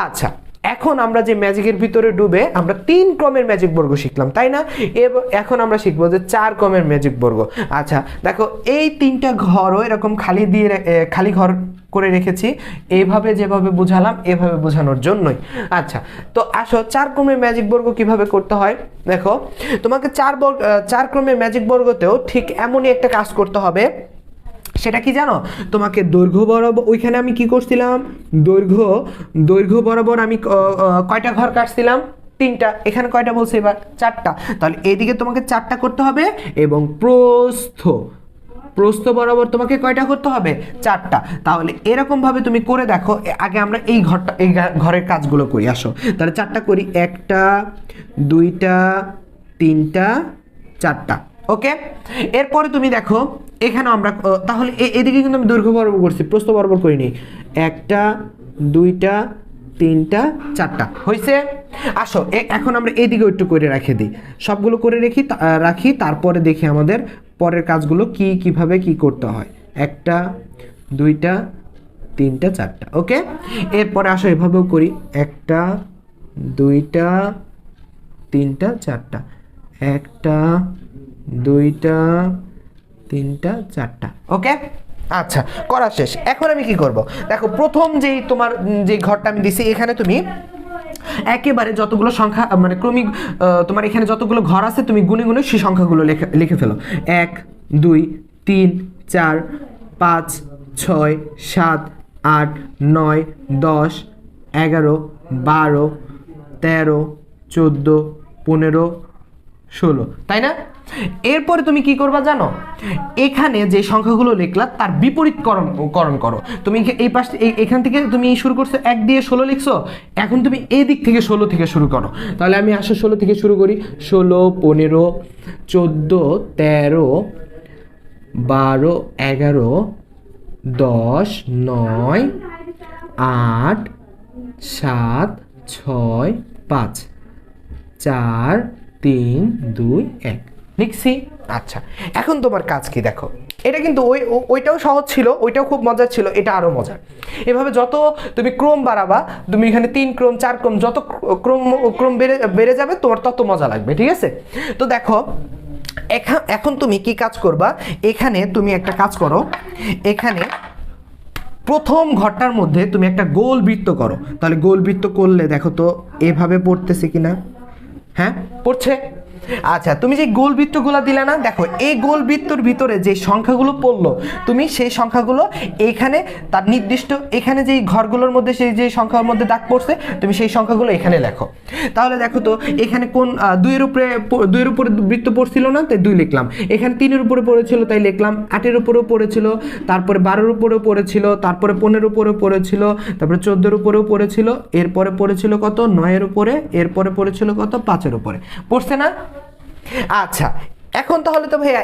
আচ্ছা, এখন আমরা যে ম্যাজিকের ভিতরে ডুবে আমরা 3 ক্রমের ম্যাজিক বর্গ শিখলাম, তাই না? এখন আমরা শিখবো যে 4 ক্রমের ম্যাজিক বর্গ। আচ্ছা দেখো, এই 3টা ঘরও এরকম খালি ঘর করে রেখেছি, এইভাবে যেভাবে বুঝালাম এভাবে বোঝানোর জন্যই। আচ্ছা, তো আসো 4 ক্রমের ম্যাজিক বর্গ কিভাবে করতে হয়। দেখো, তোমাকে 4 ক্রমের ম্যাজিক বর্গতেও ঠিক এমনই একটা কাজ করতে হবে। সেটা কি জানো? তোমাকে দৈর্ঘ্য বরাবর, ওইখানে আমি কি করছিলাম, দৈর্ঘ্য বরাবর আমি কয়টা ঘর কাটছিলাম? 3টা। এখানে কয়টা বলছে এবার? 4টা। তাহলে এইদিকে তোমাকে 4টা করতে হবে এবং প্রস্থ বরাবর তোমাকে কয়টা করতে হবে? 4টা। তাহলে এরকম ভাবে তুমি করে দেখো। আগে আমরা এই ঘরের কাজগুলো করি, আসো তাহলে 4টা করি। 1টা 2টা 3টা 4টা। ওকে, এরপরে তুমি দেখো এখানে আমরা তাহলে এদিকে কিন্তু আমি দৈর্ঘ্য বরাবর করছি, প্রস্থ বরাবর করিনি। 1টা 2টা 3টা 4টা হয়েছে। আসো এখন আমরা এদিকে একটু করে রেখে দিই, সবগুলো করে রাখি, তারপরে দেখি আমাদের পরের কাজগুলো কিভাবে কি করতে হয়। 1টা 2টা 3টা 4টা। ওকে, এরপরে আসো এভাবেও করি। 1টা 2টা 3টা 4টা। 1টা 2টা 3টা 4টা। ওকে, আচ্ছা করা শেষ। এখন আমি কি করব? দেখো, প্রথম যে ঘরটা আমি দিছি এখানে তুমি একেবারে যতগুলো সংখ্যা মানে ক্রমিক তোমার এখানে যতগুলো ঘর আছে তুমি গুনে গুনে সেই সংখ্যাগুলো লিখে ফেলো। 1 2 3 4 5 6 7 8 9 10 11 12 13 14 15 16, তাই না? এরপরে তুমি কি করবা জানো? এখানে যে সংখ্যাগুলো লিখলা তার বিপরীতকরণ করো। তুমি এই পাশ এখান থেকে তুমি শুরু করছো 1 দিয়ে 16 লিখছো, এখন তুমি এই দিক থেকে 16 থেকে শুরু করো। তাহলে আমি আসো 16 থেকে শুরু করি। 16 15 14 13 12 11 10 9 8 7 6 5 4 3 2 1 লিখছি। আচ্ছা, এখন তোমার কাজ কি দেখো। এটা কিন্তু ওইটাও সহজ ছিল, ওইটাও খুব মজার ছিল, এটা আরো মজার। এভাবে যত তুমি ক্রম বাড়াবা, তুমি এখানে 3 ক্রম 4 ক্রম যত ক্রম বেড়ে যাবে তোমার তত মজা লাগবে, ঠিক আছে? তো দেখো, এখন তুমি কি কাজ করবা? এখানে তুমি একটা কাজ করো, এখানে প্রথম ঘরটার মধ্যে তুমি একটা গোল বৃত্ত করো। তাহলে গোল বৃত্ত করলে দেখো তো এভাবে পড়তেছে কিনা? হ্যাঁ, পড়ছে। আচ্ছা, তুমি যে গোল বৃত্তগুলো দিলে না, দেখো এই গোল বৃত্তর ভিতরে যে সংখ্যাগুলো পড়লো তুমি সেই সংখ্যাগুলো এখানে তার নির্দিষ্ট এখানে যেই ঘরগুলোর মধ্যে সেই যে সংখ্যার মধ্যে দাগ পড়ছে তুমি সেই সংখ্যাগুলো এখানে লেখো। তাহলে দেখো তো এখানে কোন 2 এর উপরে বৃত্ত পড়ছিল না, তাই 2 লিখলাম। এখানে 3 এর উপরে পড়েছিল তাই লিখলাম। 8 এর উপরেও পড়েছিল, তারপরে 12 এর উপরেও পড়েছিল, তারপরে 15 এর উপরেও পড়েছিল, তারপরে 14 এর উপরেও পড়েছিল, এরপরে পড়েছিল কত? 9 এর উপরে, এরপরে পড়েছিল কত? 5 এর উপরে। পড়ছে না? আচ্ছা, এখন তাহলে তো ভাইয়া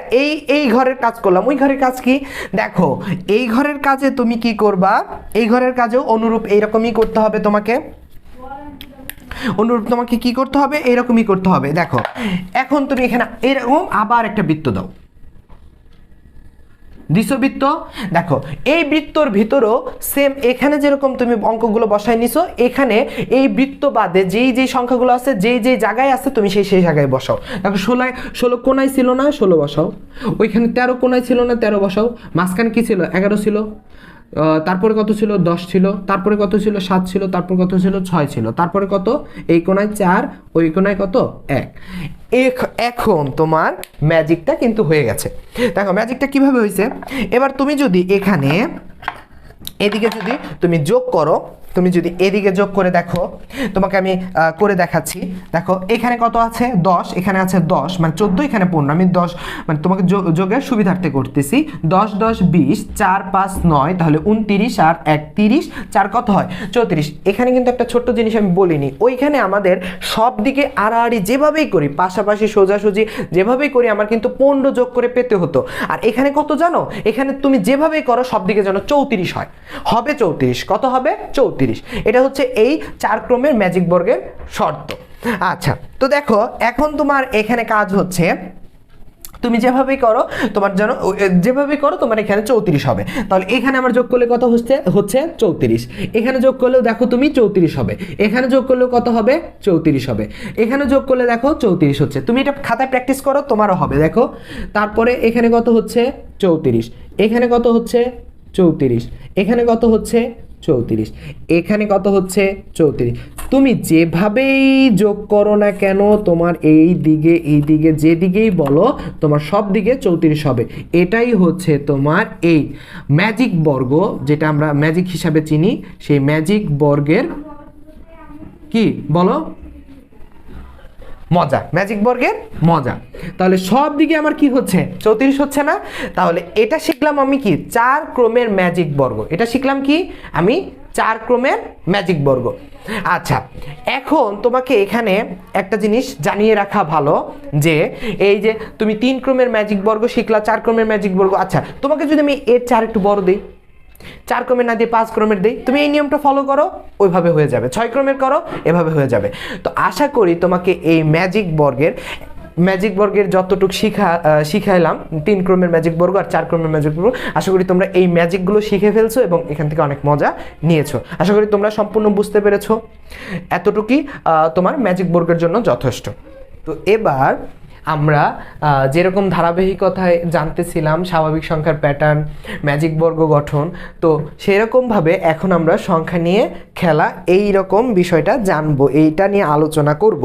এই ঘরের কাজ করলাম, ওই ঘরের কাজ কি? দেখো, এই ঘরের কাজে তুমি কি করবা? এই ঘরের কাজেও অনুরূপ এইরকমই করতে হবে তোমাকে। কি করতে হবে? এরকমই করতে হবে। দেখো, এখন তুমি এখানে এরকম আবার একটা বৃত্ত দাও, বৃত্ত। দেখো, এই বৃত্তর ভিতরও সেম এখানে যেরকম তুমি অঙ্কগুলো বসাই নিছো, এখানে এই বৃত্ত বাদে যেই সংখ্যাগুলো আছে যেই জায়গায় আছে তুমি সেই জায়গায় বসাও। দেখো, 16 কোণায় ছিল না, 16 বসাও। ওইখানে 13 কোণায় ছিল না, 13 বসাও। মাঝখানে কি ছিল? 11 ছিল। তারপরে কত ছিল? 10 ছিল। তারপরে কত ছিল? 7 ছিল। তারপর কত ছিল? 6 ছিল। তারপরে কত? এই কোণায় 4, ওই কোণায় কত? 1। এখন তোমার ম্যাজিকটা কিন্তু হয়ে গেছে। দেখো ম্যাজিকটা কিভাবে হয়েছে। এবার তুমি যদি এখানে এদিকে যদি তুমি যোগ করো, তুমি যদি এদিকে যোগ করে দেখো, তোমাকে আমি করে দেখাচ্ছি। দেখো এখানে কত আছে 10, এখানে আছে 10 মানে 14, এখানে 15, আমি 10 মানে তোমাকে যোগের সুবিধার্থে করতেছি। 10 10 20, 4 5 9, তাহলে 29 আর 1 30, 4 কত হয় 34। এখানে কিন্তু একটা ছোট্ট জিনিস আমি বলিনি, ওইখানে আমাদের সব দিকে আড়াআড়ি যেভাবেই করি, পাশাপাশি সোজাসুজি যেভাবেই করি আমার কিন্তু 15 যোগ করে পেতে হতো। আর এখানে কত জানো, এখানে তুমি যেভাবেই করো সব দিকে যেন 34 হয়, হবে 34, কত হবে 34। এটা হচ্ছে এই 4 ক্রমের ম্যাজিক বর্গের শর্ত। আচ্ছা, তো দেখো এখন তোমার এখানে কাজ হচ্ছে, তুমি যেভাবেই করো তোমার যেন যেভাবেই করো তোমার এখানে 34 হবে। তাহলে এখানে আমার যোগ করলে কত হচ্ছে 34, এখানে যোগ করলেও দেখো তুমি 34 হবে, এখানে যোগ করলেও কত হবে 34 হবে, এখানে যোগ করলে দেখো 34 হচ্ছে। তুমি এটা খাতায় প্র্যাকটিস করো, তোমারও হবে। দেখো তারপরে এখানে কত হচ্ছে 34, এখানে কত হচ্ছে 34, এখানে কত হচ্ছে 34, এখানে কত হচ্ছে 34। তুমি যেভাবেই যোগ করো না কেন তোমার এই দিকে যেদিকেই বলো তোমার সব দিকে 34 হবে। এটাই হচ্ছে তোমার এই ম্যাজিক বর্গ, যেটা আমরা ম্যাজিক হিসাবে চিনি, সেই ম্যাজিক বর্গের কি বলো মজা, ম্যাজিক বর্গের মজা। তাহলে সব দিকে আমার কি হচ্ছে 34 হচ্ছে না? তাহলে এটা শিখলাম আমি কি 4 ক্রমের ম্যাজিক বর্গ। এটা শিখলাম কি আমি 4 ক্রমের ম্যাজিক বর্গ। আচ্ছা, এখন তোমাকে এখানে একটা জিনিস জানিয়ে রাখা ভালো, যে এই যে তুমি 3 ক্রমের ম্যাজিক বর্গ শিখলা, 4 ক্রমের ম্যাজিক বর্গ। আচ্ছা, তোমাকে যদি আমি এর 4 একটু বড় দিই, 4 ক্রমের না দিয়ে 5 ক্রমের দেই, তুমি এই নিয়মটা ফলো করো, ওইভাবে হয়ে যাবে। 6 ক্রমের করো, এভাবে হয়ে যাবে। তো আশা করি তোমাকে এই ম্যাজিক বর্গের যতটুকু শিখাইলাম, 3 ক্রমের ম্যাজিক বর্গ আর 4 ক্রমের ম্যাজিক বর্গ, আশা করি তোমরা এই ম্যাজিকগুলো শিখে ফেলছো এবং এখান থেকে অনেক মজা নিয়েছো। আশা করি তোমরা সম্পূর্ণ বুঝতে পেরেছো। এতটুকুই তোমার ম্যাজিক বর্গের জন্য যথেষ্ট। তো এবার আমরা যেরকম ধারাবাহিকতায় জানতেছিলাম স্বাভাবিক সংখ্যার প্যাটার্ন, ম্যাজিক বর্গ গঠন, তো সেরকমভাবে এখন আমরা সংখ্যা নিয়ে খেলা এই রকম বিষয়টা জানবো, এইটা নিয়ে আলোচনা করব।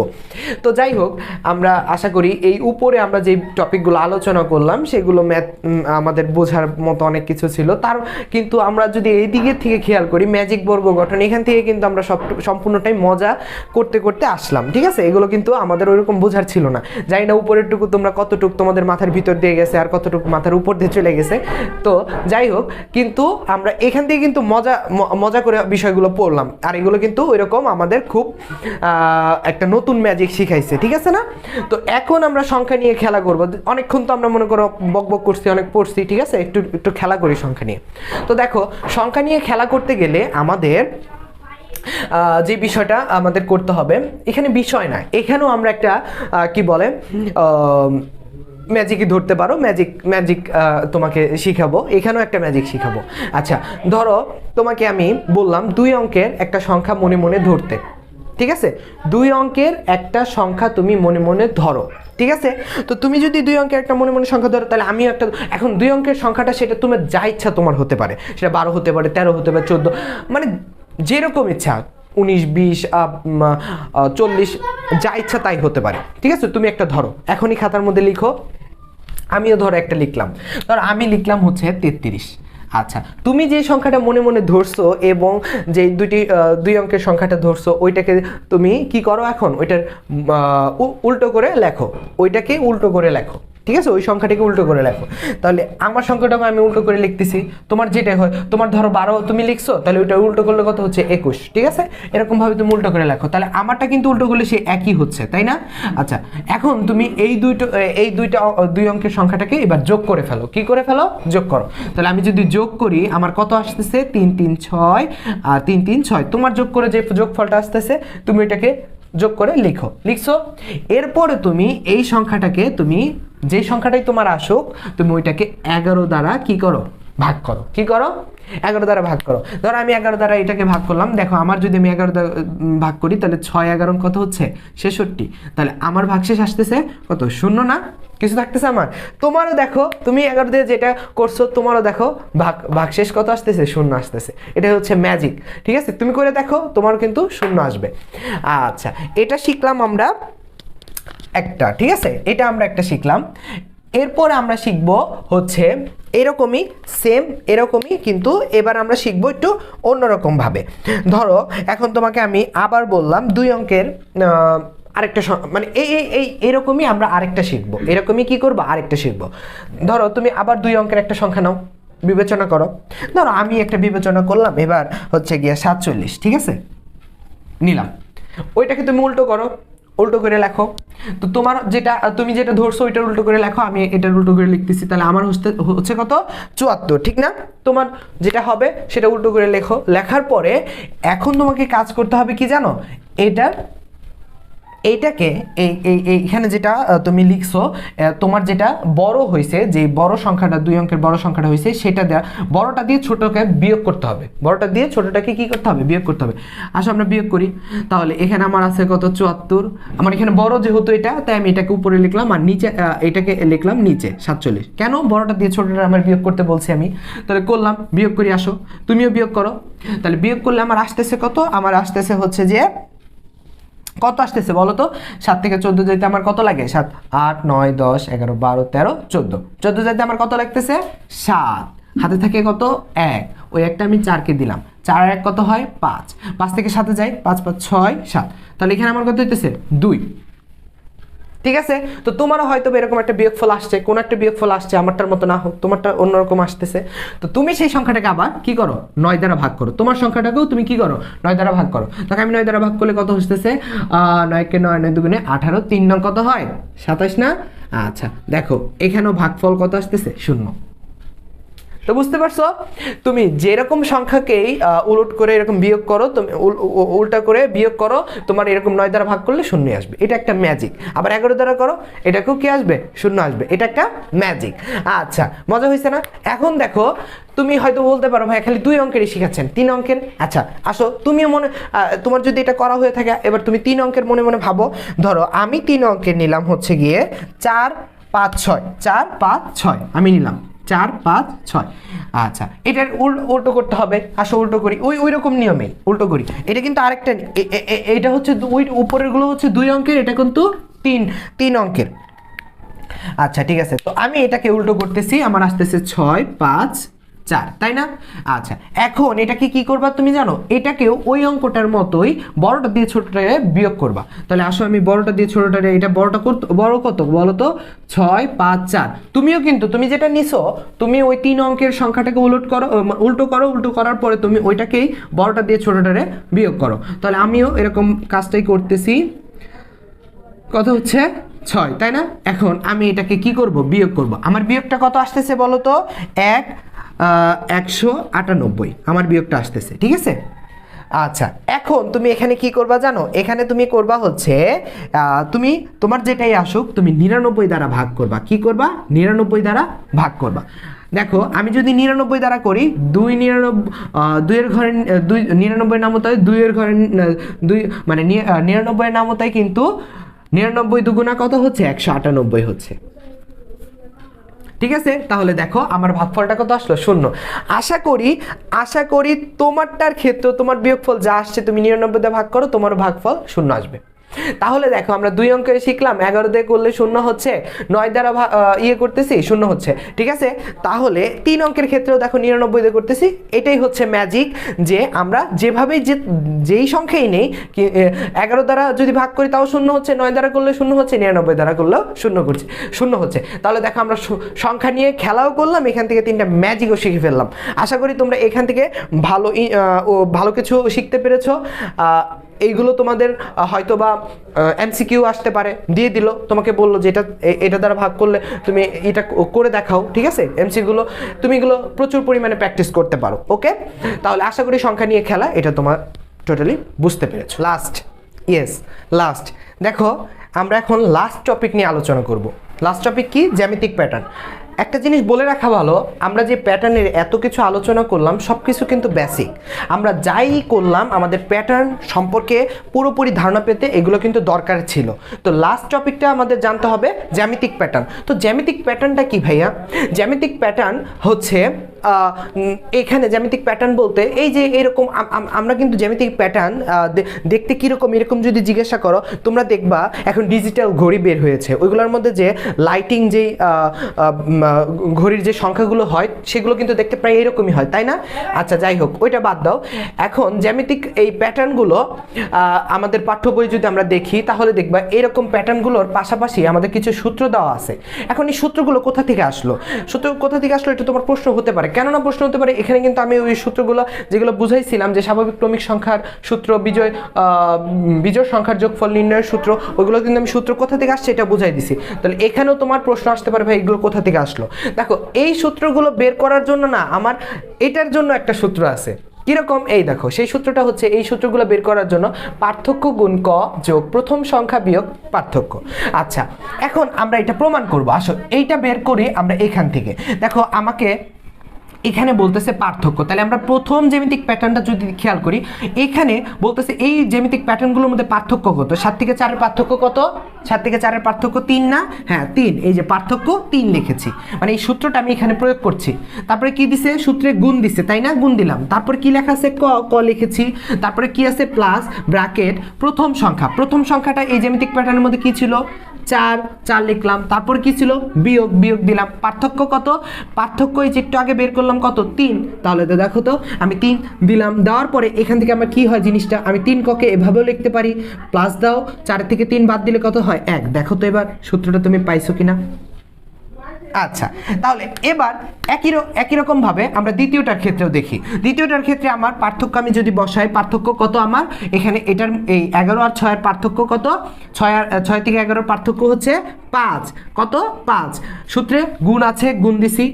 তো যাই হোক, আমরা আশা করি এই উপরে আমরা যে টপিকগুলো আলোচনা করলাম সেগুলো আমাদের বোঝার মতো অনেক কিছু ছিল। তার কিন্তু আমরা যদি এই দিকের থেকে খেয়াল করি ম্যাজিক বর্গ গঠন, এখান থেকে কিন্তু আমরা সম্পূর্ণটাই মজা করতে করতে আসলাম। ঠিক আছে, এগুলো কিন্তু আমাদের ওইরকম বোঝার ছিল না। জানি না উপরের টুকু তোমরা কতটুকু তোমাদের মাথার ভিতর দিয়ে গেছে আর কতটুকু মাথার উপর দিয়ে চলে গেছে। তো যাই হোক, কিন্তু আমরা এখান থেকে কিন্তু মজা করে বিষয়গুলো পড়লাম, আর এগুলো কিন্তু ওইরকম আমাদের খুব একটা নতুন ম্যাজিক শিখাইছে। ঠিক আছে না? তো এখন আমরা সংখ্যা নিয়ে খেলা করব। অনেকক্ষণ তো আমরা মনে করো বকবক করছি, অনেক পড়ছি। ঠিক আছে, একটু খেলা করি সংখ্যা নিয়ে। তো দেখো, সংখ্যা নিয়ে খেলা করতে গেলে আমাদের যে বিষয়টা আমাদের করতে হবে, এখানে বিষয় না, এখানেও আমরা একটা কি বলে ম্যাজিকই ধরতে পারো। ম্যাজিক তোমাকে শিখাবো, এখানেও একটা ম্যাজিক শিখাবো। আচ্ছা, ধরো তোমাকে আমি বললাম 2 অঙ্কের একটা সংখ্যা মনে মনে ধরতে। ঠিক আছে, 2 অঙ্কের একটা সংখ্যা তুমি মনে মনে ধরো। ঠিক আছে, তো তুমি যদি 2 অঙ্কের একটা মনে মনে সংখ্যা ধরো, তাহলে আমিও একটা। এখন 2 অঙ্কের সংখ্যাটা সেটা তোমার যা ইচ্ছা তোমার হতে পারে, সেটা 12 হতে পারে, 13 হতে পারে, 14, মানে যেরকম ইচ্ছা, 19 20 40, যা ইচ্ছা তাই হতে পারে। ঠিক আছে, তুমি একটা ধরো, এখনই খাতার মধ্যে লিখো। আমিও ধরো একটা লিখলাম, ধর আমি লিখলাম হচ্ছে 33। আচ্ছা, তুমি যে সংখ্যাটা মনে মনে ধরছো এবং যে 2 অঙ্কের সংখ্যাটা ধরছো, ওইটাকে তুমি কি করো, এখন ওইটার উল্টো করে লেখো, ওইটাকে উল্টো করে লেখো। ঠিক আছে, ওই সংখ্যাটাকে উল্টো করে লেখো। তাহলে আমার সংখ্যাটাকে আমি উল্টো করে লিখতেছি, তোমার যেটাই হয়, তোমার ধরো 12 তুমি লিখছো, তাহলে ওইটা উল্টো করলে কত হচ্ছে 21। ঠিক আছে, এরকমভাবে তুমি উল্টো করে লেখো, তাহলে আমারটা কিন্তু উল্টো করলে সে একই হচ্ছে, তাই না? আচ্ছা, এখন তুমি এই 2 অঙ্কের সংখ্যাটাকে এবার যোগ করে ফেলো। কি করে ফেলো? যোগ করো। তাহলে আমি যদি যোগ করি, আমার কত আসতেছে 3 3 6 আর 3 3 6। তোমার যোগ করে যে যোগফলটা আসতেছে তুমি এটাকে যোগ করে লিখছো। এরপরে তুমি এই সংখ্যাটাকে, তুমি যে সংখ্যাটাই তোমার আসুক, তুমি ওইটাকে 11 দ্বারা কি করো, ভাগ করো। কি করো? 11 দ্বারা ভাগ করো। ধরো আমি 11 দ্বারা এটাকে ভাগ করলাম। দেখো, আমার যদি আমি 11 দ্বারা ভাগ করি, তাহলে 6 11 কত হচ্ছে 66। তাহলে আমার ভাগশেষ আসতেছে কত? 0 না? কিছু থাকতেছে আমার? তোমারও দেখো, তুমি 11 দিয়ে যেটা করছো, তোমারও দেখো ভাগশেষ কত আসতেছে? 0 আসতেছে। এটা হচ্ছে ম্যাজিক। ঠিক আছে, তুমি করে দেখো, তোমারও কিন্তু 0 আসবে। আচ্ছা, এটা শিখলাম আমরা একটা। ঠিক আছে, এটা আমরা একটা শিখলাম। এরপর আমরা শিখব হচ্ছে এরকমই সেম এরকমই, কিন্তু এবার আমরা শিখব একটু অন্যরকম ভাবে। ধরো এখন তোমাকে আমি আবার বললাম 2 অঙ্কের আরেকটা মানে এরকমই আমরা আরেকটা শিখব, এরকমই কি করবো আরেকটা শিখব। ধরো তুমি আবার 2 অঙ্কের একটা সংখ্যা নাও, বিবেচনা করো। ধরো আমি একটা বিবেচনা করলাম, এবার হচ্ছে গিয়ে 47, ঠিক আছে, নিলাম। ওইটাকে তুমি উল্টো করো, উল্টো করে লেখো। তো তোমার যেটা তুমি যেটা ধরছো ওইটার উল্টো করে লেখো, আমি এটার উল্টো করে লিখতেছি, তাহলে আমার হচ্ছে কত 74, ঠিক না? তোমার যেটা হবে সেটা উল্টো করে লেখো। লেখার পরে এখন তোমাকে কাজ করতে হবে কি জানো, এইটাকে এইখানে যেটা তুমি লিখছো, তোমার যেটা বড় হয়েছে, যে বড় সংখ্যাটা 2 অঙ্কের বড় সংখ্যাটা হয়েছে, সেটা দেওয়া বড়টা দিয়ে ছোটকে বিয়োগ করতে হবে, বড়টা দিয়ে ছোটটাকে কি করতে হবে বিয়োগ করতে হবে। আসো আমরা বিয়োগ করি। তাহলে এখানে আমার আছে কত 74, আমার এখানে বড় যেহেতু এটা, তাই আমি এটাকে উপরে লিখলাম আর নিচে এটাকে লিখলাম নিচে 47। কেন? বড়টা দিয়ে ছোটটা আমার বিয়োগ করতে বলছি আমি, তাহলে করলাম, বিয়োগ করি। আসো তুমিও বিয়োগ করো। তাহলে বিয়োগ করলে আমার আসতেছে কত, আমার আসতেছে হচ্ছে যে কত আসতেছে বলো তো, 7 থেকে 14 যাইতে আমার কত লাগে, 7 8 9 10 11 12 13 14, 14 যাইতে আমার কত লাগতেছে 7, হাতে থাকে কত 1, ওই একটা আমি 4কে দিলাম, 4 আর 1 কত হয় 5, 5 থেকে 7 যায় 5 5 6 7, তাহলে এখানে আমার কত হইতেছে 2, ঠিক আছে? তো তোমারও হয়তো এরকম একটা বিয়োগফল আসছে, কোন একটা বিয়োগফল আসছে, আমারটার মতো না হোক, তোমারটা অন্যরকম আসতেছে। তো তুমি সেই সংখ্যাটাকে আবার কি করো 9 দ্বারা ভাগ করো, তোমার সংখ্যাটাকেও তুমি কি করো 9 দ্বারা ভাগ করো। তাকে আমি 9 দ্বারা ভাগ করলে কত হচ্ছে 9 কে 9 9 দুগুণে 18, 3 নং কত হয় 27 না? আচ্ছা দেখো এখানেও ভাগফল কত আসতেছে 0। তো বুঝতে পারছো, তুমি যেরকম সংখ্যাকেই উলট করে এরকম বিয়োগ করো, তুমি উল্টা করে বিয়োগ করো, তোমার এরকম 9 দ্বারা ভাগ করলে 0 আসবে, এটা একটা ম্যাজিক। আবার 11 দ্বারা করো, এটাকেও কি আসবে 0 আসবে, এটা একটা ম্যাজিক। আচ্ছা মজা হয়েছে না? এখন দেখো তুমি হয়তো বলতে পারো ভাই খালি 2 অঙ্কেরই শিখাচ্ছেন, 3 অঙ্কের? আচ্ছা আসো তুমিও তোমার যদি এটা করা হয়ে থাকে, এবার তুমি 3 অঙ্কের মনে মনে ভাবো। ধরো আমি 3 অঙ্কের নিলাম হচ্ছে গিয়ে 4 5 6, 4 5 6 আমি নিলাম 4 5 6। আচ্ছা এটার উল্টো করতে হবে, আসো উল্টো করি, ওই রকম নিয়মেই উল্টো করি। এটা কিন্তু আরেকটা, এটা হচ্ছে ওই উপরের গুলো হচ্ছে 2 অঙ্কের, এটা কিন্তু 3 অঙ্কের। আচ্ছা ঠিক আছে, তো আমি এটাকে উল্টো করতেছি, আমার আসতেছে 6 5 4, তাই না? আচ্ছা এখন এটাকে কি করবা তুমি জানো, এটাকেও ওই অঙ্কটার মতোই বড়টা দিয়ে ছোটটাকে বিয়োগ করবা। তাহলে আসো আমি বড়টা দিয়ে ছোটটাকে, এটা বড় কত বলো তো 6 5 4। তুমিও কিন্তু তুমি যেটা নিছো, তুমি ওই 3 অঙ্কের সংখ্যাটাকে উল্টো করার পরে তুমি ওইটাকেই বড়টা দিয়ে ছোটটারে বিয়োগ করো। তাহলে আমিও এরকম কাজটাই করতেছি, কত হচ্ছে 6, তাই না? এখন আমি এটাকে কি করব বিয়োগ করব। আমার বিয়োগটা কত আসতেছে বলো তো 198 আমার বিয়োগটা আসতেছে, ঠিক আছে? আচ্ছা এখন তুমি এখানে কি করবা জানো, এখানে তুমি করবা হচ্ছে তুমি তোমার যেটাই আসুক তুমি 99 দ্বারা ভাগ করবা। কি করবা 99 দ্বারা ভাগ করবা। দেখো আমি যদি 99 দ্বারা করি, 2 এর ঘরে 99 নামতায় 2 এর ঘরে 2 মানে 99 নামতায়, কিন্তু 99 দুগুণা কত হচ্ছে 198 হচ্ছে, ঠিক আছে? তাহলে দেখো আমার ভাগফলটা কত আসলো 0। আশা করি তোমারটার ক্ষেত্রে তোমার বিয়োগফল যা আসছে তুমি 99 দিয়ে ভাগ করো, তোমার ভাগফল 0 আসবে। তাহলে দেখো আমরা 2 অঙ্কের শিখলাম, 11 দিয়ে করলে 0 হচ্ছে, 9 দ্বারা করতেছি 0 হচ্ছে, ঠিক আছে? তাহলে 3 অঙ্কের ক্ষেত্রেও দেখো 99 দিয়ে করতেছি। এটাই হচ্ছে ম্যাজিক, যে আমরা যেভাবেই যেই সংখ্যাই নেই 11 দ্বারা যদি ভাগ করি তাও 0 হচ্ছে, 9 দ্বারা করলে 0 হচ্ছে, 99 দ্বারা করলেও 0 হচ্ছে। তাহলে দেখো আমরা সংখ্যা নিয়ে খেলাও করলাম, এখান থেকে 3টা ম্যাজিকও শিখে ফেললাম। আশা করি তোমরা এখান থেকে ভালো কিছু শিখতে পেরেছো। এইগুলো তোমাদের হয়তো বা এমসিকিউ আসতে পারে, দিয়ে দিল, তোমাকে বললো যে এটা দ্বারা ভাগ করলে তুমি এটা করে দেখাও, ঠিক আছে? এমসিকিউগুলো তুমি এগুলো প্রচুর পরিমাণে প্র্যাকটিস করতে পারো, ওকে? তাহলে আশা করি সংখ্যা নিয়ে খেলা এটা তোমার টোটালি বুঝতে পেরেছো। লাস্ট দেখো আমরা এখন লাস্ট টপিক নিয়ে আলোচনা করব। লাস্ট টপিক কি? জ্যামিতিক প্যাটার্ন। একটা জিনিস বলে রাখা ভালো, আমরা যে প্যাটার্নের এত কিছু আলোচনা করলাম সব কিছু কিন্তু বেসিক। আমরা যাই করলাম আমাদের প্যাটার্ন সম্পর্কে পুরোপুরি ধারণা পেতে এগুলো কিন্তু দরকার ছিল। তো লাস্ট টপিকটা আমাদের জানতে হবে জ্যামিতিক প্যাটার্ন। তো জ্যামিতিক প্যাটার্নটা কি ভাইয়া? জ্যামিতিক প্যাটার্ন হচ্ছে এখানে জ্যামিতিক প্যাটার্ন বলতে এই যে এরকম আমরা কিন্তু জ্যামিতিক প্যাটার্ন দেখতে কীরকম এরকম যদি জিজ্ঞাসা করো তোমরা দেখবা এখন ডিজিটাল ঘড়ি বের হয়েছে, ওইগুলোর মধ্যে যে লাইটিং যেই ঘড়ির যে সংখ্যাগুলো হয় সেগুলো কিন্তু দেখতে প্রায় এরকমই হয়, তাই না? আচ্ছা যাই হোক, ওইটা বাদ দাও। এখন জ্যামিতিক এই প্যাটার্নগুলো আমাদের পাঠ্য বই যদি আমরা দেখি তাহলে দেখবা এরকম প্যাটার্নগুলোর পাশাপাশি আমাদের কিছু সূত্র দেওয়া আছে। এখন এই সূত্রগুলো কোথা থেকে আসলো, সূত্র কোথা থেকে আসলো এটা তোমার প্রশ্ন হতে পারে। কেননা প্রশ্ন হতে পারে, এখানে কিন্তু আমি ওই সূত্রগুলো যেগুলো বুঝাইছিলাম যে স্বাভাবিক ক্রমিক সংখ্যার সূত্র, বিজোড় সংখ্যার যোগফল নির্ণয়ের সূত্র, ওইগুলো কিন্তু আমি সূত্র কোথা থেকে আসছে এটা বুঝাই দিছি। তাহলে এখানেও তোমার প্রশ্ন আসতে পারে ভাই এগুলো কোথা থেকে আসলো। দেখো এই সূত্রগুলো বের করার জন্য না আমার এটার জন্য একটা সূত্র আছে। কিরকম? এই দেখো, সেই সূত্রটা হচ্ছে এই সূত্রগুলো বের করার জন্য পার্থক্য গুণ ক যোগ প্রথম সংখ্যা বিয়োগ পার্থক্য। আচ্ছা এখন আমরা এটা প্রমাণ করব। আসো এইটা বের করি আমরা এখান থেকে। দেখো আমাকে এখানে বলতেছে পার্থক্য, তাহলে আমরা প্রথম জ্যামিতিক প্যাটার্নটা যদি খেয়াল করি, এখানে বলতেছে এই জ্যামিতিক প্যাটার্নগুলোর মধ্যে পার্থক্য কত। 7 থেকে 4-এর পার্থক্য কত? 7 থেকে 4-এর পার্থক্য 3 না? হ্যাঁ 3। এই যে পার্থক্য 3 লিখেছি, মানে এই সূত্রটা আমি এখানে প্রয়োগ করছি। তারপরে কি দিছে? সূত্রে গুণ দিছে, তাই না? গুণ দিলাম। তারপরে কি লেখা আছে? ক লিখেছি। তারপরে কি আছে? প্লাস ব্র্যাকেট প্রথম সংখ্যা। প্রথম সংখ্যাটা এই জ্যামিতিক প্যাটার্নের মধ্যে কি ছিল? 4 লিখলাম। তারপর কি ছিল? বিয়োগ দিলাম। পার্থক্য কত? পার্থক্য এই যে একটু আগে বের করলাম কত? 3। তাহলে তো দেখো তো আমি 3 দিলাম। দেওয়ার পরে এখান থেকে আমার কি হয় জিনিসটা, আমি 3 ককে এভাবেও লিখতে পারি। প্লাস দাও, 4 থেকে 3 বাদ দিলে কত হয়? 1। দেখো তো এবার সূত্রটা তুমি পাইছো কিনা। আচ্ছা তাহলে এবার একই রকম ভাবে আমরা দ্বিতীয়টার ক্ষেত্রেও দেখি। দ্বিতীয়টার ক্ষেত্রে আমার পার্থক্য আমি যদি বসাই, পার্থক্য কত আমার এখানে, এটার এই 11 আর 6-এর পার্থক্য কত? 6 থেকে 11-এর পার্থক্য হচ্ছে 5। কত? 5। সূত্রে গুণ আছে, গুণ দিছি,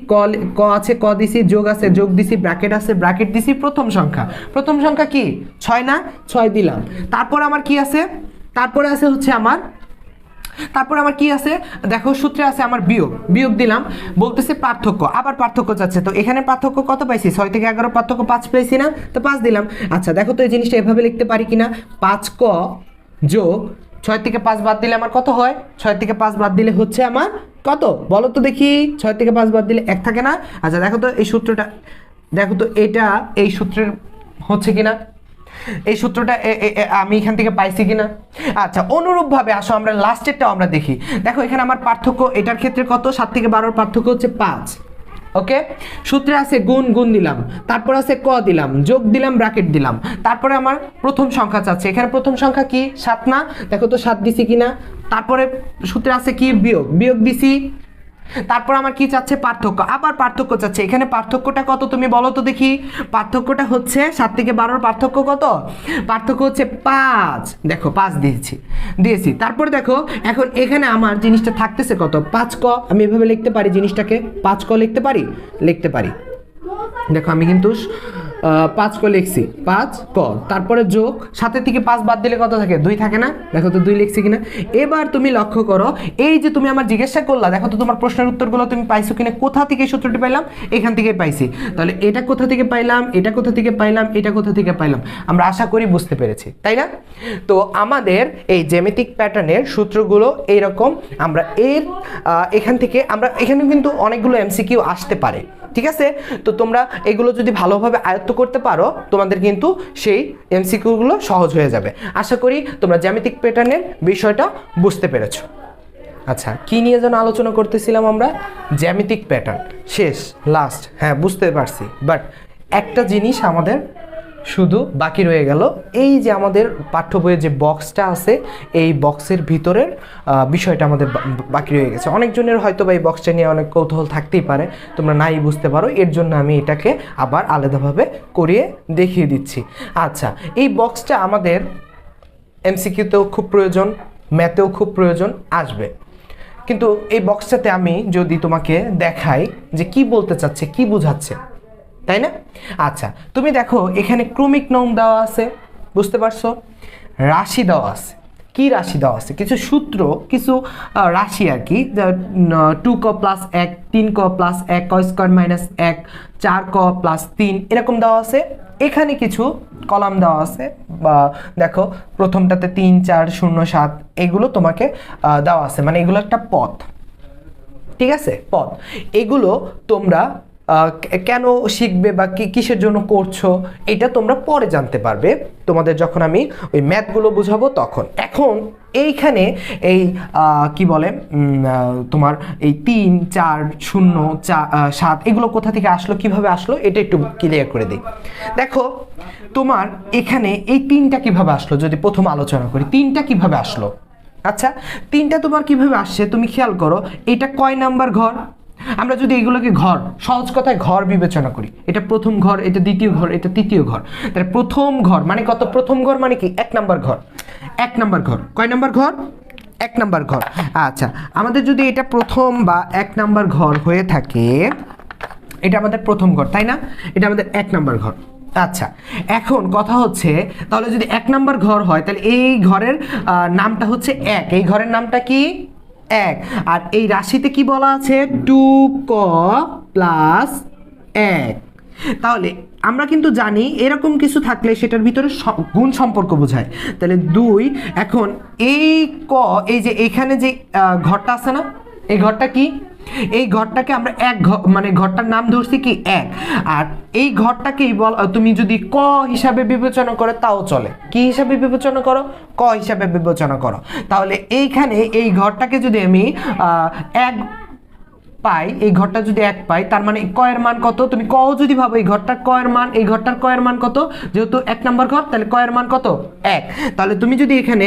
ক আছে, ক দিছি, যোগ আছে, যোগ দিছি, ব্র্যাকেট আছে, ব্র্যাকেট দিছি। প্রথম সংখ্যা কি? 6 না? 6 দিলাম। তারপর আমার কি আছে? তারপরে আছে হচ্ছে আমার কি আছে? দেখো সূত্রে আছে আমার বিয়োগ দিলাম। বলতেছে পার্থক্য, আবার পার্থক্য চাচ্ছে। তো এখানে পার্থক্য কত পাইছি? 6 থেকে 11 পার্থক্য 5 পেয়েছি না? তো 5 দিলাম। আচ্ছা দেখো তো এই জিনিসটা এভাবে লিখতে পারি কিনা। 5ক যোগ 6 থেকে 5 বাদ দিলে আমার কত হয়? 6 থেকে 5 বাদ দিলে হচ্ছে আমার কত বলো তো দেখি? 6 থেকে 5 বাদ দিলে 1 থাকে না? আচ্ছা দেখো তো এই সূত্রটা, দেখো তো এটা এই সূত্রের হচ্ছে কিনা, এই সূত্রটা আমি এখান থেকে পাইছি কিনা। আচ্ছা অনুরূপভাবে আসো আমরা লাস্টেরটাও আমরা দেখি। দেখো এখানে আমার পার্থক্য এটার ক্ষেত্রে কত? 7 থেকে 12-এর পার্থক্য হচ্ছে 5। ওকে, সূত্রে আছে গুণ দিলাম, তারপর আছে ক দিলাম, যোগ দিলাম, ব্র্যাকেট দিলাম। তারপরে আমার প্রথম সংখ্যা চাচ্ছে। এখানে প্রথম সংখ্যা কি? 7 না? দেখো তো 7 দিছি কিনা। তারপরে সূত্রে আছে কি? বিয়োগ দিছি। তারপর আমার কি চাচ্ছে? পার্থক্য, আবার পার্থক্য চাচ্ছে। এখানে পার্থক্যটা কত তুমি বলো তো দেখি? পার্থক্যটা হচ্ছে 7 থেকে 12-এর পার্থক্য কত? পার্থক্য হচ্ছে 5। দেখো 5 দিয়েছি। তারপর দেখো এখন এখানে আমার জিনিসটা থাকতেছে কত? 5ক। আমি এভাবে লিখতে পারি জিনিসটাকে, 5ক লিখতে পারি। দেখো আমি কিন্তু 5ক লিখছি, 5ক। তারপরে যোগ, 7 থেকে 5 বাদ দিলে কত থাকে? 2 থাকে না? দেখো তো 2 লিখছি কিনা। এবার তুমি লক্ষ্য করো, এই যে তুমি আমার জিজ্ঞাসা করলা, দেখো তো তোমার প্রশ্নের উত্তরগুলো তুমি পাইছো কিনা। কোথা থেকে সূত্রটি পাইলাম? এখান থেকে পাইছি। তাহলে এটা কোথা থেকে পাইলাম, এটা কোথা থেকে পাইলাম, এটা কোথা থেকে পাইলাম, আমরা আশা করি বুঝতে পেরেছি, তাই না? তো আমাদের এই জ্যামিতিক প্যাটার্নের সূত্রগুলো এইরকম। আমরা এখান থেকে এখানে কিন্তু অনেকগুলো এমসিকিউ আসতে পারে, ঠিক আছে? তো তোমরা এগুলো যদি ভালোভাবে আয়ত্ত করতে পারো তোমাদের কিন্তু সেই এমসিকিউগুলো সহজ হয়ে যাবে। আশা করি তোমরা জ্যামিতিক প্যাটার্নের বিষয়টা বুঝতে পেরেছো। আচ্ছা কি নিয়ে যেন আলোচনা করতেছিলাম আমরা? জ্যামিতিক প্যাটার্ন শেষ, লাস্ট। হ্যাঁ বুঝতে পারছি, বাট একটা জিনিস আমাদের শুধু বাকি রয়ে গেল। এই যে আমাদের পাঠ্য বইয়ের যে বক্সটা আছে, এই বক্সের ভিতরের বিষয়টা আমাদের বাকি রয়ে গেছে। অনেকজনের হয়তো বা এই বক্সটা নিয়ে অনেক কৌতূহল থাকতেই পারে, তোমরা নাই বুঝতে পারো, এর জন্য আমি এটাকে আবার আলাদাভাবে করিয়ে দেখিয়ে দিচ্ছি। আচ্ছা এই বক্সটা আমাদের এমসিকিউতেও খুব প্রয়োজন, ম্যাথেও খুব প্রয়োজন আসবে। কিন্তু এই বক্সটাতে আমি যদি তোমাকে দেখাই যে কি বলতে চাচ্ছে, কি বোঝাচ্ছে, তাই না? আচ্ছা তুমি দেখো এখানে ক্রমিক নং দেওয়া আছে, বুঝতে পারছো? রাশি দেওয়া আছে। কি রাশি দেওয়া আছে? কিছু সূত্র, কিছু রাশি আর কি। 2ক প্লাস 1, 3ক প্লাস 1, ক স্কোয়ার মাইনাস 1, 4ক প্লাস 3, এরকম দেওয়া আছে। এখানে কিছু কলাম দেওয়া আছে, বা দেখো প্রথমটাতে 3, 4, 0, 7 এগুলো তোমাকে দেওয়া আছে, মানে এগুলো একটা পথ, ঠিক আছে? পথ। এগুলো তোমরা কেন শিখবে বা কিসের জন্য করছো এটা তোমরা পরে জানতে পারবে, তোমাদের যখন আমি ওই ম্যাথগুলো বুঝাবো তখন। এখন এইখানে এই কি বলে তোমার এই 3 4 0 7 এগুলো কোথা থেকে আসলো, কিভাবে আসলো, এটা একটু ক্লিয়ার করে দিই। দেখো তোমার এখানে এই 3টা কিভাবে আসলো, যদি প্রথম আলোচনা করি 3টা কিভাবে আসলো। আচ্ছা 3টা তোমার কিভাবে আসছে তুমি খেয়াল করো, এটা কয় নাম্বার ঘর, আমরা যদি এগুলোকে ঘর, সহজ কথায় ঘর বিবেচনা করি, এটা প্রথম ঘর, এটা দ্বিতীয় ঘর, এটা তৃতীয় ঘর, তাহলে প্রথম ঘর মানে কত, প্রথম ঘর মানে কি 1 নাম্বার ঘর, 1 নাম্বার ঘর, কয় নাম্বার ঘর, 1 নাম্বার ঘর। আচ্ছা আমাদের যদি এটা প্রথম বা 1 নাম্বার ঘর হয়ে থাকে, এটা আমাদের প্রথম ঘর তাই না, এটা আমাদের 1 নাম্বার ঘর। আচ্ছা এখন কথা হচ্ছে তাহলে যদি 1 নাম্বার ঘর হয় তাহলে এই ঘরের নামটা হচ্ছে 1, এই ঘরের নামটা কি 1, আর এই রাশিতে কি বলা আছে 2ক প্লাস 1। তাহলে আমরা কিন্তু জানি এরকম কিছু থাকলে সেটার ভিতরে গুণ সম্পর্ক বোঝায়, তাহলে 2 এখন এই ক, এই যে এখানে যে ঘরটা আছে না, এই ঘরটা কি, এই ঘরটাকে আমরা এক মানে ঘরটার নাম ধরছি কি 1, আর এই ঘরটাকেই তুমি যদি ক হিসাবে বিবেচনা করো তাও চলে, কি হিসাবে বিবেচনা করো, ক হিসাবে বিবেচনা করো। তাহলে এইখানে এই ঘরটাকে যদি আমি 1 পাই, এই ঘরটা যদি 1 পাই তার মানে ক এর মান কত, তুমি ক যদি ভাবো এই ঘরটার ক এর মান, এই ঘরটার ক এর মান কত, যেহেতু 1 নাম্বার ঘর তাহলে ক এর মান কত 1, তাহলে তুমি যদি এখানে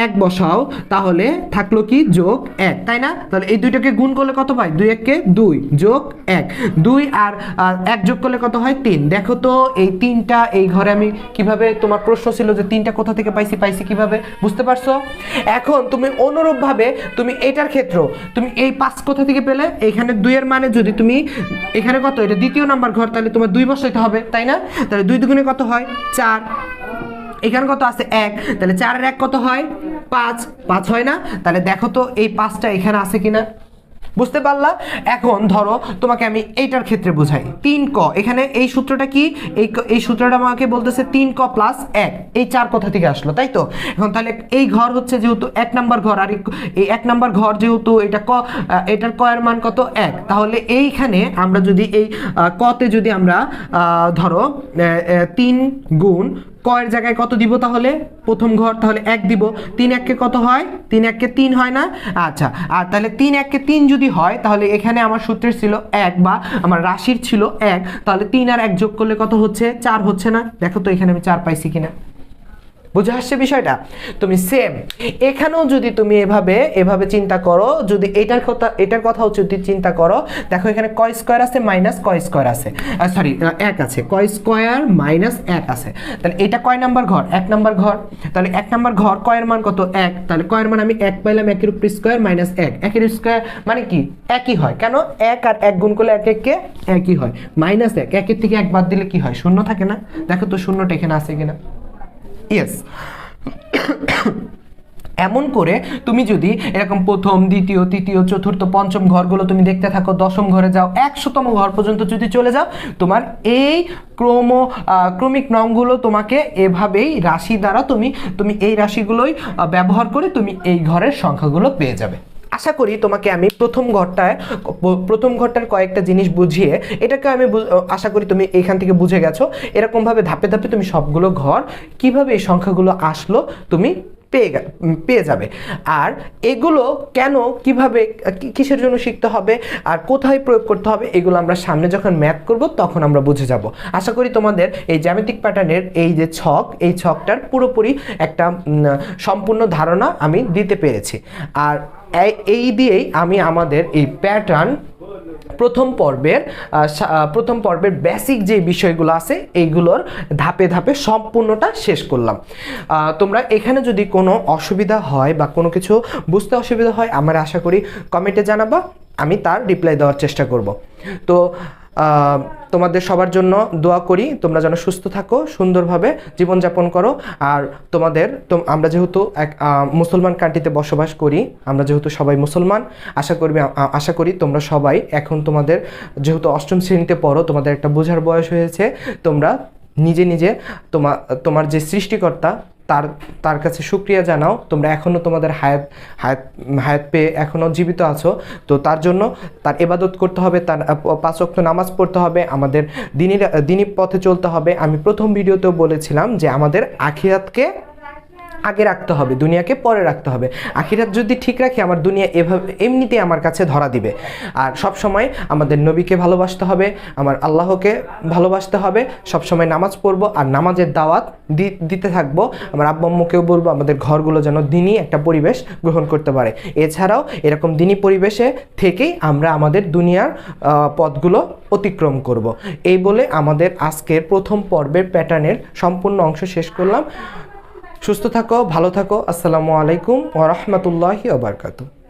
1 বসাও তাহলে থাকলো কি যোগ 1 তাই না, তাহলে এই দুইটাকে গুণ করলে কত পাই, 2 1 কে 2 যোগ 1, 2 আর 1 যোগ করলে কত হয় 3। দেখো তো এই 3টা এই ঘরে আমি কিভাবে, তোমার প্রশ্ন ছিল যে 3টা কোথা থেকে পাইছি কিভাবে, বুঝতে পারছো। এখন তুমি অনুরূপভাবে তুমি এটার ক্ষেত্র তুমি এই 5 কোথা থেকে পেলে, এখানে 2 এর মানে যদি তুমি এখানে কত, এটা দ্বিতীয় নাম্বার ঘর তাহলে তোমার 2 বসাইতে হবে তাই না, তাহলে 2 দুগুণে কত হয় 4, এখানে কত আছে 1, তাহলে 4 এর 1 কত হয় 5 হয় না, তাহলে দেখো তো এই 5টা এখানে আছে কিনা, বুঝতে পারলা। এখন ধরো তোমাকে আমি এইটার ক্ষেত্রে বুঝাই, 3ক, এখানে এই সূত্রটা কি, এই সূত্রটা আমাকে বলতেছে 3ক প্লাস 1, এই 4 কোথা থেকে আসলো তাই তো। এখন তাহলে এই ঘর হচ্ছে যেহেতু 1 নাম্বার ঘর, আর এই 1 নাম্বার ঘর যেহেতু এটা ক, এটার ক এর মান কত 1, তাহলে এইখানে আমরা যদি এই কতে যদি আমরা ধরো 3 গুণ ক এর জায়গায় কত দিব, তাহলে প্রথম ঘর তাহলে 1 দিব, 3 1 কে কত হয়, 3 1 কে 3 হয় না। আচ্ছা আর তাহলে 3 1 কে 3 যদি হয় তাহলে এখানে আমার সূত্রের ছিল 1 বা আমার রাশির ছিল 1, তাহলে 3 আর 1 যোগ করলে কত হচ্ছে 4 হচ্ছে না, দেখো তো এখানে আমি 4 পাইছি কিনা, বুঝে আসছে বিষয়টা। তুমি সেম এখানেও যদি তুমি এভাবে চিন্তা করো, যদি এটার কথা হচ্ছে যদি চিন্তা করো, দেখো এখানে ক স্কয়ার আছে মাইনাস ক স্কয়ার আছে, সরি 1 আছে, ক স্কয়ার মাইনাস 1 আছে, তাহলে এটা কয় নাম্বার ঘর, 1 নাম্বার ঘর, তাহলে 1 নাম্বার ঘর ক এর মান কত 1, তাহলে ক এর মান আমি 1 পাইলাম, 1 এর উপর স্কয়ার মাইনাস 1, 1 এর স্কয়ার মানে কি একই হয়, কেন 1 আর 1 গুণ করলে 1 1 কে একই হয়, মাইনাস 1, 1 এর থেকে 1 বাদ দিলে কি হয়, শূন্য থাকে না, দেখো তো শূন্যটা এখানে আছে কিনা, ইয়েস। এমন করে তুমি যদি এরকম প্রথম দ্বিতীয় তৃতীয় চতুর্থ পঞ্চম ঘরগুলো তুমি দেখতে থাকো, দশম ঘরে যাও, 100তম ঘর পর্যন্ত যদি চলে যাও, তোমার এই ক্রমিক নংগুলো তোমাকে এভাবেই রাশি দ্বারা তুমি এই রাশিগুলোই ব্যবহার করে তুমি এই ঘরের সংখ্যাগুলো পেয়ে যাবে। আশা করি তোমাকে আমি প্রথম ঘরটার কয়েকটা জিনিস বুঝিয়ে এটাকে আমি আশা করি তুমি এখান থেকে বুঝে গেছো। এরকমভাবে ধাপে ধাপে তুমি সবগুলো ঘর কিভাবে এই সংখ্যাগুলো আসলো তুমি পেয়ে যাবে। আর এগুলো কেন, কিভাবে, কিসের জন্য শিখতে হবে আর কোথায় প্রয়োগ করতে হবে, এগুলো আমরা সামনে যখন ম্যাথ করব তখন আমরা বুঝে যাব। আশা করি তোমাদের এই জ্যামিতিক প্যাটার্নের এই যে ছক, এই ছকটার পুরোপুরি একটা সম্পূর্ণ ধারণা আমি দিতে পেরেছি। আর এই দিয়েই আমি আমাদের এই প্যাটার্ন প্রথম পর্বের বেসিক যে বিষয়গুলো আছে এইগুলোর ধাপে ধাপে সম্পূর্ণটা শেষ করলাম। তোমরা এখানে যদি কোনো অসুবিধা হয় বা কোনো কিছু বুঝতে অসুবিধা হয় আমার আশা করি কমেন্টে জানাবা, আমি তার রিপ্লাই দেওয়ার চেষ্টা করব। তো তোমাদের সবার জন্য দোয়া করি তোমরা যেন সুস্থ থাকো, সুন্দরভাবে জীবনযাপন করো। আর আমরা যেহেতু এক মুসলমান কান্ট্রিতে বসবাস করি, আমরা যেহেতু সবাই মুসলমান, আশা করি তোমরা সবাই এখন তোমাদের যেহেতু অষ্টম শ্রেণীতে পড়ো, তোমাদের একটা বোঝার বয়স হয়েছে, তোমরা নিজে নিজে তোমার যে সৃষ্টিকর্তা তার কাছে শুকরিয়া জানাও। তোমরা এখনও তোমাদের হায়াত পেয়ে এখনও জীবিত আছো, তো তার জন্য তার ইবাদত করতে হবে, তার 5 ওয়াক্ত নামাজ পড়তে হবে, আমাদের দিনী পথে চলতে হবে। আমি প্রথম ভিডিওতেও বলেছিলাম যে আমাদের আখিরাতকে আগে রাখতে হবে, দুনিয়াকে পরে রাখতে হবে। আখিরাত যদি ঠিক রাখি, আমার দুনিয়া এমনিতেই আমার কাছে ধরা দিবে। আর সব সময় আমাদের নবীকে ভালোবাসতে হবে, আমার আল্লাহকে ভালোবাসতে হবে, সব সময় নামাজ পড়বো আর নামাজের দাওয়াত দিতে থাকবো। আমার আব্বা আম্মুকেও বলবো আমাদের ঘরগুলো যেন দিনী একটা পরিবেশ গ্রহণ করতে পারে। এছাড়াও এরকম দিনী পরিবেশে থেকেই আমরা আমাদের দুনিয়ার পথগুলো অতিক্রম করব। এই বলে আমাদের আজকের প্রথম পর্বের প্যাটার্নের সম্পূর্ণ অংশ শেষ করলাম। সুস্থ থাকো, ভালো থাকো। আসসালামু আলাইকুম ওয়া রাহমাতুল্লাহি ওয়া বারাকাতুহু।